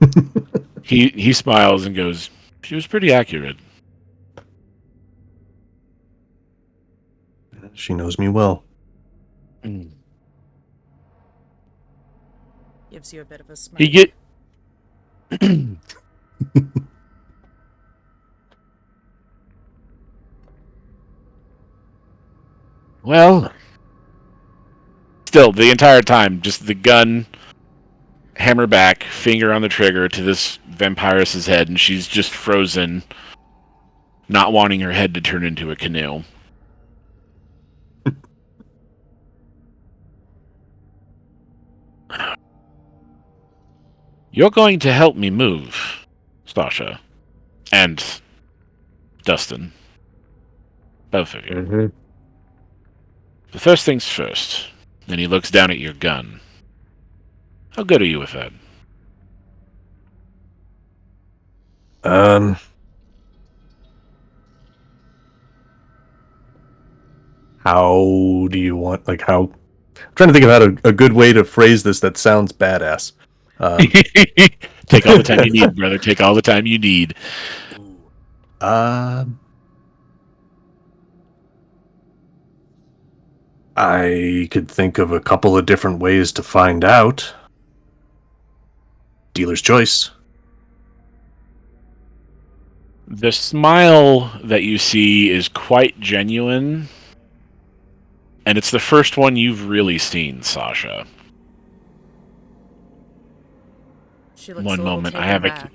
hype? He smiles and goes, she was pretty accurate. She knows me well. Gives you a bit of a smirk. He get... Well, still, the entire time, just the gun, hammer back, finger on the trigger to this vampiress's head, and she's just frozen, not wanting her head to turn into a canoe. You're going to help me move, Sasha. And Dustin. Both of you. Mm-hmm. The first things first. Then he looks down at your gun. How good are you with that? How do you want, like, how... I'm trying to think of how a good way to phrase this that sounds badass. Take all the time you need, brother. Take all the time you need. I could think of a couple of different ways to find out. Dealer's choice. The smile that you see is quite genuine, and it's the first one you've really seen, Sasha. She looks One a little moment, taken I aback.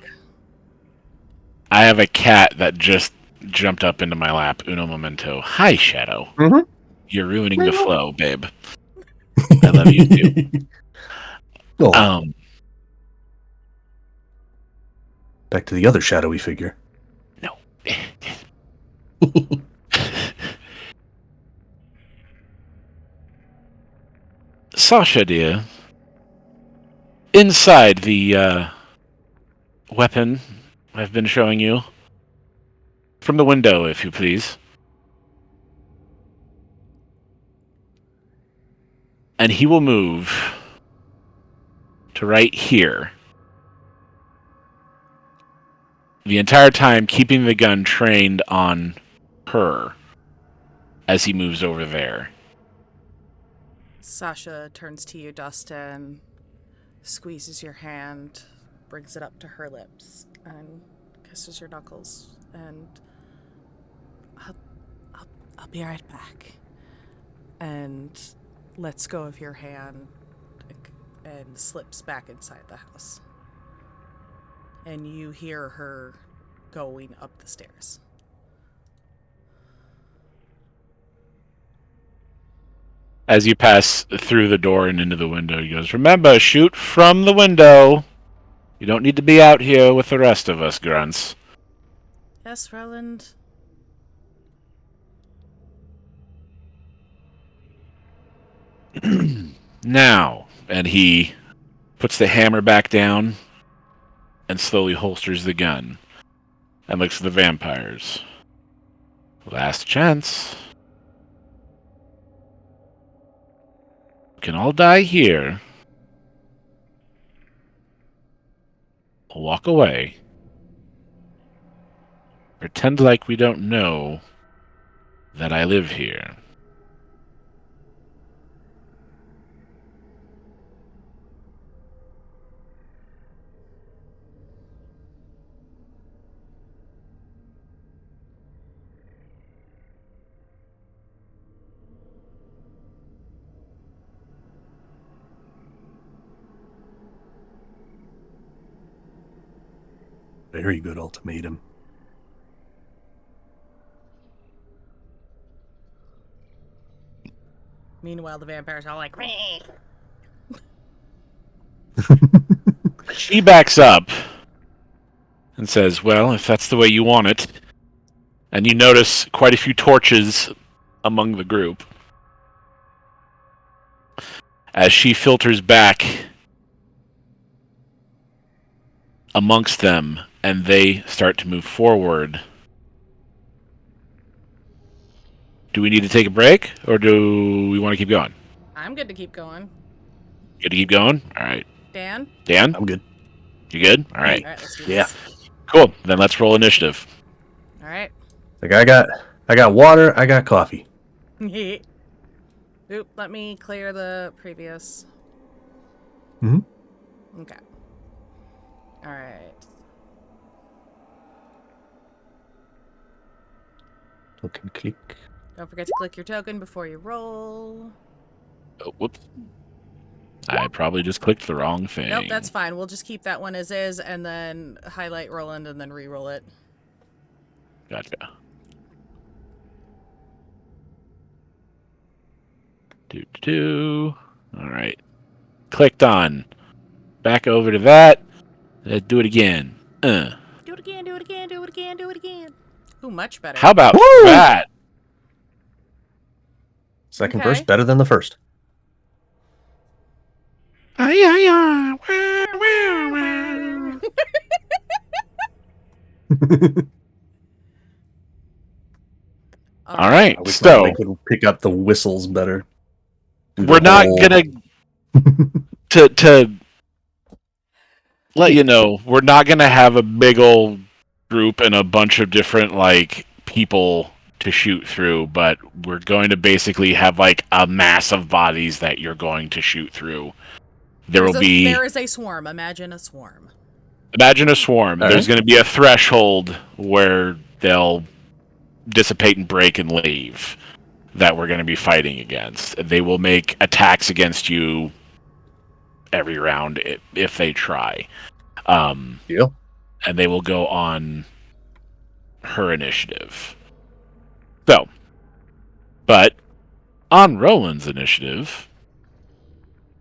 have a cat that just jumped up into my lap. Uno momento. Hi, Shadow. Mm-hmm. You're ruining the flow, babe. I love you too. Oh. Back to the other shadowy figure. No. Sasha, dear. Inside the weapon I've been showing you. From the window, if you please. And he will move to right here. The entire time keeping the gun trained on her as he moves over there. Sasha turns to you, Dustin, squeezes your hand, brings it up to her lips, and kisses your knuckles. And I'll be right back. And lets go of your hand and slips back inside the house. And you hear her going up the stairs. As you pass through the door and into the window, he goes, remember, shoot from the window. You don't need to be out here with the rest of us, grunts. Yes, Roland. Now, and he puts the hammer back down and slowly holsters the gun and looks at the vampires. Last chance. We can all die here. Walk away. Pretend like we don't know that I live here. Very good ultimatum. Meanwhile, the vampires are all like, "Meh." She backs up and says, well, if that's the way you want it. And you notice quite a few torches among the group. As she filters back amongst them, and they start to move forward. Do we need to take a break, or do we want to keep going? I'm good to keep going. Good to keep going? All right. Dan? Dan? I'm good. You good? All right. All right, let's do Yeah. this. Cool. Then let's roll initiative. All right. Like I got water. I got coffee. Oop, let me clear the previous. Mhm. Okay. All right. Token click. Don't forget to click your token before you roll. Oh, whoops. I probably just clicked the wrong thing. Nope, that's fine. We'll just keep that one as is and then highlight Roland and then re-roll it. Gotcha. All right. Clicked on. Back over to that. Let's do it again. Do it again, do it again, do it again, do it again. Ooh, much better. How about Woo! that? Second Okay. verse better than the first. All right. I wish So I could pick up the whistles better. Do the we're not whole- gonna to let you know, we're not gonna have a big old group and a bunch of different like people to shoot through, but we're going to basically have like a mass of bodies that you're going to shoot through. There is a swarm. Imagine a swarm. Imagine a swarm. All There's right. going to be a threshold where they'll dissipate and break and leave that we're going to be fighting against. They will make attacks against you every round if they try. Yeah. And they will go on her initiative. So, but on Roland's initiative,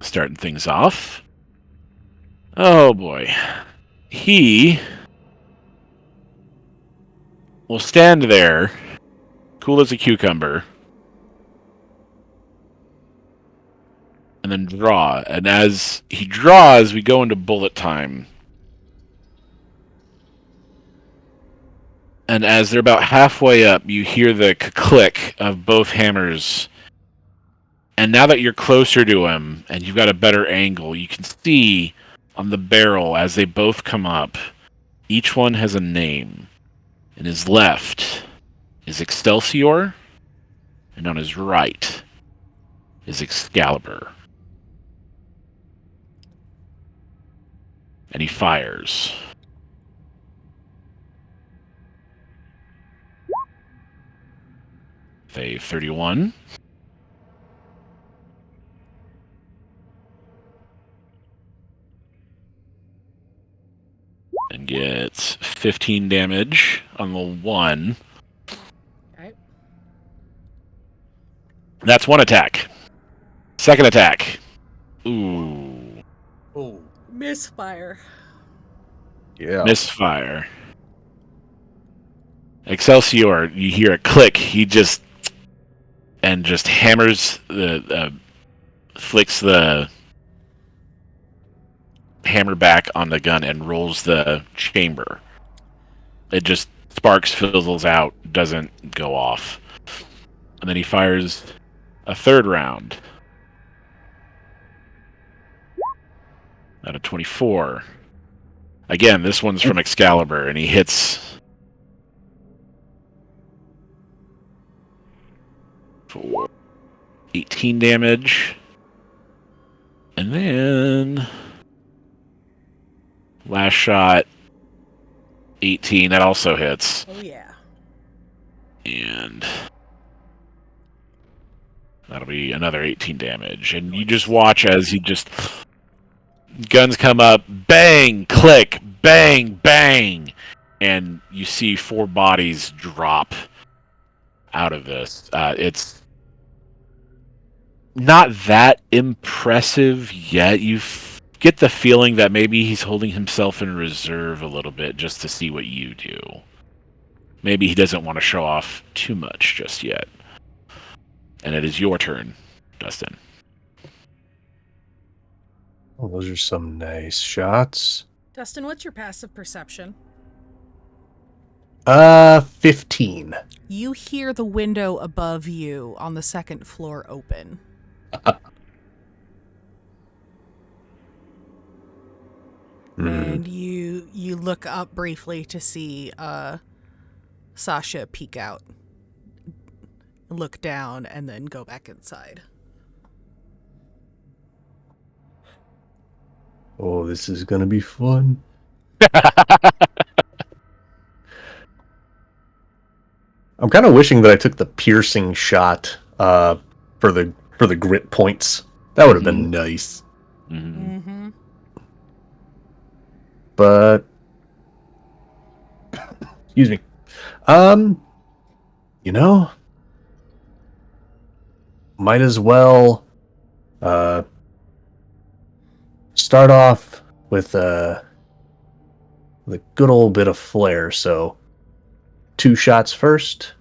starting things off, oh boy. He will stand there, cool as a cucumber, and then draw. And as he draws, we go into bullet time. And as they're about halfway up, you hear the click of both hammers. And now that you're closer to him, and you've got a better angle, you can see on the barrel as they both come up, each one has a name. And his left is Excelsior, and on his right is Excalibur. And he fires. With a 31. And gets 15 damage on the 1. Okay. That's one attack. Second attack. Ooh. Oh. Misfire. Yeah. Misfire. Excelsior, you hear a click. He just hammers flicks the hammer back on the gun and rolls the chamber. It just sparks, fizzles out, doesn't go off. And then he fires a third round. Out of 24. Again, this one's from Excalibur, and he hits for 18 damage. And then last shot, 18. That also hits. Oh, yeah. And that'll be another 18 damage. And you just watch as he just... Guns come up, bang, click, bang, bang. And you see 4 bodies drop out of this. It's not that impressive yet. You get the feeling that maybe he's holding himself in reserve a little bit just to see what you do. Maybe he doesn't want to show off too much just yet. And it is your turn, Dustin. Oh, those are some nice shots. Dustin, what's your passive perception? 15. You hear the window above you on the second floor open. And you look up briefly to see Sasha peek out, look down, and then go back inside. Oh, this is gonna be fun. I'm kind of wishing that I took the piercing shot for the grit points. That would have been nice. Mm-hmm. But excuse me. You know, might as well start off with a good old bit of flair. So 2 shots first,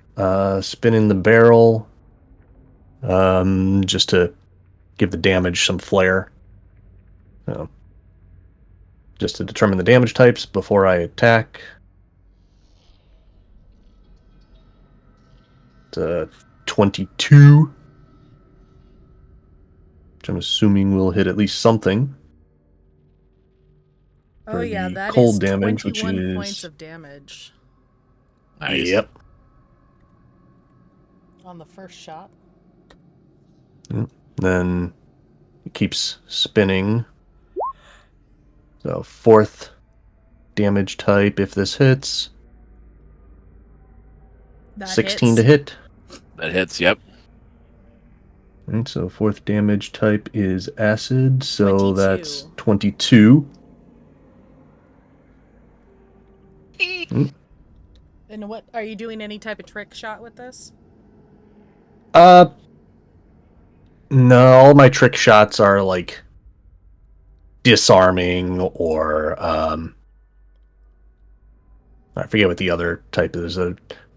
spinning the barrel, just to give the damage some flair. Just to determine the damage types before I attack. It's 22, which I'm assuming will hit at least something. Oh yeah, that cold is damage, 21 which is points of damage. Nice. Yep. On the first shot. Then it keeps spinning. So 4th damage type if this hits. That 16 hits. to hit. That hits, yep. Right, so 4th damage type is acid, so 22. that's 22. And what are you doing? Any type of trick shot with this? No, all my trick shots are like disarming or I forget what the other type is,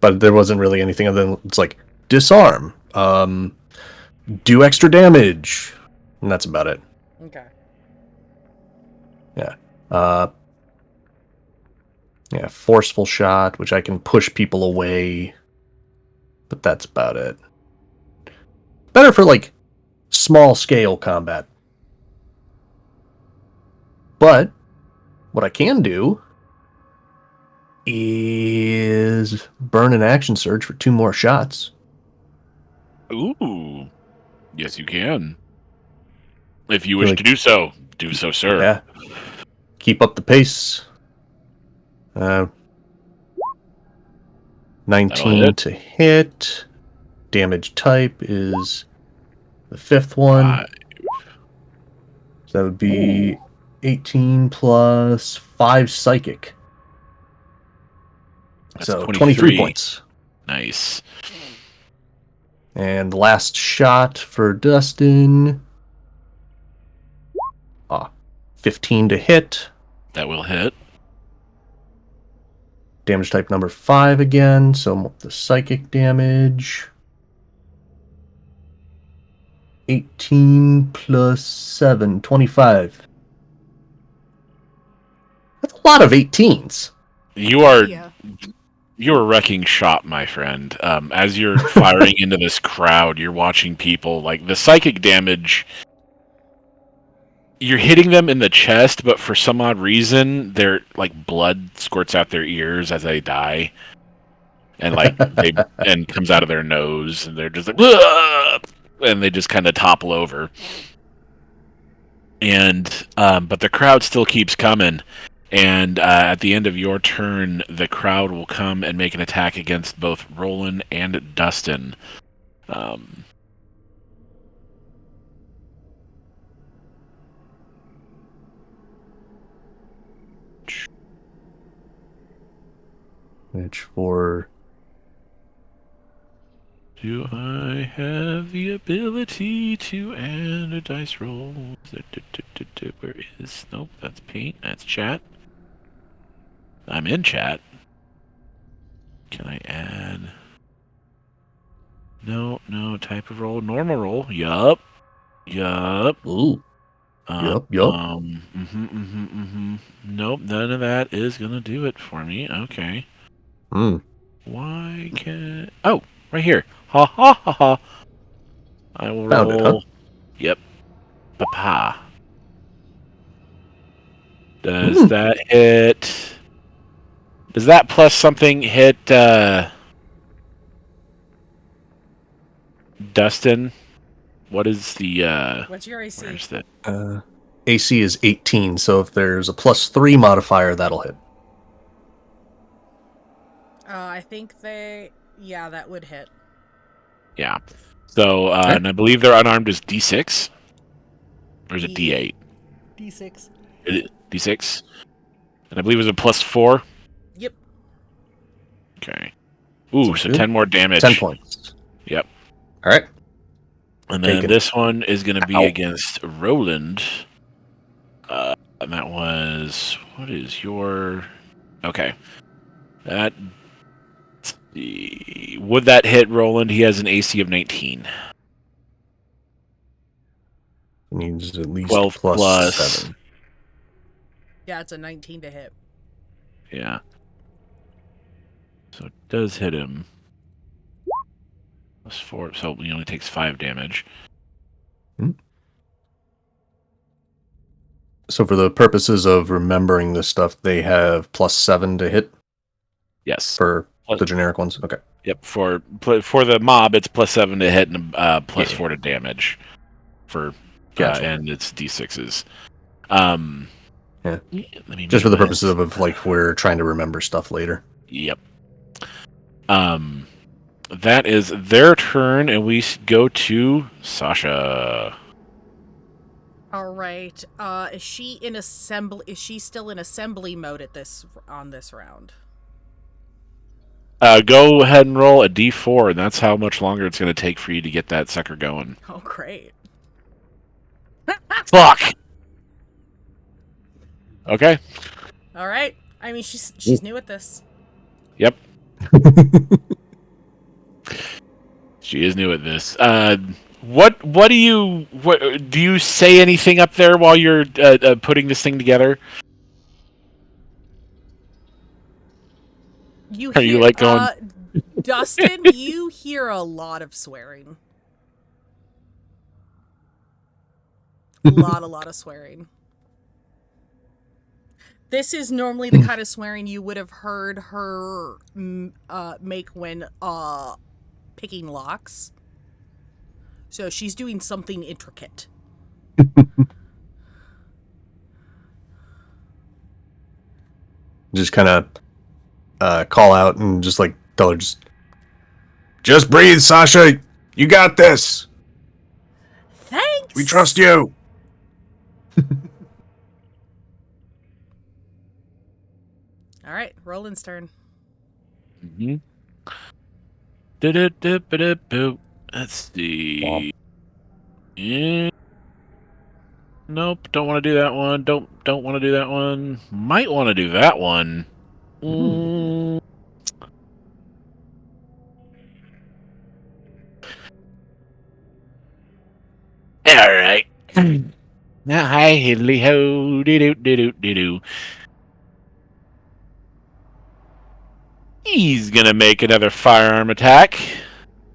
but there wasn't really anything other than it's like disarm, do extra damage, and that's about it. Okay. Yeah. Yeah, forceful shot, which I can push people away, but that's about it. Better for like small scale combat. But what I can do is burn an action surge for 2 more shots. Ooh. Yes, you can. If you wish to do so, sir. Yeah. Keep up the pace. 19 to hit. Damage type is the 5th one. 5. So that would be 18 plus 5 psychic. That's so 23. 23 points. Nice. And the last shot for Dustin. 15 to hit. That will hit. Damage type number 5 again, so the psychic damage. 18 plus 7, 25. That's a lot of 18s. You are wrecking shop, my friend. As you're firing into this crowd, you're watching people, like, the psychic damage, you're hitting them in the chest, but for some odd reason, their, like, blood squirts out their ears as they die. And, like, and comes out of their nose, and they're just like, "Ugh!" And they just kind of topple over. And, but the crowd still keeps coming. And at the end of your turn, the crowd will come and make an attack against both Roland and Dustin. Which for... Do I have the ability to add a dice roll? Where is... Nope, that's paint. That's chat. I'm in chat. Can I add... No, type of roll. Normal roll. Yup. Ooh. Yup. Nope, none of that is gonna do it for me. Okay. Why can't... Oh, right here. Ha ha ha ha. I will Found roll... it, huh? Yep. Papa. Does that hit... Does that plus something hit, Dustin? What is the, What's your AC? Where's the... AC is 18, so if there's a +3 modifier, that'll hit. I think yeah, that would hit. Yeah. So, and I believe their unarmed is D6? Or is it D8? D6. D6? And I believe it was a +4? Yep. Okay. Ooh, Sounds so good. 10 more damage. 10 points. Yep. All right. And then this one is going to be Ow. against Roland. And that was... What is your... Okay. That... Would that hit Roland? He has an AC of 19. Means at least 12 plus... 7. Yeah, it's a 19 to hit. Yeah. So it does hit him. +4, so he only takes 5 damage. So for the purposes of remembering this stuff, they have +7 to hit? Yes. For the generic ones? Okay. Yep, for the mob, it's +7 to hit and +4 to damage. For Gotcha. and it's D6s. Yeah. Let me Just for the minimize. purposes of like we're trying to remember stuff later. Yep. That is their turn, and we go to Sasha. All right. Is she in assembly? Is she still in assembly mode on this round? Go ahead and roll a D4, and that's how much longer it's going to take for you to get that sucker going. Oh, great. Fuck. Okay. All right. I mean, she's new at this. Yep. She is new at this. What do you say anything up there while you're putting this thing together? Are you like going? Dustin, you hear a lot of swearing. A lot of swearing. This is normally the kind of swearing you would have heard her make when picking locks. So she's doing something intricate. Just kind of call out and just like tell her, just breathe, Sasha. You got this. Thanks. We trust you. All right, Roland's turn. Mm-hmm. Let's see. Yeah. Nope, don't want to do that one. Don't want to do that one. Might want to do that one. All right. Now, hi, hiddly ho, doo doo doo doo. He's gonna make another firearm attack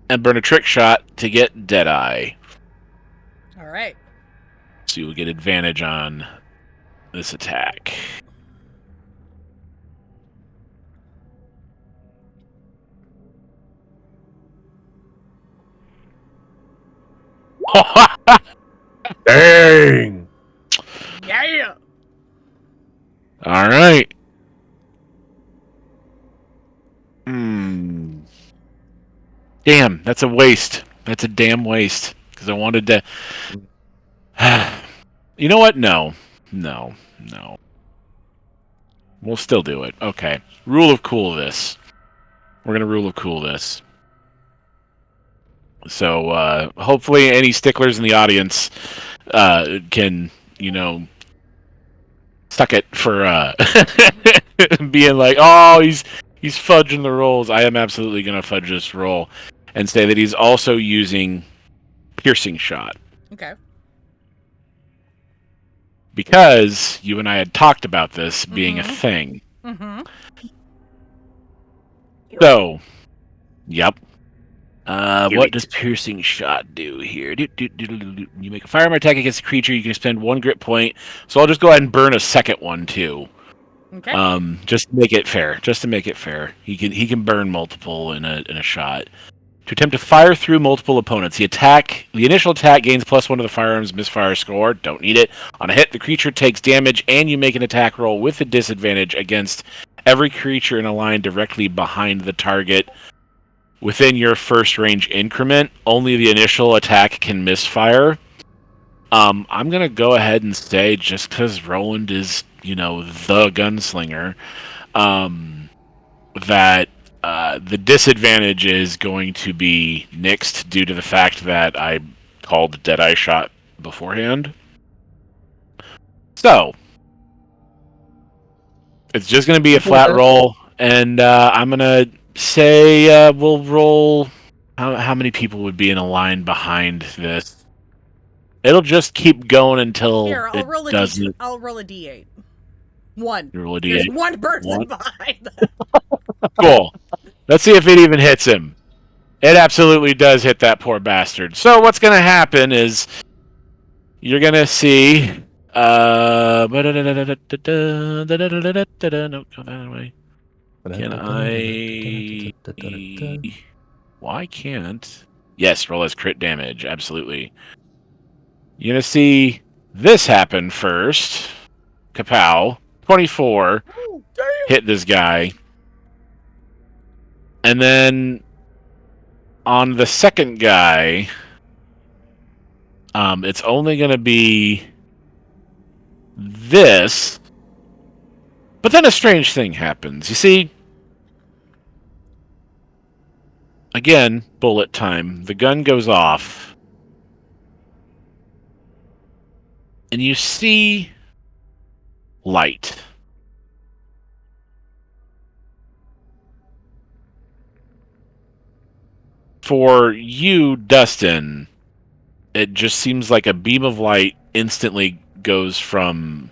and burn a trick shot to get Deadeye. All right. So you'll get advantage on this attack. Dang. Yeah. All right. Damn, that's a waste. That's a damn waste. Because I wanted to... You know what? No. We'll still do it. Okay. Rule of cool this. We're going to rule of cool this. So, hopefully any sticklers in the audience can, suck it for being like, oh, he's fudging the rolls. I am absolutely going to fudge this roll and say that he's also using piercing shot. Okay. because you and I had talked about this being a thing. Mm-hmm. So, yep. What does piercing shot do here? You make a firearm attack against a creature, you can spend 1 grit point. So I'll just go ahead and burn a second one too. Okay. Just to make it fair. He can burn multiple in a shot. To attempt to fire through multiple opponents. The initial attack gains +1 to the firearm's misfire score. Don't need it. On a hit, the creature takes damage, and you make an attack roll with a disadvantage against every creature in a line directly behind the target within your first range increment. Only the initial attack can misfire. I'm gonna go ahead and say, just because Roland is, the gunslinger, that the disadvantage is going to be nixed due to the fact that I called Deadeye Shot beforehand. So, it's just going to be a flat roll, and I'm going to say we'll roll... How many people would be in a line behind this? It'll just keep going until I'll roll a doesn't... I'll roll a D8. 1. You roll a D8. There's one person behind. Cool. Let's see if it even hits him. It absolutely does hit that poor bastard. So what's going to happen is you're going to see... No, go that way. Can I... Why can't... Yes, roll as crit damage. Absolutely. You're going to see this happen first. Kapow. 24. Hit this guy. And then on the second guy, it's only going to be this. But then a strange thing happens. You see, again, bullet time. The gun goes off. And you see light. For you, Dustin, it just seems like a beam of light instantly goes from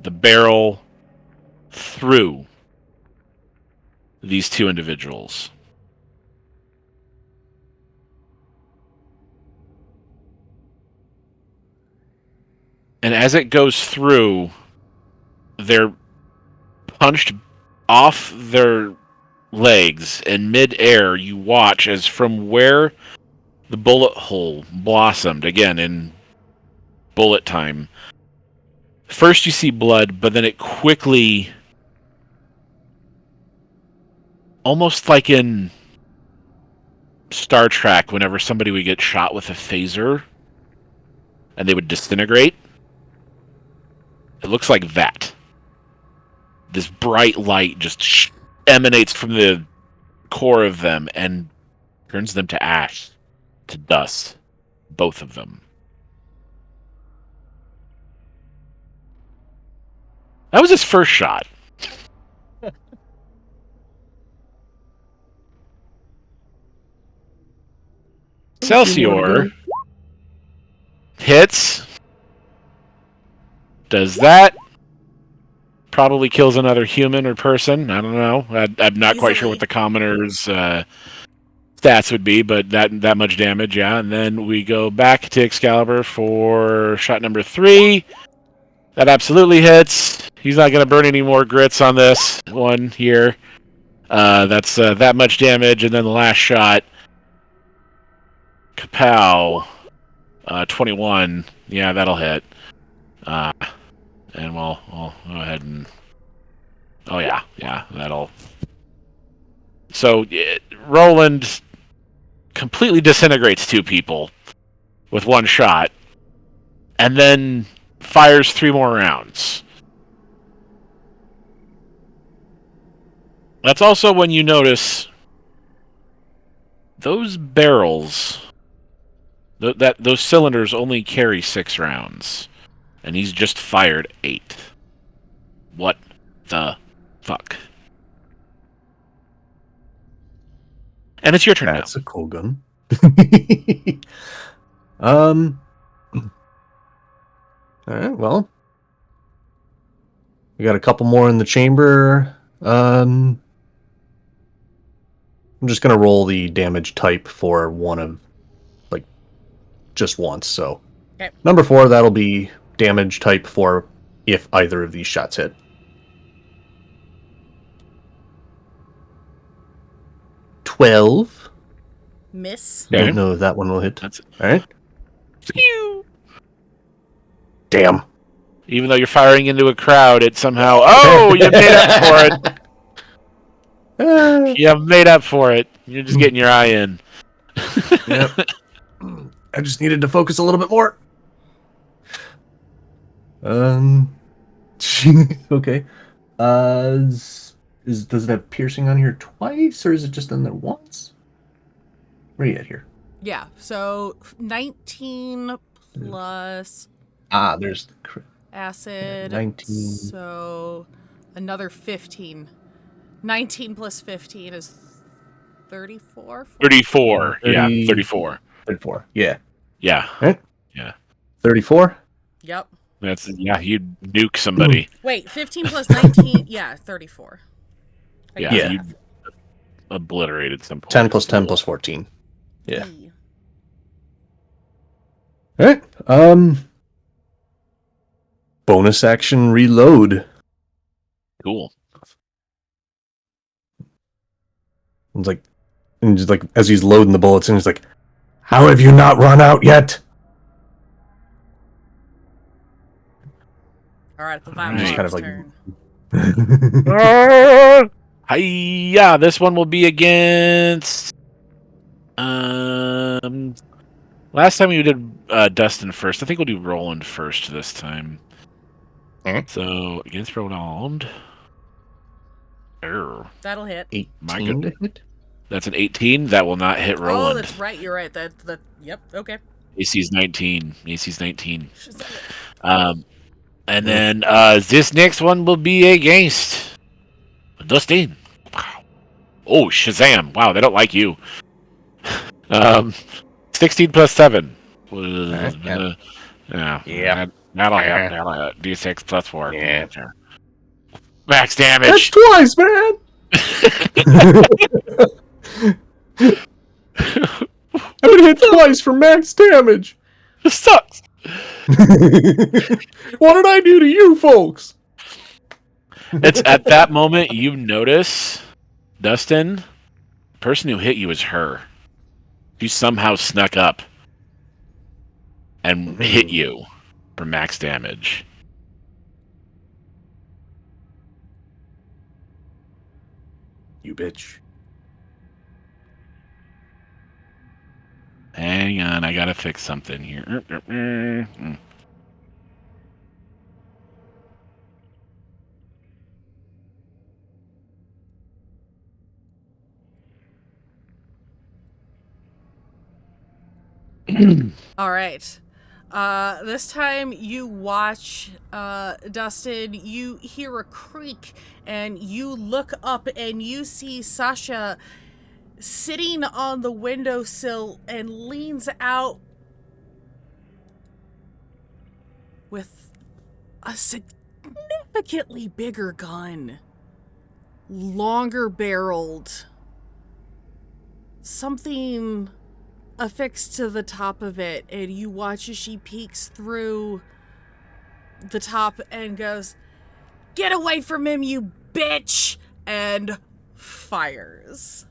the barrel through these two individuals. And as it goes through, they're punched off their legs, in mid-air you watch as from where the bullet hole blossomed, again in bullet time, first you see blood, but then it quickly, almost like in Star Trek, whenever somebody would get shot with a phaser and they would disintegrate, it looks like that. This bright light just emanates from the core of them and turns them to ash, to dust, both of them. That was his first shot. Excelsior hits. Does that. Probably kills another human or person. I don't know. I'm not quite sure what the commoner's stats would be, but that much damage, yeah. And then we go back to Excalibur for shot number 3. That absolutely hits. He's not going to burn any more grits on this one here. That's that much damage. And then the last shot, Kapow, 21. Yeah, that'll hit. And we'll go ahead and... Oh, yeah, that'll... So, Roland completely disintegrates 2 people with 1 shot, and then fires 3 more rounds. That's also when you notice those barrels, those cylinders only carry 6 rounds. And he's just fired 8. What the fuck? And it's your turn now. That's a cool gun. Alright, well, We got a couple more in the chamber. I'm just gonna roll the damage type for one of, like, just once. So, Okay. number 4, that'll be damage type for if either of these shots hit. 12. Miss. Okay. Don't know if that one will hit. That's it. All right. Damn. Even though you're firing into a crowd, it somehow... Oh, you made up for it. You made up for it. You're just getting your eye in. Yep. I just needed to focus a little bit more. Okay. Does it have piercing on here twice, or is it just in there once? Where are you at here? Yeah. So 19 plus There's the crit. acid. 19. So another 15. 19 plus 15 is 34? 34. 30, Yeah, 34. 34. Yeah. Yeah. Right? Yeah. 34? Yep. You nuke somebody. Wait, 15 plus 19? Yeah, 34. Yeah, Yeah. you obliterated some 10 plus 10 plus 14. Yeah. E. Alright. Bonus action reload. Cool. And just like as he's loading the bullets, and he's like, "How have you not run out yet?" All right, the Right. Vampire's Kind of like- turn. Hiya! This one will be against. Last time we did Dustin first. I think we'll do Roland first this time. Alright. So against Roland. That'll hit. 18 to hit. That's an 18. That will not hit Roland. Oh, that's right. You're right. Yep. Okay. AC's 19. AC's 19. Shazam. And then this next one will be against Dustin. Wow. Oh, Shazam. Wow, they don't like you. 16 plus 7. Alright, Yeah. Yep. That'll hit. D6 plus 4. Yeah. Max damage. That's twice, man. I've been hit twice for max damage. This sucks. What did I do to you folks? It's at that moment you notice, Dustin, the person who hit you is her. She somehow snuck up and hit you for max damage. You bitch. Hang on, I gotta fix something here. All right. This time you watch Dustin. You hear a creak, and you look up, and you see Sasha sitting on the windowsill and leans out with a significantly bigger gun, longer barreled, something affixed to the top of it, and you watch as she peeks through the top and goes, "Get away from him, you bitch!" and fires.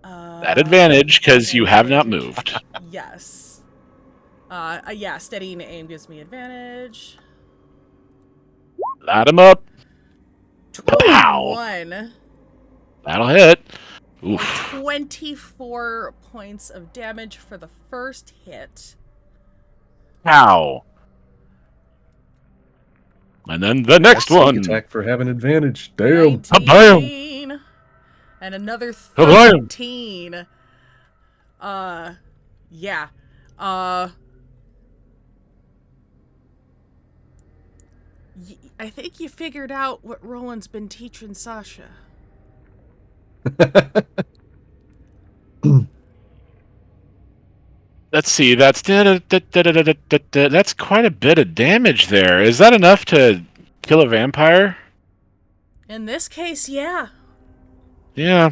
That advantage, because you have not moved. Yes. Steadying aim gives me advantage. Light him up. 21. That'll hit. Oof. 24 points of damage for the first hit. Ow. And then the next one. Attack for having advantage. Damn. 19. And another 13. Yeah. I think you figured out what Roland's been teaching Sasha. Let's see. That's quite a bit of damage there. Is that enough to kill a vampire? In this case, yeah. Yeah.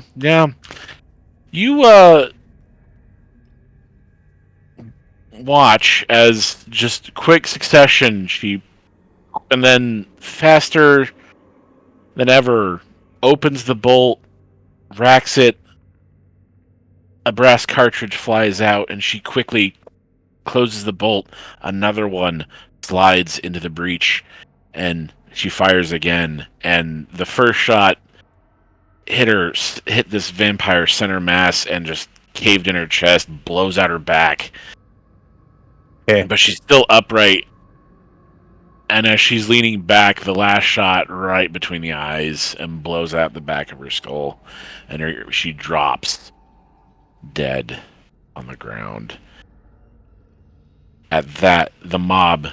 You, watch as just quick succession, and then faster than ever, opens the bolt, racks it, a brass cartridge flies out, and she quickly closes the bolt. Another one slides into the breach, and she fires again. And the first shot hit this vampire center mass and just caved in her chest, blows out her back. Okay. But she's still upright. And as she's leaning back, the last shot right between the eyes and blows out the back of her skull, and she drops dead on the ground. At that, the mob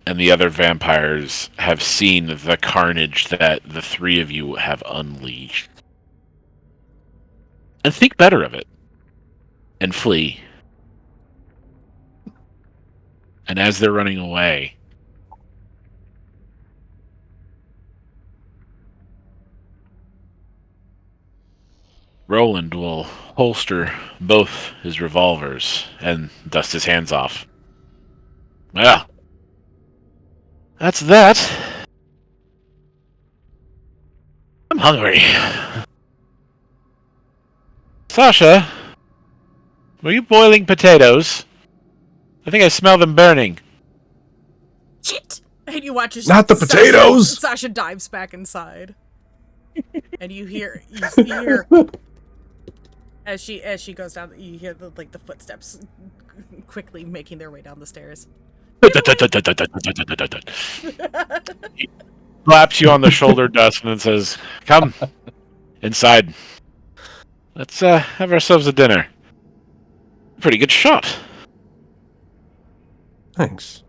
and the other vampires have seen the carnage that the three of you have unleashed. And think better of it. And flee. And as they're running away, Roland will holster both his revolvers and dust his hands off. Well, that's that. I'm hungry. Sasha, were you boiling potatoes? I think I smell them burning. Shit! And you watch as Not the potatoes! Sasha dives back inside. And you hear as she goes down, you hear the footsteps quickly making their way down the stairs. He slaps you on the shoulder, Dustin, and says, "Come inside. Let's have ourselves a dinner." Pretty good shot. Thanks.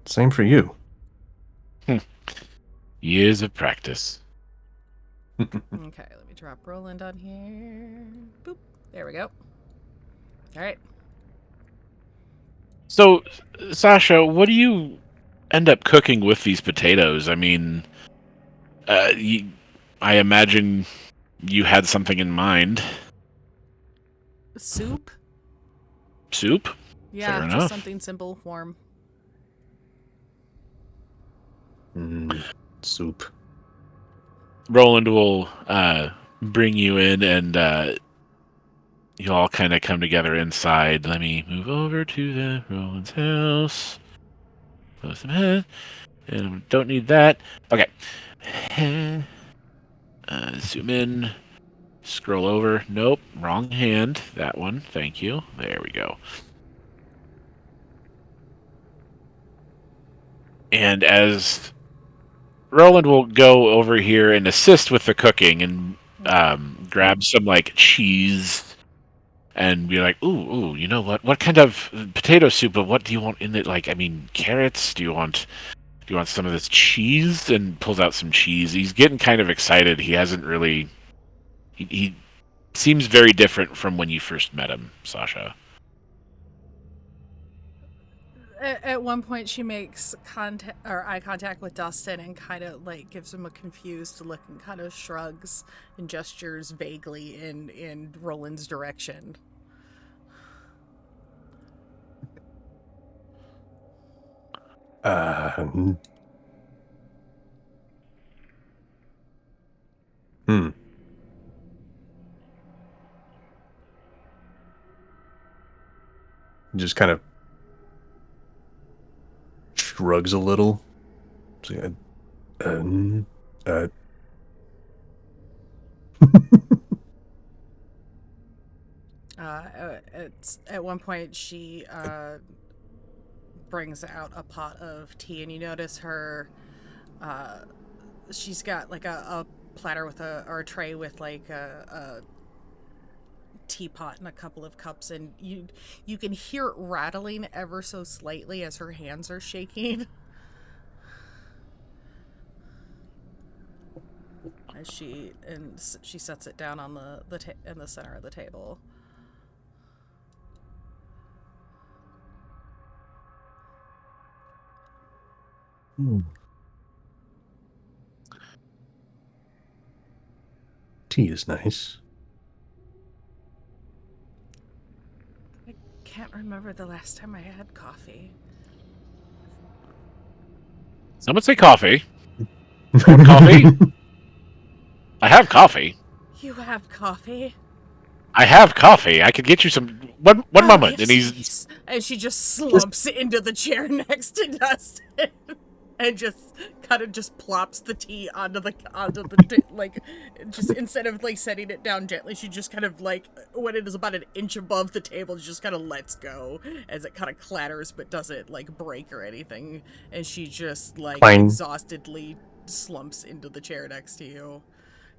Same for you. Years of practice. Okay, let me drop Roland on here. Boop. There we go. All right. So, Sasha, what do you end up cooking with these potatoes? I mean, I imagine you had something in mind. Soup? Soup? Yeah, Fair just enough. something simple, warm. Soup. Roland will bring you in, and you all kind of come together inside. Let me move over to the Roland's house. Close them in. And don't need that. Okay. Zoom in. Scroll over. Nope. Wrong hand. That one. Thank you. There we go. And as Roland will go over here and assist with the cooking and grab some cheese and be like, ooh, you know what? What kind of potato soup? But what do you want in it? Carrots? Do you want some of this cheese? And pulls out some cheese. He's getting kind of excited. He hasn't really. He seems very different from when you first met him, Sasha. At one point, she makes eye contact with Dustin and kind of gives him a confused look and kind of shrugs and gestures vaguely in Roland's direction. Just kind of shrugs a little. It's at one point she brings out a pot of tea, and you notice her. She's got a platter with or a tray with a teapot and a couple of cups, and you can hear it rattling ever so slightly as her hands are shaking. As she sets it down on in the center of the table. tea is nice. I can't remember the last time I had coffee. Someone say coffee. Want coffee? I have coffee. You have coffee? I have coffee. I could get you some. One moment. Yes, And he's. please. And she just slumps into the chair next to Dustin. And just kind of just plops the tea onto the like, just instead of like setting it down gently, she just kind of like, when it is about an inch above the table, just kind of lets go as it kind of clatters but doesn't like break or anything. And she just like exhaustedly slumps into the chair next to you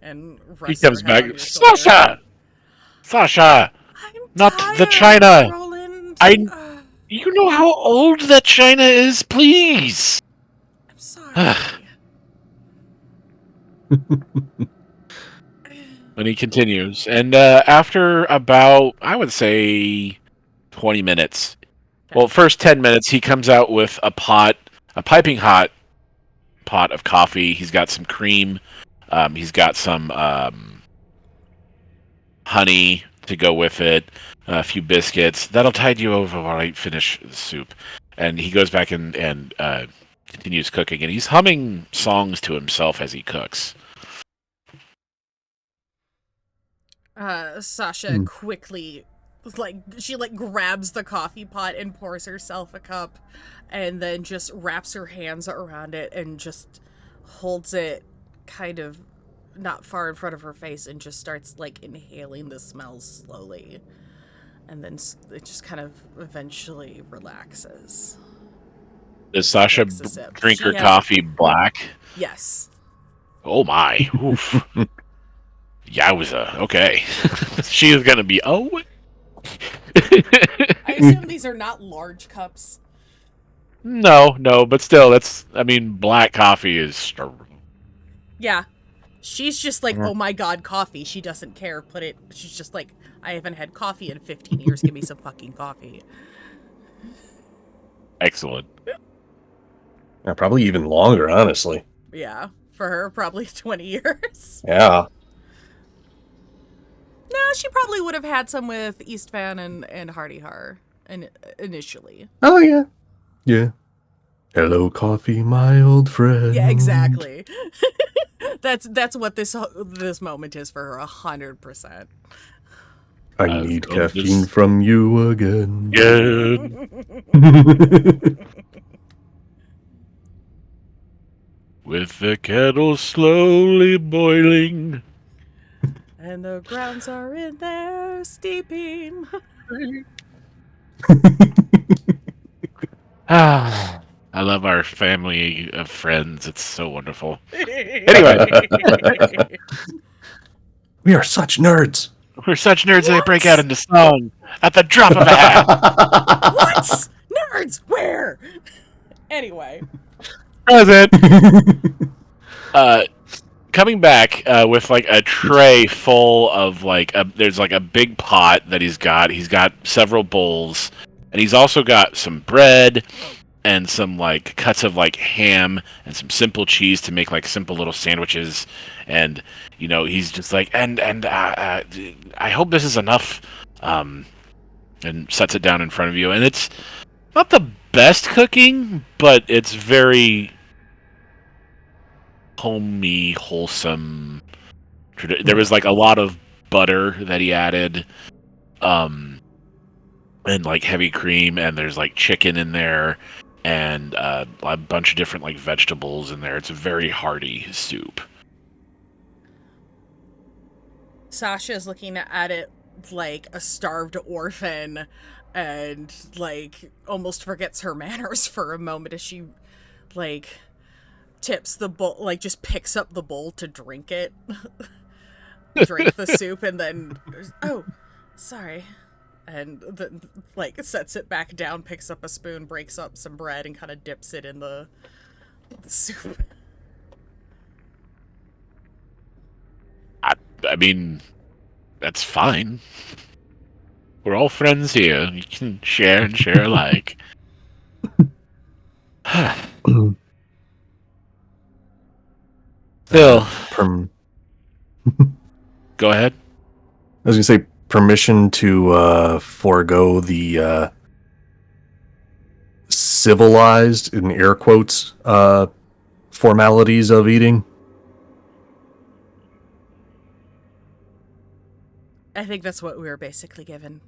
and rests He comes her head back. on your shoulder. Sasha, I'm not tired, the china. Roland. You know how old that china is. Please. I'm sorry. And he continues, and after about, I would say, 20 minutes. Okay. Well, first 10 minutes, he comes out with a piping hot pot of coffee. He's got some cream. He's got some honey to go with it, a few biscuits. That'll tide you over while I finish the soup. And he goes back and continues cooking, and he's humming songs to himself as he cooks. Sasha quickly, she grabs the coffee pot and pours herself a cup, and then just wraps her hands around it and just holds it kind of not far in front of her face and just starts inhaling the smells slowly, and then it just kind of eventually relaxes. Does Sasha drink her coffee black? Yes. Oh my. Oof. Yowza. Okay. She is gonna be. Oh. I assume these are not large cups. No, but still, black coffee is. Yeah. She's just oh my god, coffee. She doesn't care. She's just I haven't had coffee in 15 years. Give me some fucking coffee. Excellent. Yeah, probably even longer, honestly. Yeah. For her, probably 20 years. Yeah. No, she probably would have had some with East Van and Hardy Har initially. Oh, yeah. Yeah. Hello, coffee, my old friend. Yeah, exactly. That's what this moment is for her, 100%. I need caffeine from you again. With the kettle slowly boiling. And the grounds are in there steeping. I love our family of friends. It's so wonderful. Anyway. We are such nerds. We're such nerds that they break out into song at the drop of a hat. What? Nerds? Where? Anyway. Present. Coming back with a tray full of there's a big pot that he's got. He's got several bowls, and he's also got some bread and some cuts of ham and some simple cheese to make simple little sandwiches. And he's just and I hope this is enough. And sets it down in front of you, and it's not the best cooking, but it's very homey, wholesome. There was a lot of butter that he added, and heavy cream, and there's chicken in there, and a bunch of different vegetables in there. It's a very hearty soup. Sasha's looking at it like a starved orphan, and almost forgets her manners for a moment as she tips the bowl, just picks up the bowl to drink it. Drink the soup, and then, oh, sorry. And then, sets it back down, picks up a spoon, breaks up some bread, and kind of dips it in the soup. I mean, that's fine. We're all friends here. You can share and share alike. Phil. Go ahead. I was going to say permission to forego the civilized, in air quotes, formalities of eating. I think that's what we were basically given.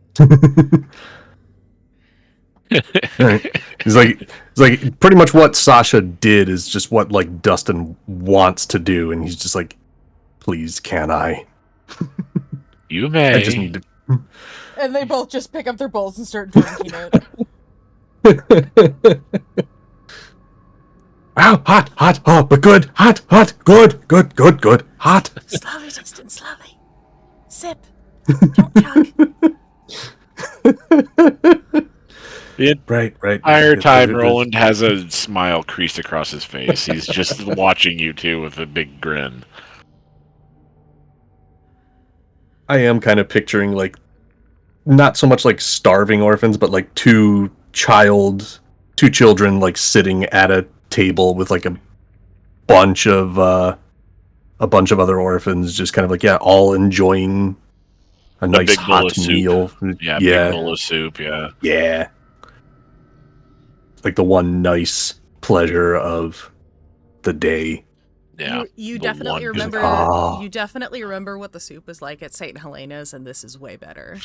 Right. It's like pretty much what Sasha did is just what like Dustin wants to do, and he's just like, please, can I? You may. I just need to. And they both just pick up their bowls and start drinking it. Wow, hot, oh, but good, hot, good, hot. Slowly, Dustin, slowly. Sip. Don't chug. The Right. entire time, Roland has a smile creased across his face. He's just watching you two with a big grin. I am kind of picturing, like, not so much like starving orphans, but like two children, like sitting at a table with like a bunch of other orphans, just kind of like, yeah, all enjoying a nice big bowl hot of soup. meal. Yeah, big bowl of soup, yeah. Yeah. Like the one nice pleasure of the day. Yeah. You definitely remember. You definitely remember what the soup was like at St. Helena's, and this is way better.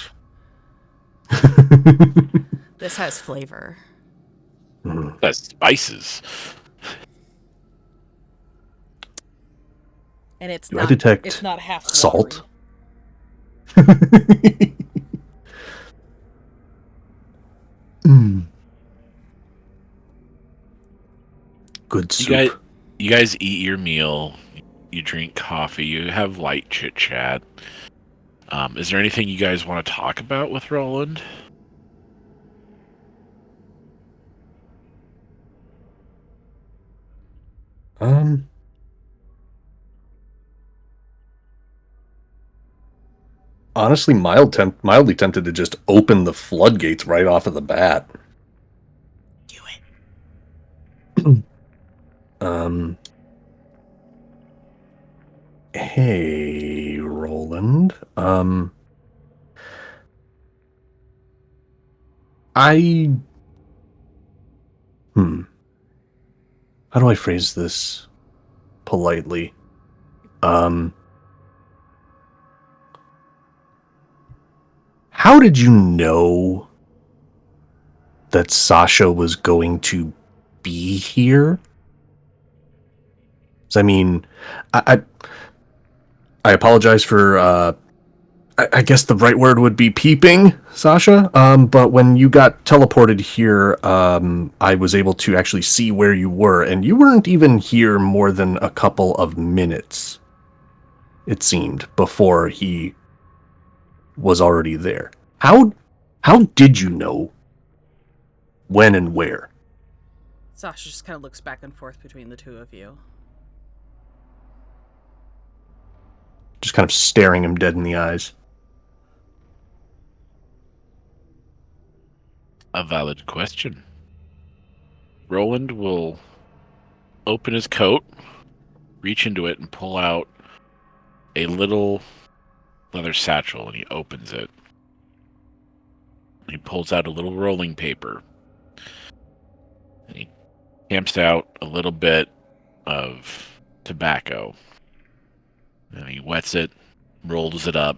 This has flavor. That's spices. And it's Do not. I detect It's not half salt. Good soup. You guys eat your meal. You drink coffee. You have light chit chat. Is there anything you guys want to talk about with Roland? Honestly, mildly tempted to just open the floodgates right off of the bat. Do it. Hey, Roland. How do I phrase this politely? How did you know that Sasha was going to be here? I mean, I apologize for, I guess the right word would be peeping, Sasha. But when you got teleported here, I was able to actually see where you were, and you weren't even here more than a couple of minutes, it seemed, before he was already there. How did you know when and where? Sasha just kind of looks back and forth between the two of you. Just kind of staring him dead in the eyes. A valid question. Roland will open his coat, reach into it, and pull out a little leather satchel, and he opens it. He pulls out a little rolling paper, and he camps out a little bit of tobacco, and he wets it, rolls it up,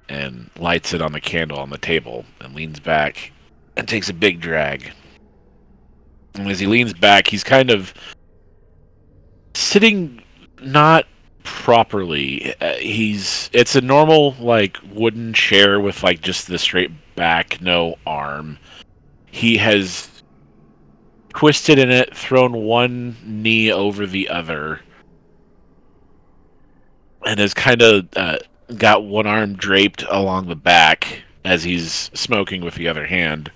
and lights it on the candle on the table, and leans back and takes a big drag. And as he leans back, he's kind of sitting not properly. It's a normal like wooden chair with like just the straight back, no arm. He has twisted in it, thrown one knee over the other, and has kind of got one arm draped along the back as he's smoking with the other hand.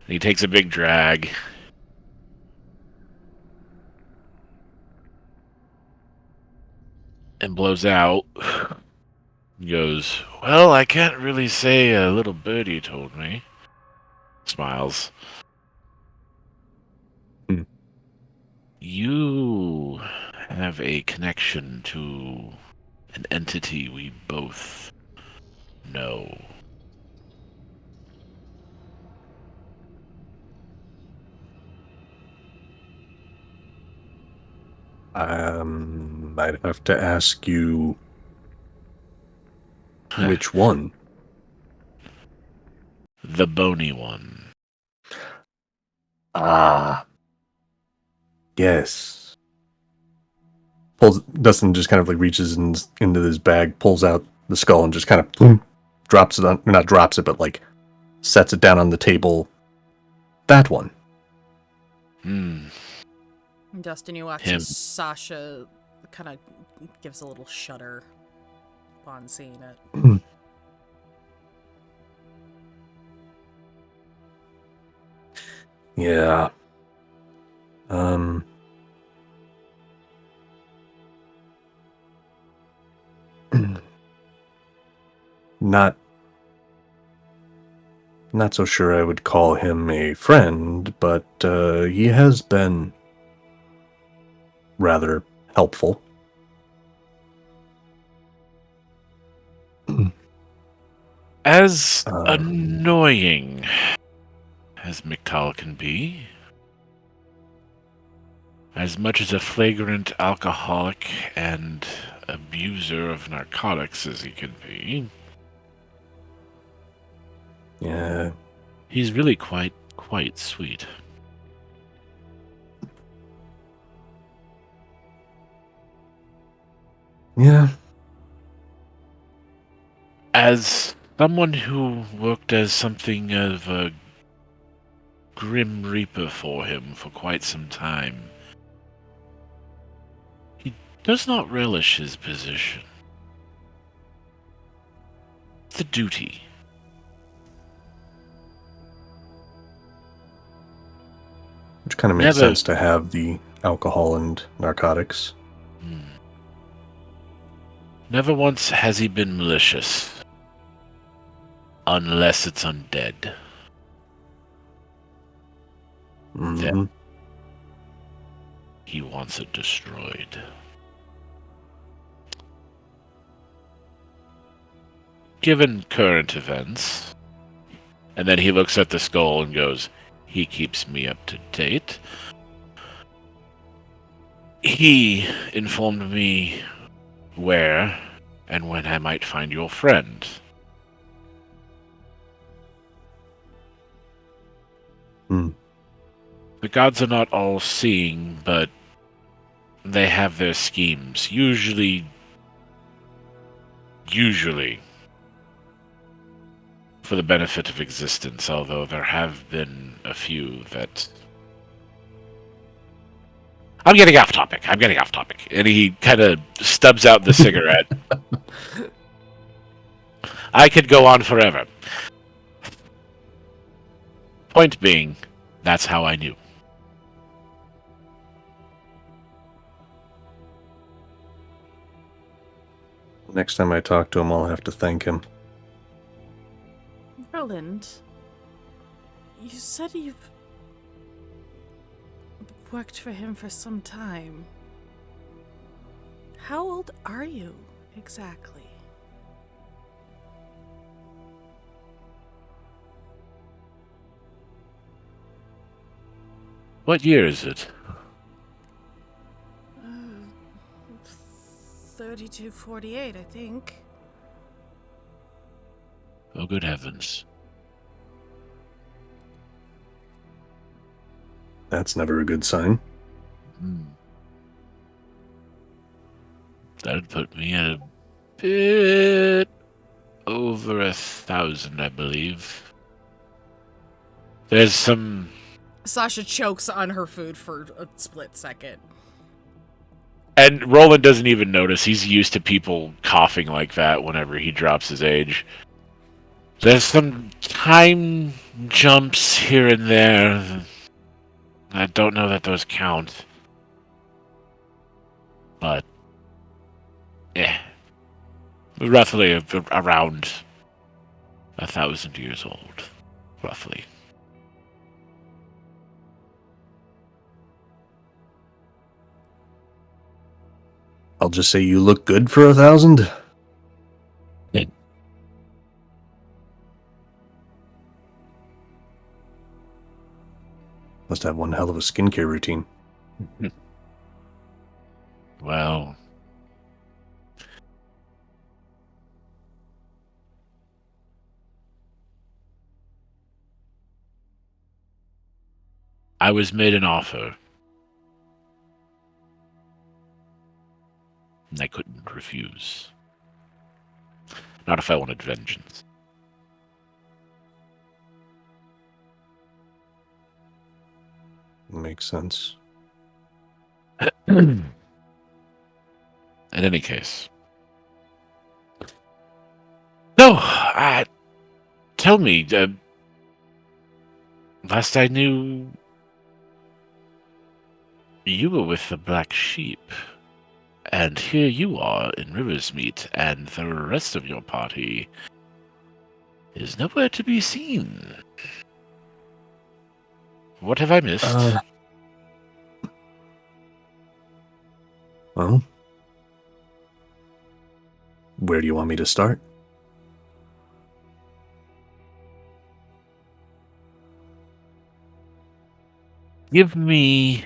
And he takes a big drag. And blows out. He goes, "Well, I can't really say a little birdie told me." Smiles. You have a connection to an entity we both know. I'd have to ask you which one. The bony one. Ah, yes. Dustin just kind of like reaches into his bag, pulls out the skull, and just kind of boom, drops it on, not drops it, but like sets it down on the table. That one. Dustin, you watch Him. as Sasha kind of gives a little shudder upon seeing it. Yeah. Not so sure I would call him a friend, but he has been rather helpful. As annoying as Mictal can be, as much as a flagrant alcoholic and abuser of narcotics as he could be, Yeah. he's really quite sweet. Yeah. As someone who worked as something of a grim reaper for him for quite some time, he does not relish his position. It's a duty. Which kind of makes sense to have the alcohol and narcotics. Never once has he been malicious. Unless it's undead. Then he wants it destroyed. Given current events, and then he looks at the skull and goes, he keeps me up to date. He informed me where and when I might find your friend. The gods are not all seeing, but they have their schemes. Usually for the benefit of existence, although there have been a few that... I'm getting off topic. And he kind of stubs out the cigarette. I could go on forever. Point being, that's how I knew. Next time I talk to him, I'll have to thank him. Roland, you said you've worked for him for some time. How old are you, exactly? What year is it? 3248, I think. Oh, good heavens. That's never a good sign. That'd put me at a bit over 1,000, I believe. There's some... Sasha chokes on her food for a split second. And Roland doesn't even notice. He's used to people coughing like that whenever he drops his age. There's some time jumps here and there. I don't know that those count. But, roughly around 1,000 years old. Roughly. I'll just say you look good for 1,000. Must have one hell of a skincare routine. Well, I was made an offer, and I couldn't refuse. Not if I wanted vengeance. Makes sense. In any case. No, tell me, last I knew, you were with the Black Sheep, and here you are in Riversmeet, and the rest of your party is nowhere to be seen. What have I missed? Well, where do you want me to start? Give me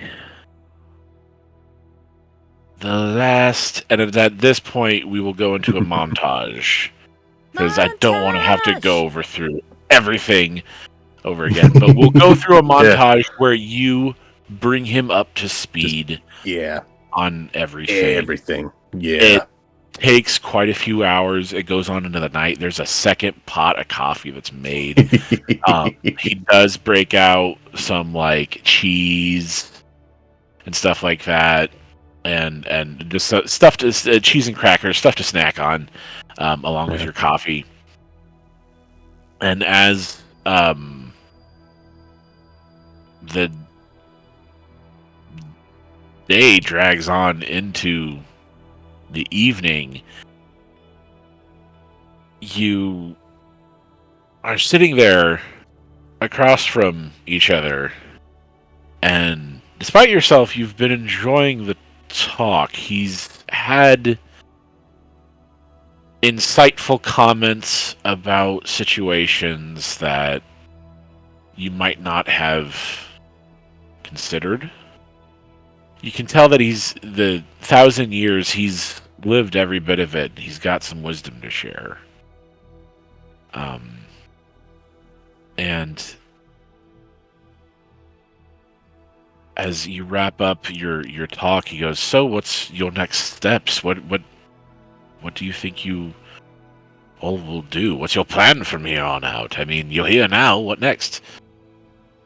the last, and at this point we will go into a montage, because I don't want to have to go through everything over again. But we'll go through a montage where you bring him up to speed. On everything. Everything. Yeah. It takes quite a few hours. It goes on into the night. There's a second pot of coffee that's made. He does break out some like cheese and stuff like that, and just stuff to cheese and crackers, stuff to snack on, along with your coffee. And as the day drags on into the evening, you are sitting there across from each other, and despite yourself, you've been enjoying the talk. He's had insightful comments about situations that you might not have considered. You can tell that the 1,000 years, he's lived every bit of it. He's got some wisdom to share. And as you wrap up your talk, he goes, "So, what's your next steps? What do you think you all will do? What's your plan from here on out? I mean, you're here now. What next?"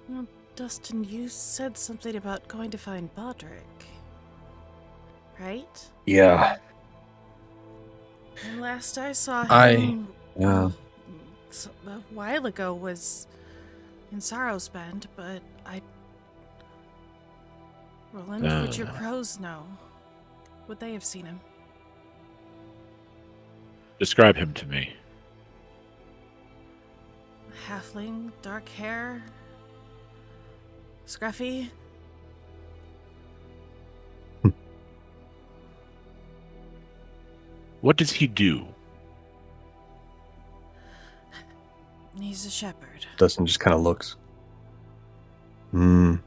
Well, Dustin, you said something about going to find Bodric, right? Yeah. And last I saw him a while ago was in Sorrow's Bend, but Roland, would your crows know? Would they have seen him? Describe him to me. Halfling, dark hair, scruffy. What does he do? He's a shepherd. Dustin just kind of looks. A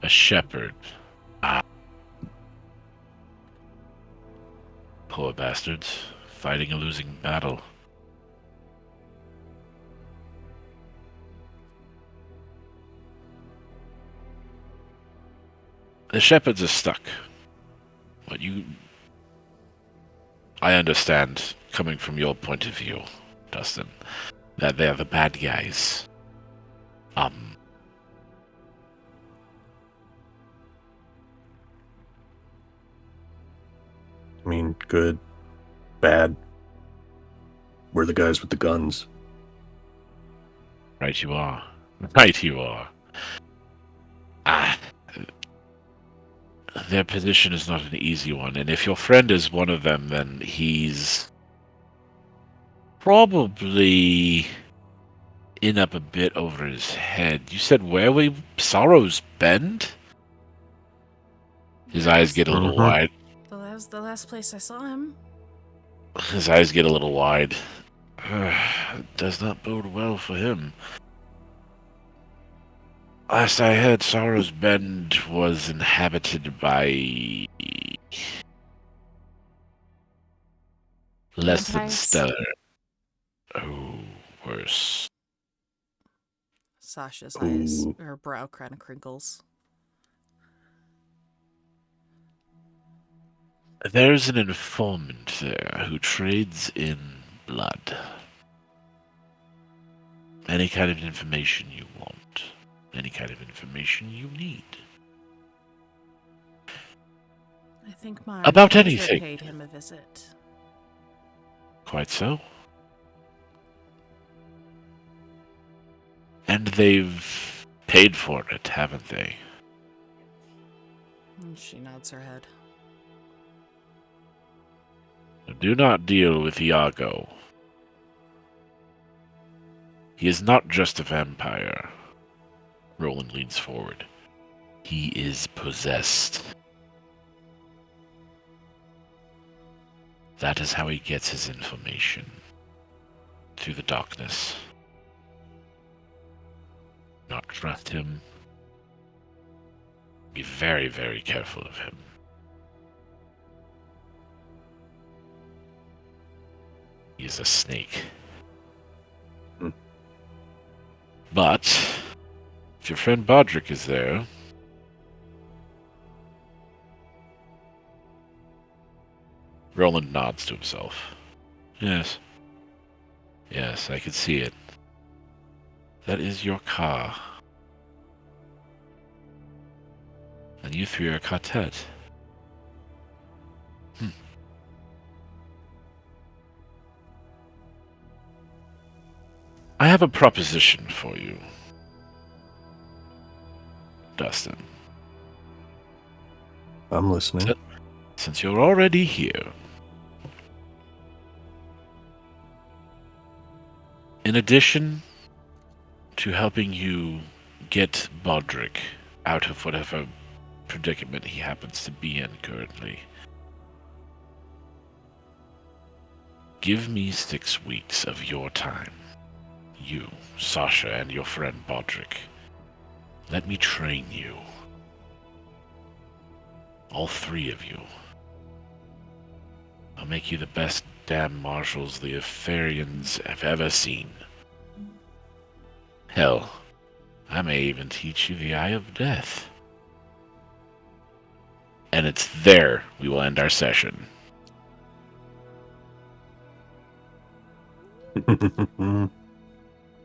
shepherd. Poor bastards, fighting a losing battle. The shepherds are stuck. I understand, coming from your point of view, Dustin, that they're the bad guys. I mean, good, bad. We're the guys with the guns. Right you are. Right you are. Their position is not an easy one, and if your friend is one of them, then he's probably in up a bit over his head. You said where we Sorrow's Bend? His eyes get a little wide. That was the last place I saw him. His eyes get a little wide. It does not bode well for him. Last I heard, Sorrow's Bend was inhabited by less than Vampires? stellar. Oh, worse. Sasha's eyes, her brow kind of crinkles. There's an informant there who trades in blood. Any kind of information you want. Any kind of information you need. I think my About manager anything. paid him a visit. Quite so. And they've paid for it, haven't they? And she nods her head. Do not deal with Iago. He is not just a vampire. Roland leans forward. He is possessed. That is how he gets his information. Through the darkness. Not trust him. Be very, very careful of him. He is a snake. But if your friend Bodric is there, Roland nods to himself. Yes. Yes, I can see it. That is your car. And you three are a quartet. I have a proposition for you, Dustin. I'm listening. Since you're already here, in addition to helping you get Bodric out of whatever predicament he happens to be in currently, give me 6 weeks of your time. You, Sasha, and your friend Bodric. Let me train you. All 3 of you. I'll make you the best damn marshals the Efferians have ever seen. Hell, I may even teach you the Eye of Death. And it's there we will end our session.